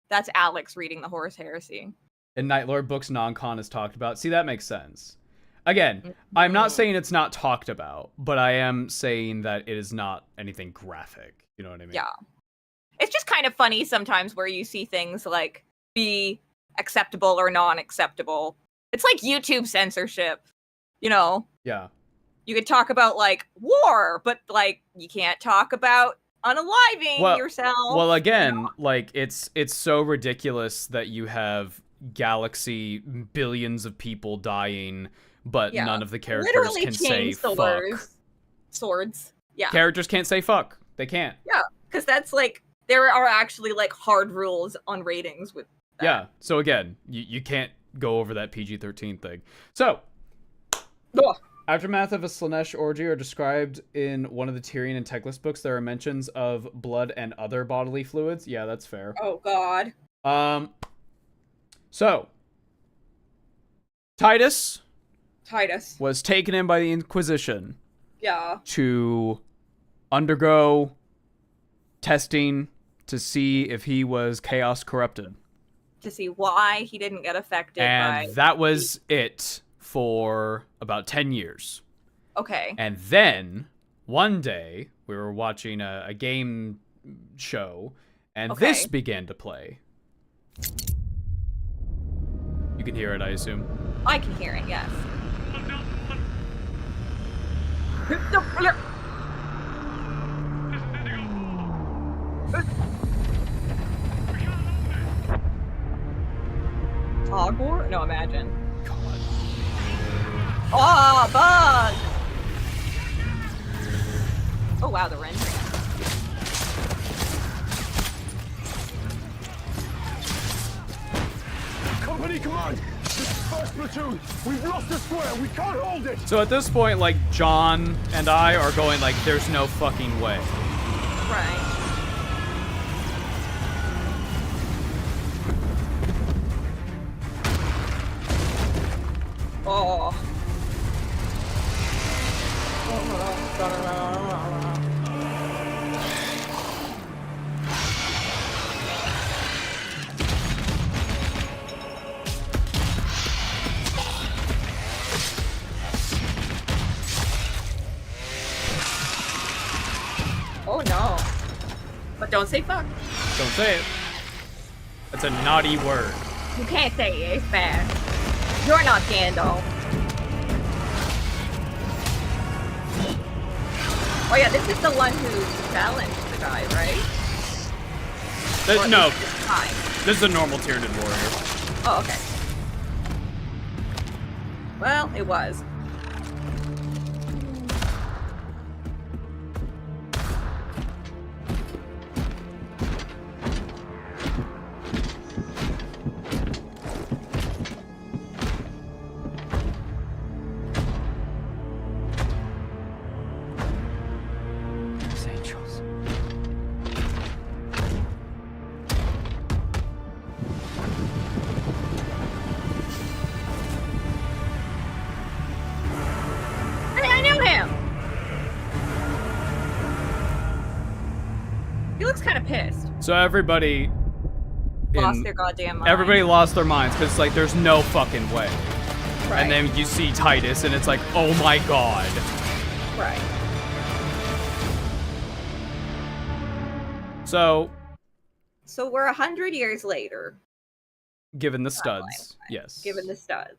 That's Alex reading the Horus Heresy. And Nightlord books non-con is talked about. See, that makes sense. Again, I'm not saying it's not talked about, but I am saying that it is not anything graphic. You know what I mean? Yeah. It's just kind of funny sometimes where you see things like be acceptable or non-acceptable. It's like YouTube censorship, you know? Yeah. You could talk about like war, but like you can't talk about unaliving yourself. Well, again, like it's so ridiculous that you have galaxy billions of people dying, but none of the characters literally can say fuck. Swords. Yeah. Characters can't say fuck. They can't. Yeah, because that's like, there are actually like hard rules on ratings with that. Yeah, so again, you can't go over that PG-13 thing. So, aftermath of a Slanesh orgy are described in one of the Tyrion and Teclis books. There are mentions of blood and other bodily fluids. Yeah, that's fair. Oh, God. So, Titus was taken in by the Inquisition. Yeah. To undergo testing to see if he was chaos corrupted. To see why he didn't get affected and that was it for about 10 years. Okay. And then, one day, we were watching a game show, and this began to play. You can hear it, I assume. I can hear it, yes. Hogwarts? No, imagine. God. Oh, bug! Oh, wow, the rendering. Company command! This is first platoon! We've lost the square! We can't hold it! So at this point, like, John and I are going like, there's no fucking way. Right. Oh. Oh no. But don't say fuck. Don't say it. That's a naughty word. You can't say it, it's bad. You're not Gandalf. Oh yeah, this is the one who challenged the guy, right? No. Fine. This is a normal Tyranid warrior. Oh, okay. Well, it was. There's angels. Hey, I knew him! He looks kind of pissed. So everybody Lost their goddamn mind. Everybody lost their minds because like there's no fucking way. Right. And then you see Titus and it's like, oh my god. Right. So we're 100 years later. given the studs, yes. Given the studs.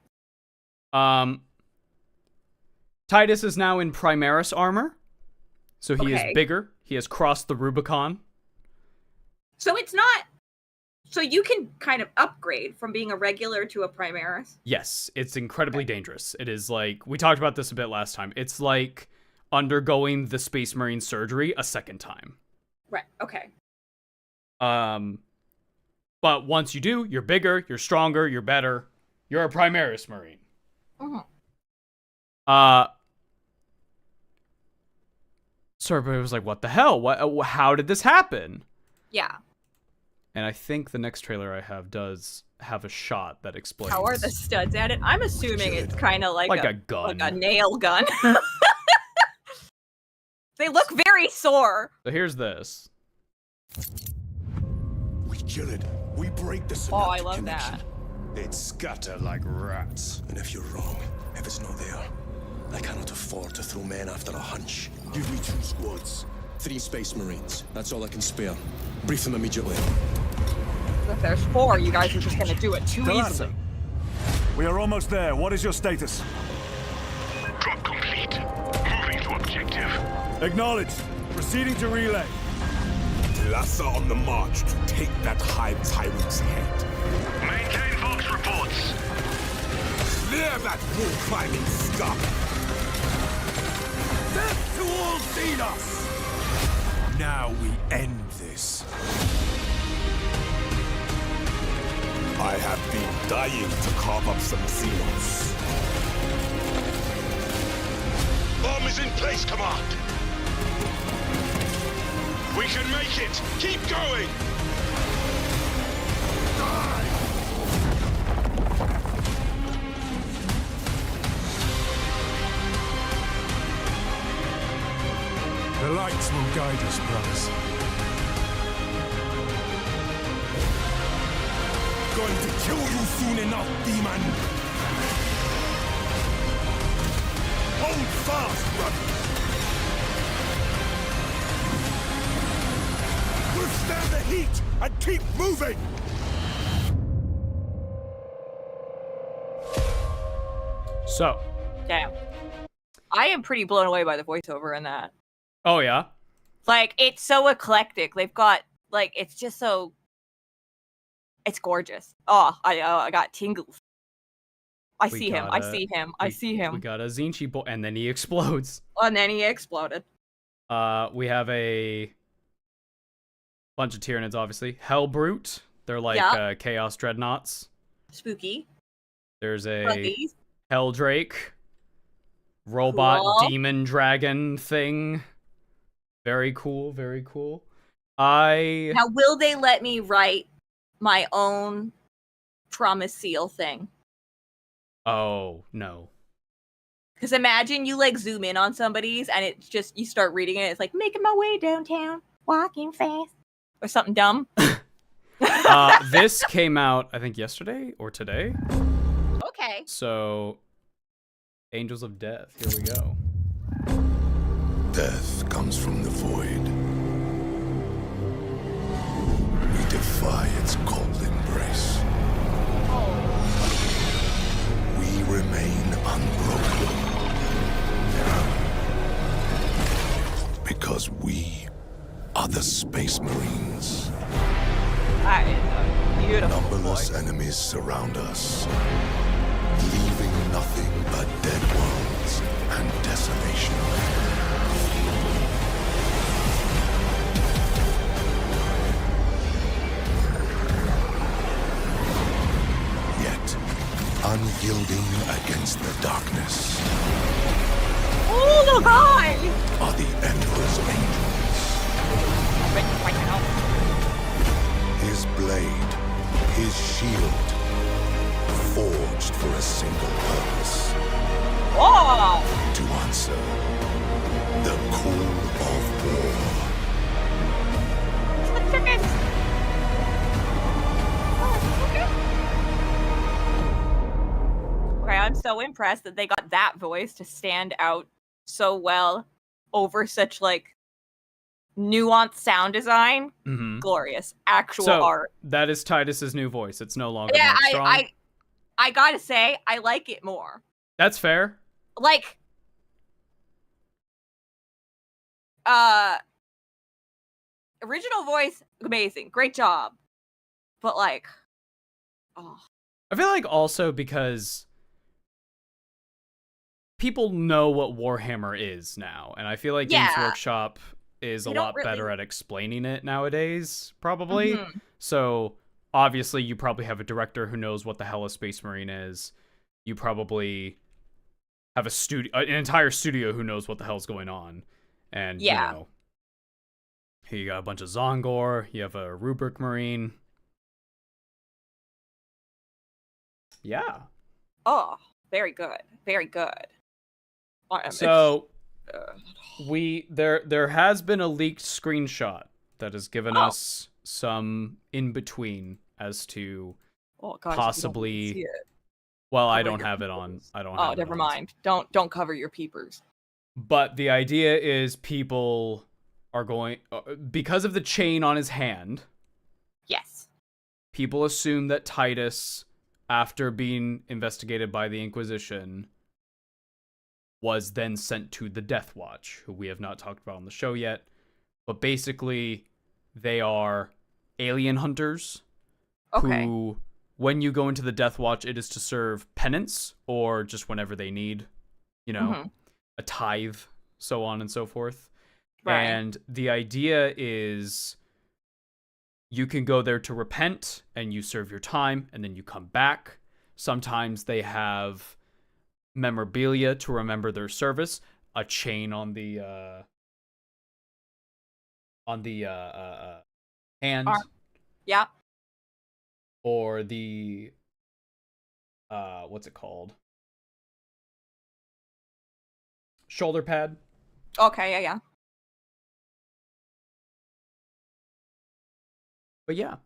Titus is now in Primaris armor. So he is Okay. bigger. He has crossed the Rubicon. So it's not. So you can kind of upgrade from being a regular to a Primaris. Yes, it's incredibly dangerous. It is like, we talked about this a bit last time. It's like undergoing the Space Marine surgery a second time. Right. Okay. But once you do, you're bigger, you're stronger, you're better. You're a Primaris Marine. Mm-hmm. So everybody was like, what the hell? How did this happen? Yeah. And I think the next trailer I have does have a shot that explains. How are the studs at it? I'm assuming it's kind of like a gun. Like a nail gun. They look very sore. So here's this. We kill it. We break the Oh, I synaptic love connection. that. They'd scatter like rats. And if you're wrong, if it's not there, I cannot afford to throw men after a hunch. Give me 2 squads. 3 Space Marines. That's all I can spare. Brief them immediately. If there's 4, you guys are just gonna do it too easily. We are almost there. What is your status? Drop complete. Moving to objective. Acknowledged. Proceeding to relay. Lassa on the march to take that hive tyrant's head. Maintain Vox reports. Clear that wall-climbing scum! Death to all Xenos! Now we end this. I have been dying to carve up some Xenos. Bomb is in place, Command. We can make it. Keep going. The lights will guide us, brothers. Going to kill you soon enough, demon! Hold fast, brother! Withstand the heat and keep moving! So. Damn. I am pretty blown away by the voiceover in that. Oh, yeah? Like, it's so eclectic. They've got, like, it's just so... It's gorgeous. Oh, I got tingles. I see him. I see him. We got a Zinchi boy, and then he explodes. And then he exploded. We have a bunch of Tyranids, obviously. Hellbrute. They're like Chaos Dreadnoughts. Spooky. There's a Buggies. Helldrake. Robot Cool. demon dragon thing. Very cool, very cool. Now, will they let me write my own promise seal thing? Oh, no. Because imagine you, like, zoom in on somebody's and it's just, you start reading it, it's like, making my way downtown, walking fast. Or something dumb. This came out, I think, yesterday or today. Okay. So, Angels of Death, here we go. Death comes from the void. We defy its cold embrace. We remain unbroken. Because we are the Space Marines. That is Beautiful Numberless voice. enemies surround us, leaving nothing but dead worlds and desolation. Yet, unyielding against the darkness Oh the guy! are the Emperor's angels. His blade, his shield, forged for a single purpose. Oh! To answer the call of war. Okay, I'm so impressed that they got that voice to stand out so well over such like nuanced sound design. Mm-hmm. Glorious. Actual So art. that is Titus's new voice. It's no longer Yeah, Mark Strong. I gotta say, I like it more. That's fair. Like, original voice, amazing, great job. But like, oh, I feel like also because people know what Warhammer is now, and I feel like Games Yeah. Workshop is They a don't lot really- better at explaining it nowadays, probably. Mhm. So obviously you probably have a director who knows what the hell a Space Marine is. You probably have an entire studio who knows what the hell's going on. And, Yeah. you know, here you got a bunch of Zongor, you have a Rubric Marine. Yeah. oh, very good, very good. So there has been a leaked screenshot that has given us some in between as to oh, God, possibly. see it. Well, I Cover don't your have it on. I don't. Oh, have it never on. mind. Don't cover your peepers. But the idea is people are going because of the chain on his hand. Yes. People assume that Titus, after being investigated by the Inquisition, was then sent to the Death Watch, who we have not talked about on the show yet. But basically, they are alien hunters who, when you go into the Death Watch, it is to serve penance or just whenever they need, you know, a tithe, so on and so forth. Right. And the idea is you can go there to repent and you serve your time and then you come back. Sometimes they have memorabilia to remember their service, a chain on the hand, Yeah. or the what's it called? Shoulder pad. Okay. Yeah. Yeah. But yeah.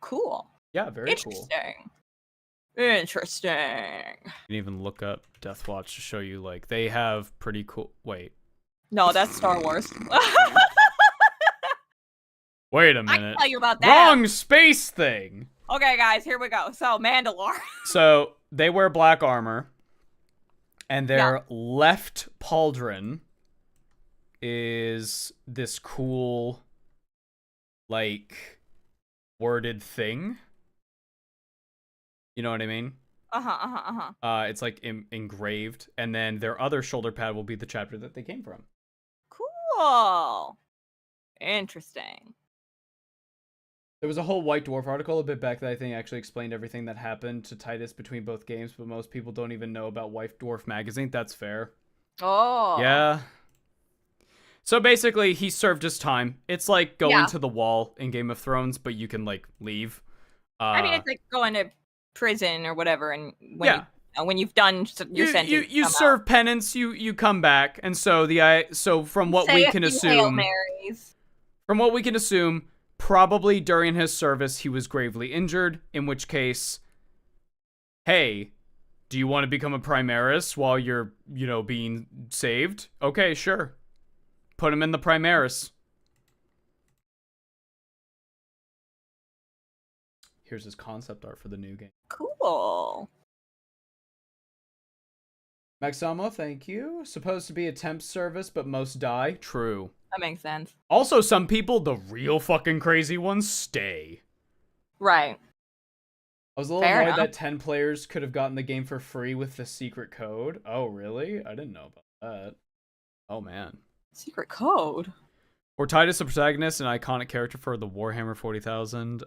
Cool. Yeah, very cool. Interesting. Interesting. You can even look up Death Watch to show you, like, they have pretty cool. Wait. No, that's Star Wars. Wait a I minute. can tell you about that. Wrong space thing. Okay, guys, here we go. So, Mandalore. So they wear black armor, and their left pauldron is this cool, like, worded thing. You know what I mean? It's like engraved, and then their other shoulder pad will be the chapter that they came from. Cool. Interesting. There was a whole White Dwarf article a bit back that I think actually explained everything that happened to Titus between both games, but most people don't even know about White Dwarf magazine. That's fair. Oh. Yeah. So basically, he served his time. It's like going to the wall in Game of Thrones, but you can, like, leave. I mean, it's like going to prison or whatever, and when you've done your sentence, you serve penance, you come back, and so from what we can assume, from what we can assume, probably during his service he was gravely injured. In which case, hey, do you want to become a Primaris while you're being saved? Okay, sure. Put him in the Primaris. Here's his concept art for the new game. Cool. Maxamo, thank you. Supposed to be a temp service, but most die. True. That makes sense. Also, some people, the real fucking crazy ones, stay. Right. I was a little annoyed that 10 players could have gotten the game for free with the secret code. Oh, really? I didn't know about that. Oh, man. Secret code? For Titus, a protagonist, an iconic character for the Warhammer 40,000.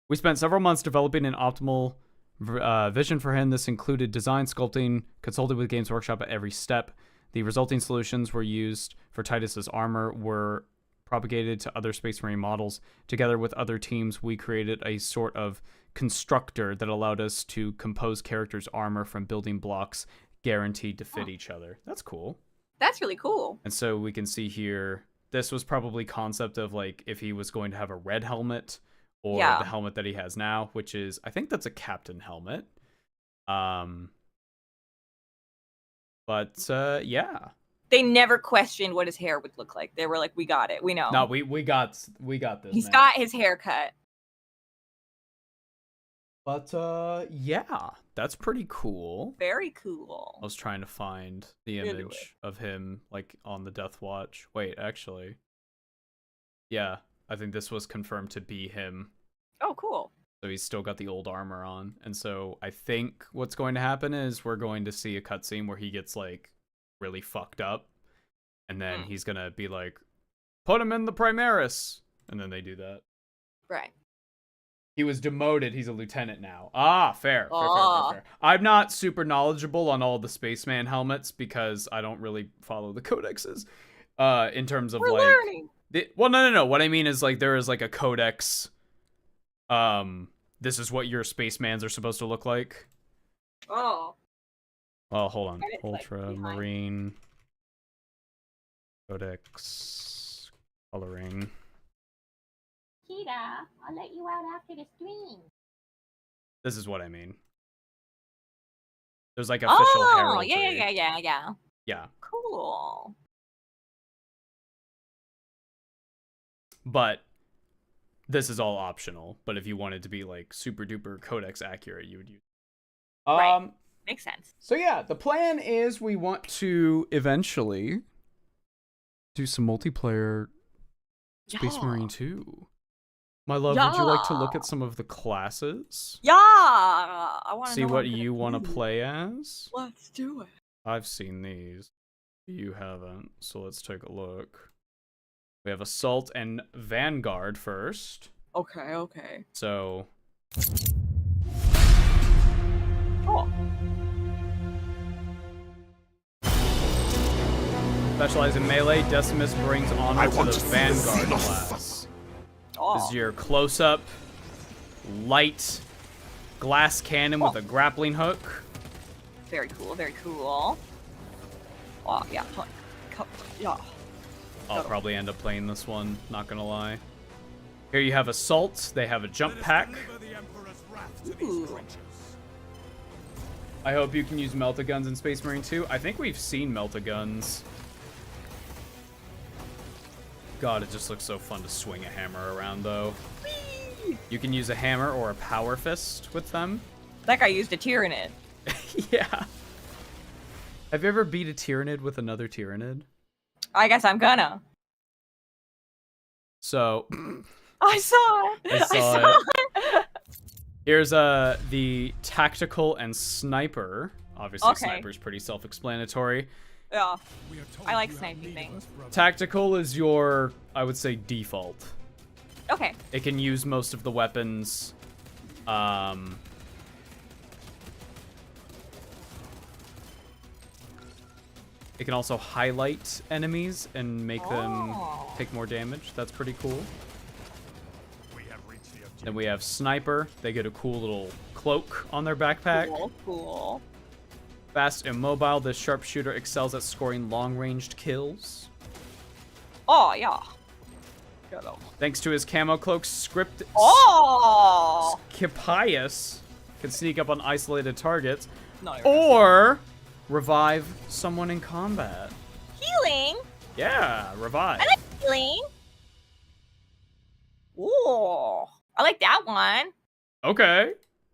We spent several months developing an optimal vision for him. This included design, sculpting, consulting with Games Workshop at every step. The resulting solutions were used for Titus's armor were propagated to other Space Marine models. Together with other teams, we created a sort of constructor that allowed us to compose characters' armor from building blocks guaranteed to fit each other. That's cool. That's really cool. And so we can see here, this was probably concept of like if he was going to have a red helmet or the helmet that he has now, which is, I think that's a captain helmet. But yeah. They never questioned what his hair would look like. They were like, we got it. We know. No, we got this. He's got his haircut. But yeah, that's pretty cool. Very cool. I was trying to find the image of him like on the Death Watch. Wait, actually. Yeah, I think this was confirmed to be him. Oh, cool. So he's still got the old armor on. And so I think what's going to happen is we're going to see a cutscene where he gets like really fucked up. And then he's going to be like, put him in the Primaris. And then they do that. Right. He was demoted. He's a lieutenant now. Ah, fair. Fair. I'm not super knowledgeable on all the Spaceman helmets because I don't really follow the codexes. In terms of We're learning. Well, no. What I mean is like there is like a codex. This is what your Spacemans are supposed to look like. Oh. Oh, hold on. Ultramarine Codex coloring. Cheetah, I'll let you out after the stream. This is what I mean. There's like official heraldry. Yeah. Cool. But this is all optional. But if you wanted to be like super duper codex accurate, you would use. Right. Makes sense. So yeah, the plan is we want to eventually do some multiplayer Space Marine 2. My love, would you like to look at some of the classes? Yeah, I want to see what you want to play as. Let's do it. I've seen these. You haven't, so let's take a look. We have Assault and Vanguard first. Okay. So. Cool. Specialize in melee, Decimus brings honor to the Vanguard class. This is your close-up, light glass cannon with a grappling hook. Very cool. Oh, yeah. I'll probably end up playing this one, not gonna lie. Here you have Assault. They have a jump pack. Ooh. I hope you can use Melta-Guns in Space Marine 2. I think we've seen Melta-Guns. God, it just looks so fun to swing a hammer around, though. Whee! You can use a hammer or a power fist with them. That guy used a Tyranid. Yeah. Have you ever beat a Tyranid with another Tyranid? I guess I'm gonna. So. I saw it. I saw it. Here's the tactical and sniper. Obviously, sniper's pretty self-explanatory. Yeah, I like sniping things. Tactical is your, I would say, default. Okay. It can use most of the weapons. It can also highlight enemies and make them take more damage. That's pretty cool. Then we have Sniper. They get a cool little cloak on their backpack. Cool. Fast and mobile, this sharpshooter excels at scoring long-ranged kills. Oh, yeah. Thanks to his camo cloak, Script Scipius can sneak up on isolated targets or revive someone in combat. Healing? Yeah, revive. I like healing. Ooh, I like that one. Okay.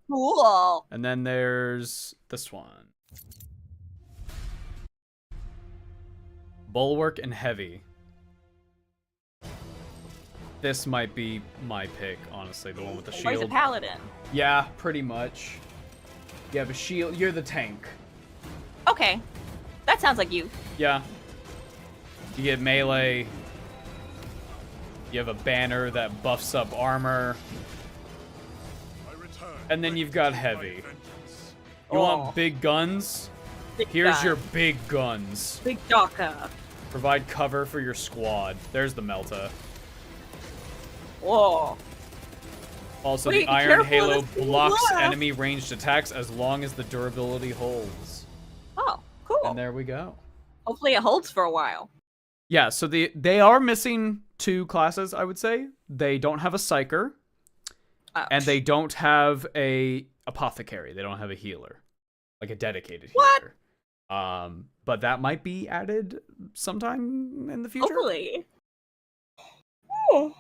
Cool. And then there's this one. Bulwark and Heavy. This might be my pick, honestly. The one with the Where's a shield. paladin? Yeah, pretty much. You have a shield. You're the tank. Okay. That sounds like you. Yeah. You get melee. You have a banner that buffs up armor. And then you've got heavy. You want big guns? Here's your big guns. Big Daka. Provide cover for your squad. There's the Melta. Whoa. Also, Wait, the Iron careful, Halo this thing blocks left. enemy ranged attacks as long as the durability holds. Oh, cool. And there we go. Hopefully it holds for a while. Yeah, so they are missing 2 classes, I would say. They don't have a Psyker. Ouch. And they don't have a apothecary. They don't have a healer. Like a dedicated What? healer. But that might be added sometime in the future. Hopefully. Oh.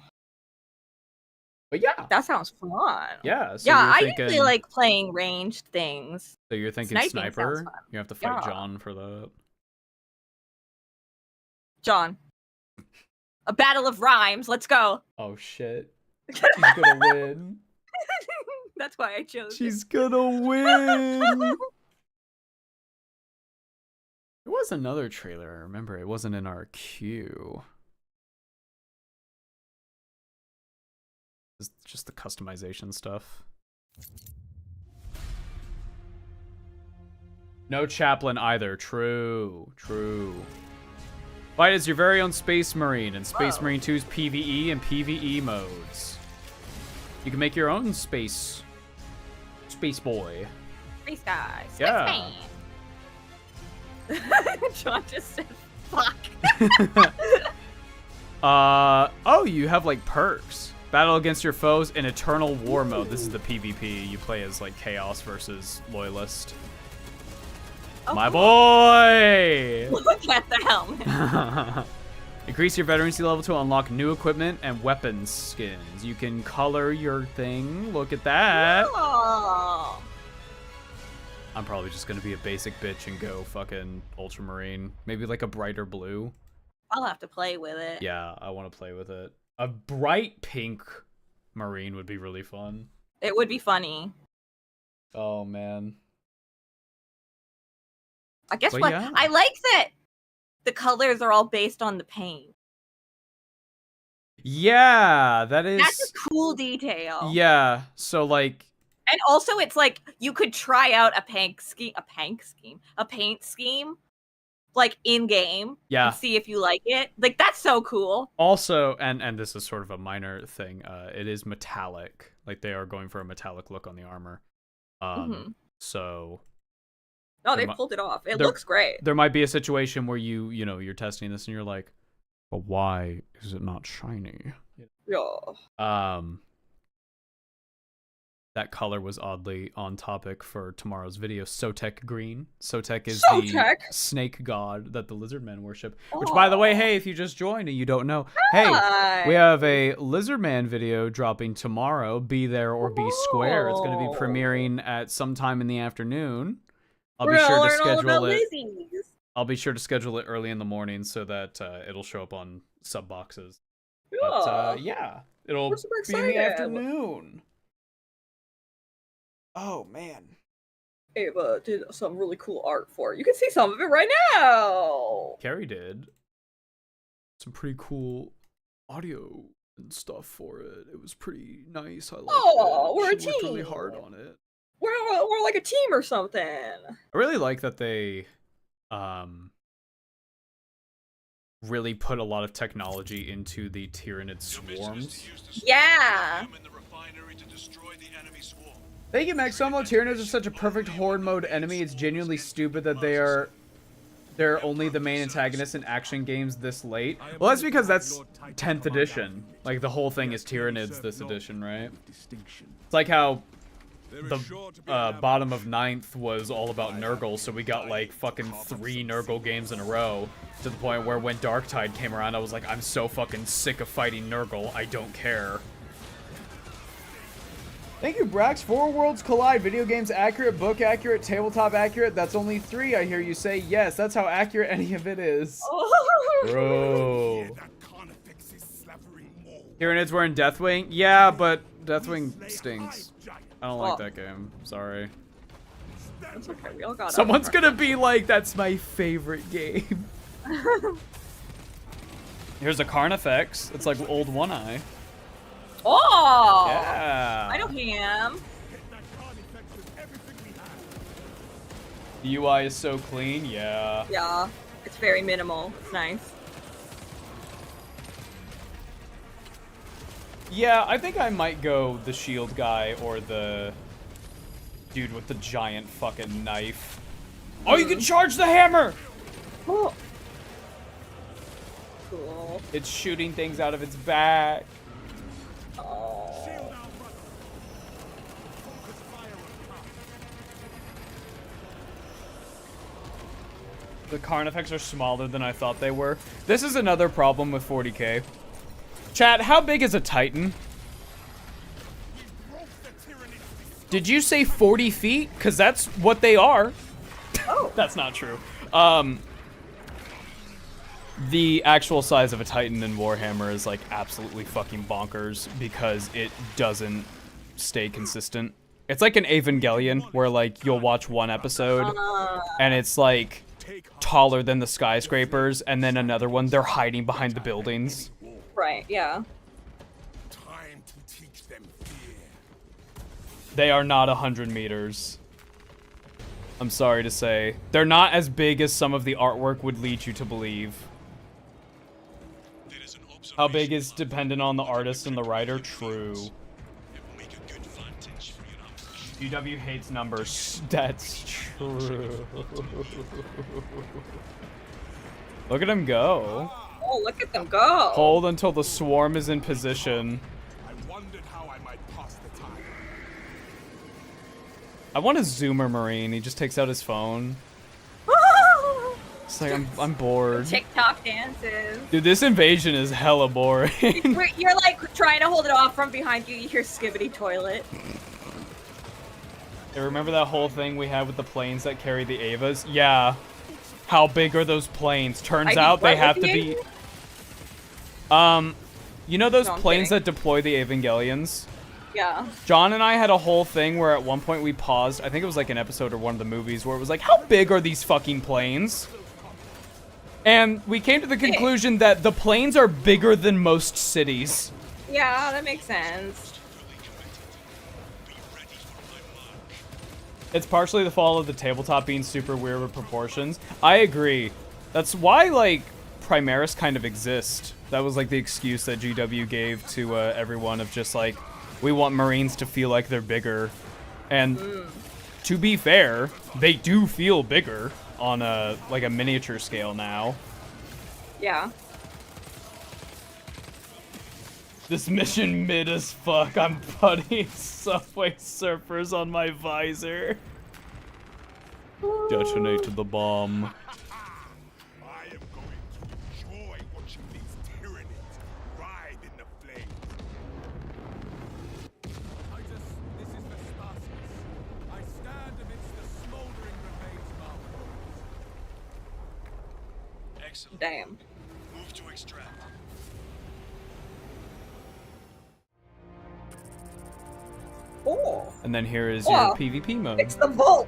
But yeah. That sounds fun. Yeah. So yeah, you're I thinking, usually like playing ranged things. So you're thinking Sniping sniper? sounds fun. You have to fight Yeah. John for that. John. A battle of rhymes. Let's go. Oh shit. She's gonna win. That's why I chose She's gonna win. There was another trailer, I remember. It wasn't in our queue. It's just the customization stuff. No chaplain either. True. True. Fight as your very own Space Marine in Space Marine 2's PvE and PvE modes. You can make your own space boy. Space guy. Space Yeah. man. John just said fuck. Oh, you have like perks. Battle against your foes in Eternal War mode. This is the PvP. You play as like Chaos versus Loyalist. Oh, My cool. boy! Look at the helmet. Increase your veterancy level to unlock new equipment and weapons skins. You can color your thing. Look at that. Oh. I'm probably just gonna be a basic bitch and go fucking ultramarine. Maybe like a brighter blue. I'll have to play with it. Yeah, I want to play with it. A bright pink marine would be really fun. It would be funny. Oh man. I guess But what yeah. I like that the colors are all based on the paint. Yeah, that is. That's a cool detail. Yeah, so like. And also, it's like you could try out a paint scheme, like in game. Yeah. And see if you like it. Like that's so cool. Also, and this is sort of a minor thing. It is metallic. Like they are going for a metallic look on the armor. So. No, they pulled it off. It looks great. There might be a situation where you're testing this and you're like, but why is it not shiny? Yeah. That color was oddly on topic for tomorrow's video. Sotek green. Sotek is Sotek? the snake god that the lizard men worship. Which, by the way, hey, if you just joined and you don't know, hey, we have a lizard man video dropping tomorrow. Be there or be square. It's going to be premiering at some time in the afternoon. I'll be sure to schedule it. I'll be sure to schedule it early in the morning so that it'll show up on sub boxes. But yeah, it'll be in the afternoon. Oh man, Ava did some really cool art for it. You can see some of it right now. Kari did some pretty cool audio and stuff for it. It was pretty nice. I liked it. We're a She worked team. really hard on it. We're like a team or something. I really like that they really put a lot of technology into the Tyranid swarms. Yeah. Thank you, Maximo. Tyranids are such a perfect horde mode enemy. It's genuinely stupid that they're only the main antagonists in action games this late. Well, that's because that's 10th edition. Like, the whole thing is Tyranids this edition, right? It's like how the bottom of 9th was all about Nurgle, so we got like fucking 3 Nurgle games in a row, to the point where when Darktide came around, I was like, I'm so fucking sick of fighting Nurgle, I don't care. Thank you, Brax. 4 worlds collide. Video games accurate, book accurate, tabletop accurate. That's only 3, I hear you say. Yes, that's how accurate any of it is. Bro. Tyranids wearing Deathwing? Yeah, but Deathwing stinks. I don't like Oh. that game. Sorry. That's okay. We all got Someone's gonna be like, that's my favorite game. Here's a Carnifex. It's like old One Eye. Oh! Yeah. I know him. The UI is so clean. Yeah. Yeah. It's very minimal. It's nice. Yeah, I think I might go the shield guy or the dude with the giant fucking knife. Oh, you can charge the hammer! Oh. Cool. It's shooting things out of its back. Oh. The Carnifex are smaller than I thought they were. This is another problem with 40k. Chat, how big is a Titan? Did you say 40 feet? Because that's what they are. Oh. That's not true. The actual size of a Titan in Warhammer is like absolutely fucking bonkers because it doesn't stay consistent. It's like an Evangelion where like you'll watch one episode and it's like taller than the skyscrapers, and then another one they're hiding behind the buildings. Right, yeah. Time to teach them fear. They are not 100 meters. I'm sorry to say. They're not as big as some of the artwork would lead you to believe. How big is dependent on the artist and the writer? True. UW hates numbers. That's true. Look at him go. Oh, look at them go. Hold until the swarm is in position. I wondered how I might pass the time. I want a Zoomer Marine. He just takes out his phone. It's like, I'm bored. TikTok dances. Dude, this invasion is hella boring. You're like trying to hold it off from behind you. You hear skibbity toilet. Hey, remember that whole thing we had with the planes that carry the Avas? Yeah. How big are those planes? Turns out they have to be... You know those planes that deploy the Evangelions? Yeah. John and I had a whole thing where at one point we paused. I think it was like an episode or one of the movies where it was like, how big are these fucking planes? And we came to the conclusion that the planes are bigger than most cities. Yeah, that makes sense. It's partially the fault of the tabletop being super weird with proportions. I agree. That's why, like, Primaris kind of exist. That was, like, the excuse that GW gave to everyone of just, like, we want Marines to feel like they're bigger. And to be fair, they do feel bigger on a, like, a miniature scale now. Yeah. This mission mid as fuck. I'm putting Subway Surfers on my visor. Detonate the bomb. I am going to enjoy watching these tyrannies ride in the flames. This is Vespasius. I stand amidst the smoldering remains of our foes. Excellent. Damn. Move to extract. Oh. And then here is your PvP mode. It's the vault.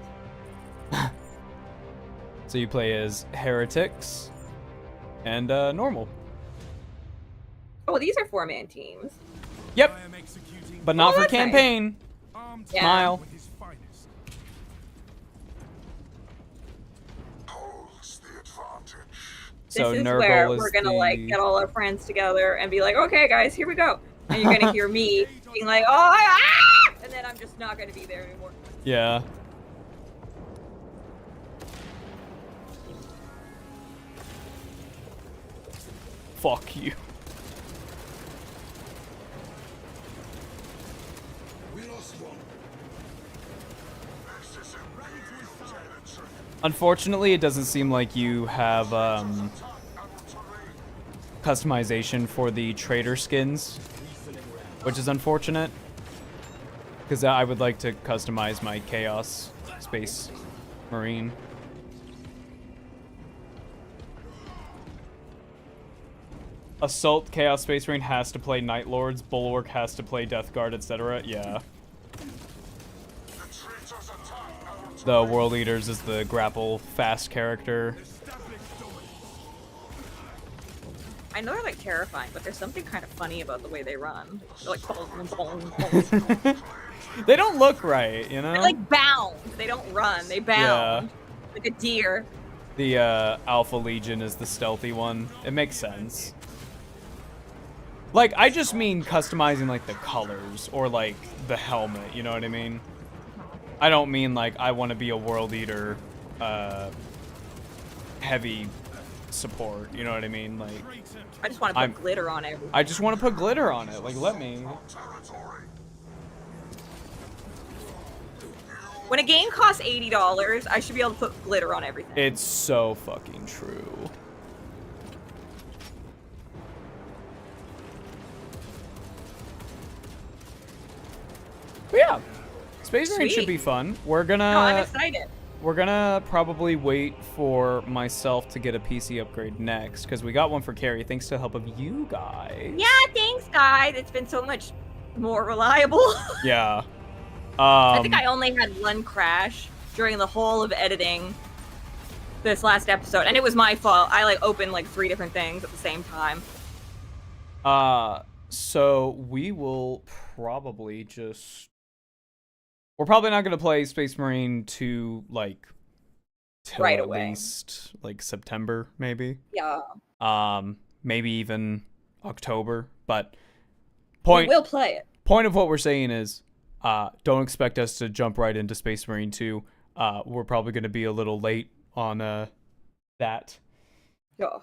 So you play as heretics and normal. Oh, these are 4-man teams. Yep. But not for that's nice. campaign. Yeah. Smile. So This is Nurgle where is we're gonna the... like get all our friends together and be like, okay, guys, here we go. And you're gonna hear me being like, oh, ah! And then I'm just not gonna be there anymore. Yeah. Fuck you. We lost one. Unfortunately, it doesn't seem like you have customization for the trader skins, which is unfortunate. Because I would like to customize my Chaos Space Marine. Assault, Chaos Space Marine has to play Night Lords, Bulwark has to play Death Guard, etc. Yeah. The World Eaters is the grapple fast character. I know they're like terrifying, but there's something kind of funny about the way they run. They're like boom, boom, boom. They don't look right, you know? They like bound. They don't run. They bound. Yeah. Like a deer. The Alpha Legion is the stealthy one. It makes sense. Like, I just mean customizing like the colors or like the helmet, you know what I mean? I don't mean like I want to be a World Eater heavy support, you know what I mean? Like I just want to put glitter on everything. I just want to put glitter on it. Like, let me. When a game costs $80, I should be able to put glitter on everything. It's so fucking true. But yeah, Space Marine should be fun. We're gonna. No, I'm excited. We're gonna probably wait for myself to get a PC upgrade next, because we got one for Kari, thanks to the help of you guys. Yeah, thanks, guys. It's been so much more reliable. Yeah. I think I only had one crash during the whole of editing this last episode, and it was my fault. I like opened like 3 different things at the same time. So we will probably just... We're probably not gonna play Space Marine 2 like till right at away. Least like September, maybe. Yeah. Maybe even October. But point. We'll play it. Point of what we're saying is, don't expect us to jump right into Space Marine 2. We're probably gonna be a little late on that. Yeah.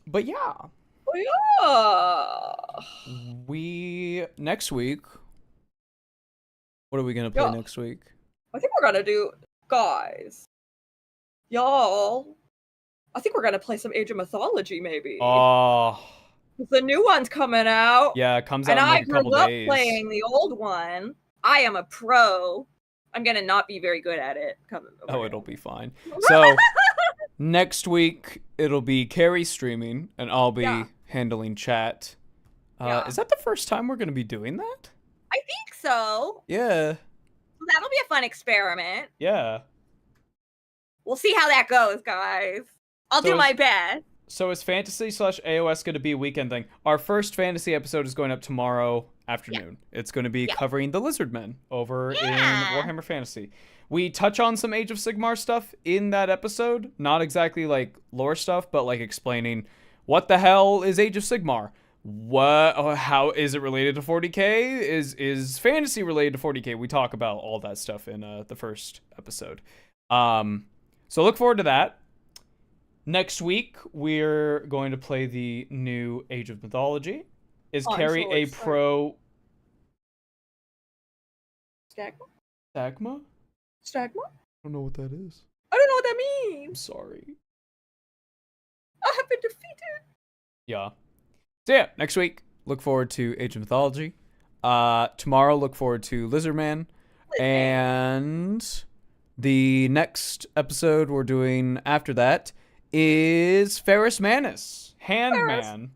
But yeah. Oh, yeah. Next week. What are we gonna play next week? I think we're gonna do, guys. Y'all. I think we're gonna play some Age of Mythology, maybe. Oh. The new one's coming out. Yeah, it comes out in like a couple days. And I grew up playing the old one. I am a pro. I'm gonna not be very good at it. It'll be fine. So next week it'll be Kari streaming, and I'll be handling chat. Is that the first time we're gonna be doing that? I think so. Yeah. That'll be a fun experiment. Yeah. We'll see how that goes, guys. I'll do my best. So is Fantasy/AOS going to be a weekend thing? Our first Fantasy episode is going up tomorrow afternoon. Yeah. It's going to be covering the Lizardmen over in Warhammer Fantasy. We touch on some Age of Sigmar stuff in that episode. Not exactly like lore stuff, but like explaining what the hell is Age of Sigmar? How is it related to 40k? Is fantasy related to 40k? We talk about all that stuff in the first episode. So look forward to that. Next week, we're going to play the new Age of Mythology. Is Kari a pro... Stagma? Stagma? Stagma? I don't know what that is. I don't know what that means. I'm sorry. I have been defeated. Yeah. So yeah, next week, look forward to Age of Mythology. Tomorrow, look forward to Lizardman. And the next episode we're doing after that is Ferrus Manus, Handman.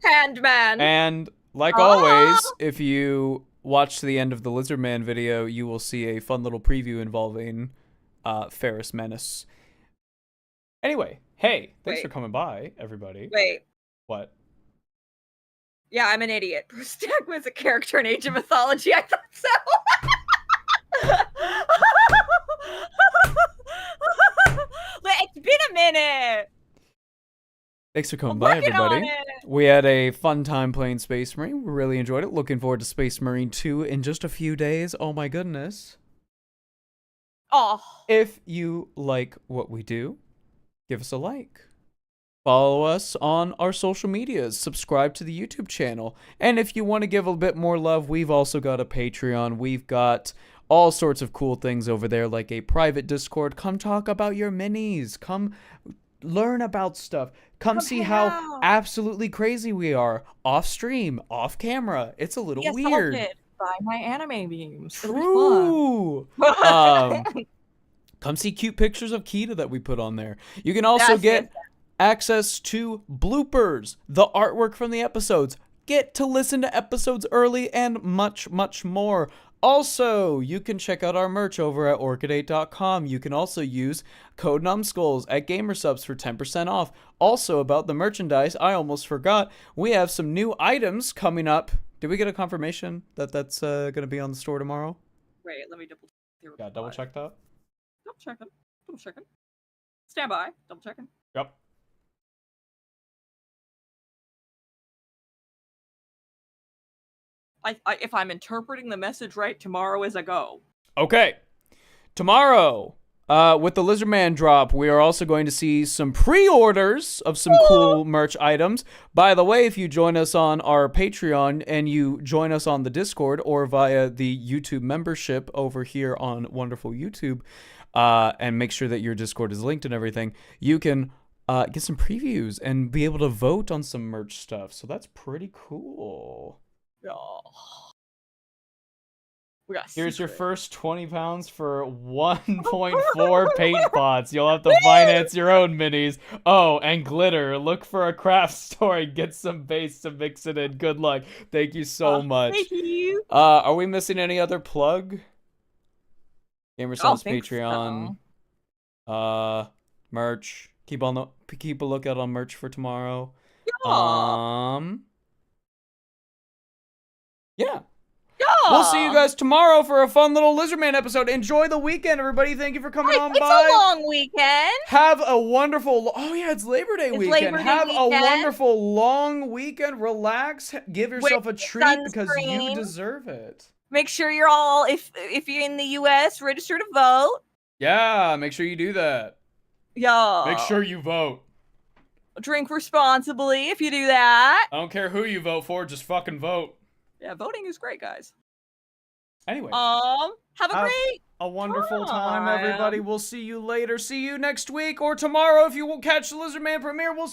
Handman. And like always, if you watch the end of the Lizardman video, you will see a fun little preview involving Ferrus Manus. Anyway, hey, thanks for coming by, everybody. Wait. What? Yeah, I'm an idiot. Bruce Stagma is a character in Age of Mythology. I thought so. It's been a minute. Thanks for coming by, everybody. We had a fun time playing Space Marine. We really enjoyed it. Looking forward to Space Marine 2 in just a few days. Oh my goodness. Oh. If you like what we do, give us a like. Follow us on our social medias. Subscribe to the YouTube channel. And if you want to give a bit more love, we've also got a Patreon. We've got all sorts of cool things over there, like a private Discord. Come talk about your minis. Come learn about stuff. Come see how absolutely crazy we are. Off stream, off camera. It's a little weird. By my anime memes. True. Come see cute pictures of Kita that we put on there. You can also get access to bloopers, the artwork from the episodes, get to listen to episodes early, and much, much more. Also, you can check out our merch over at orchidate.com. You can also use code Numbskulls at Gamersubs for 10% off. Also, about the merchandise, I almost forgot, we have some new items coming up. Did we get a confirmation that that's going to be on the store tomorrow? Wait, let me double check. Yeah, double check that. Double checking. Double checking. Stand by. Double checking. Yep. If I'm interpreting the message right, tomorrow is a go. Okay. Tomorrow, with the Lizardman drop, we are also going to see some pre-orders of some cool merch items. By the way, if you join us on our Patreon and you join us on the Discord or via the YouTube membership over here on wonderful YouTube, and make sure that your Discord is linked and everything, you can get some previews and be able to vote on some merch stuff. So that's pretty cool. Oh. Here's your first 20 pounds for 1.4 paint pots. You'll have to finance your own minis. Oh, and glitter. Look for a craft store and get some base to mix it in. Good luck. Thank you so much. Thank you. Are we missing any other plug? Gamersubs Patreon. So. Merch. Keep a lookout on merch for tomorrow. Yeah. We'll see you guys tomorrow for a fun little Lizardman episode. Enjoy the weekend, everybody. Thank you for coming on by. It's a long weekend. Have a wonderful... Oh, yeah, it's Labor Day weekend. Labor Day Have weekend. a wonderful long weekend. Relax. Give yourself a treat because you deserve it. Make sure you're all, if you're in the U.S., register to vote. Yeah, make sure you do that. Yeah. Make sure you vote. Drink responsibly if you do that. I don't care who you vote for, just fucking vote. Yeah, voting is great, guys. Anyway. Have a wonderful time, everybody. We'll see you later. See you next week or tomorrow if you will catch the Lizardman premiere. We'll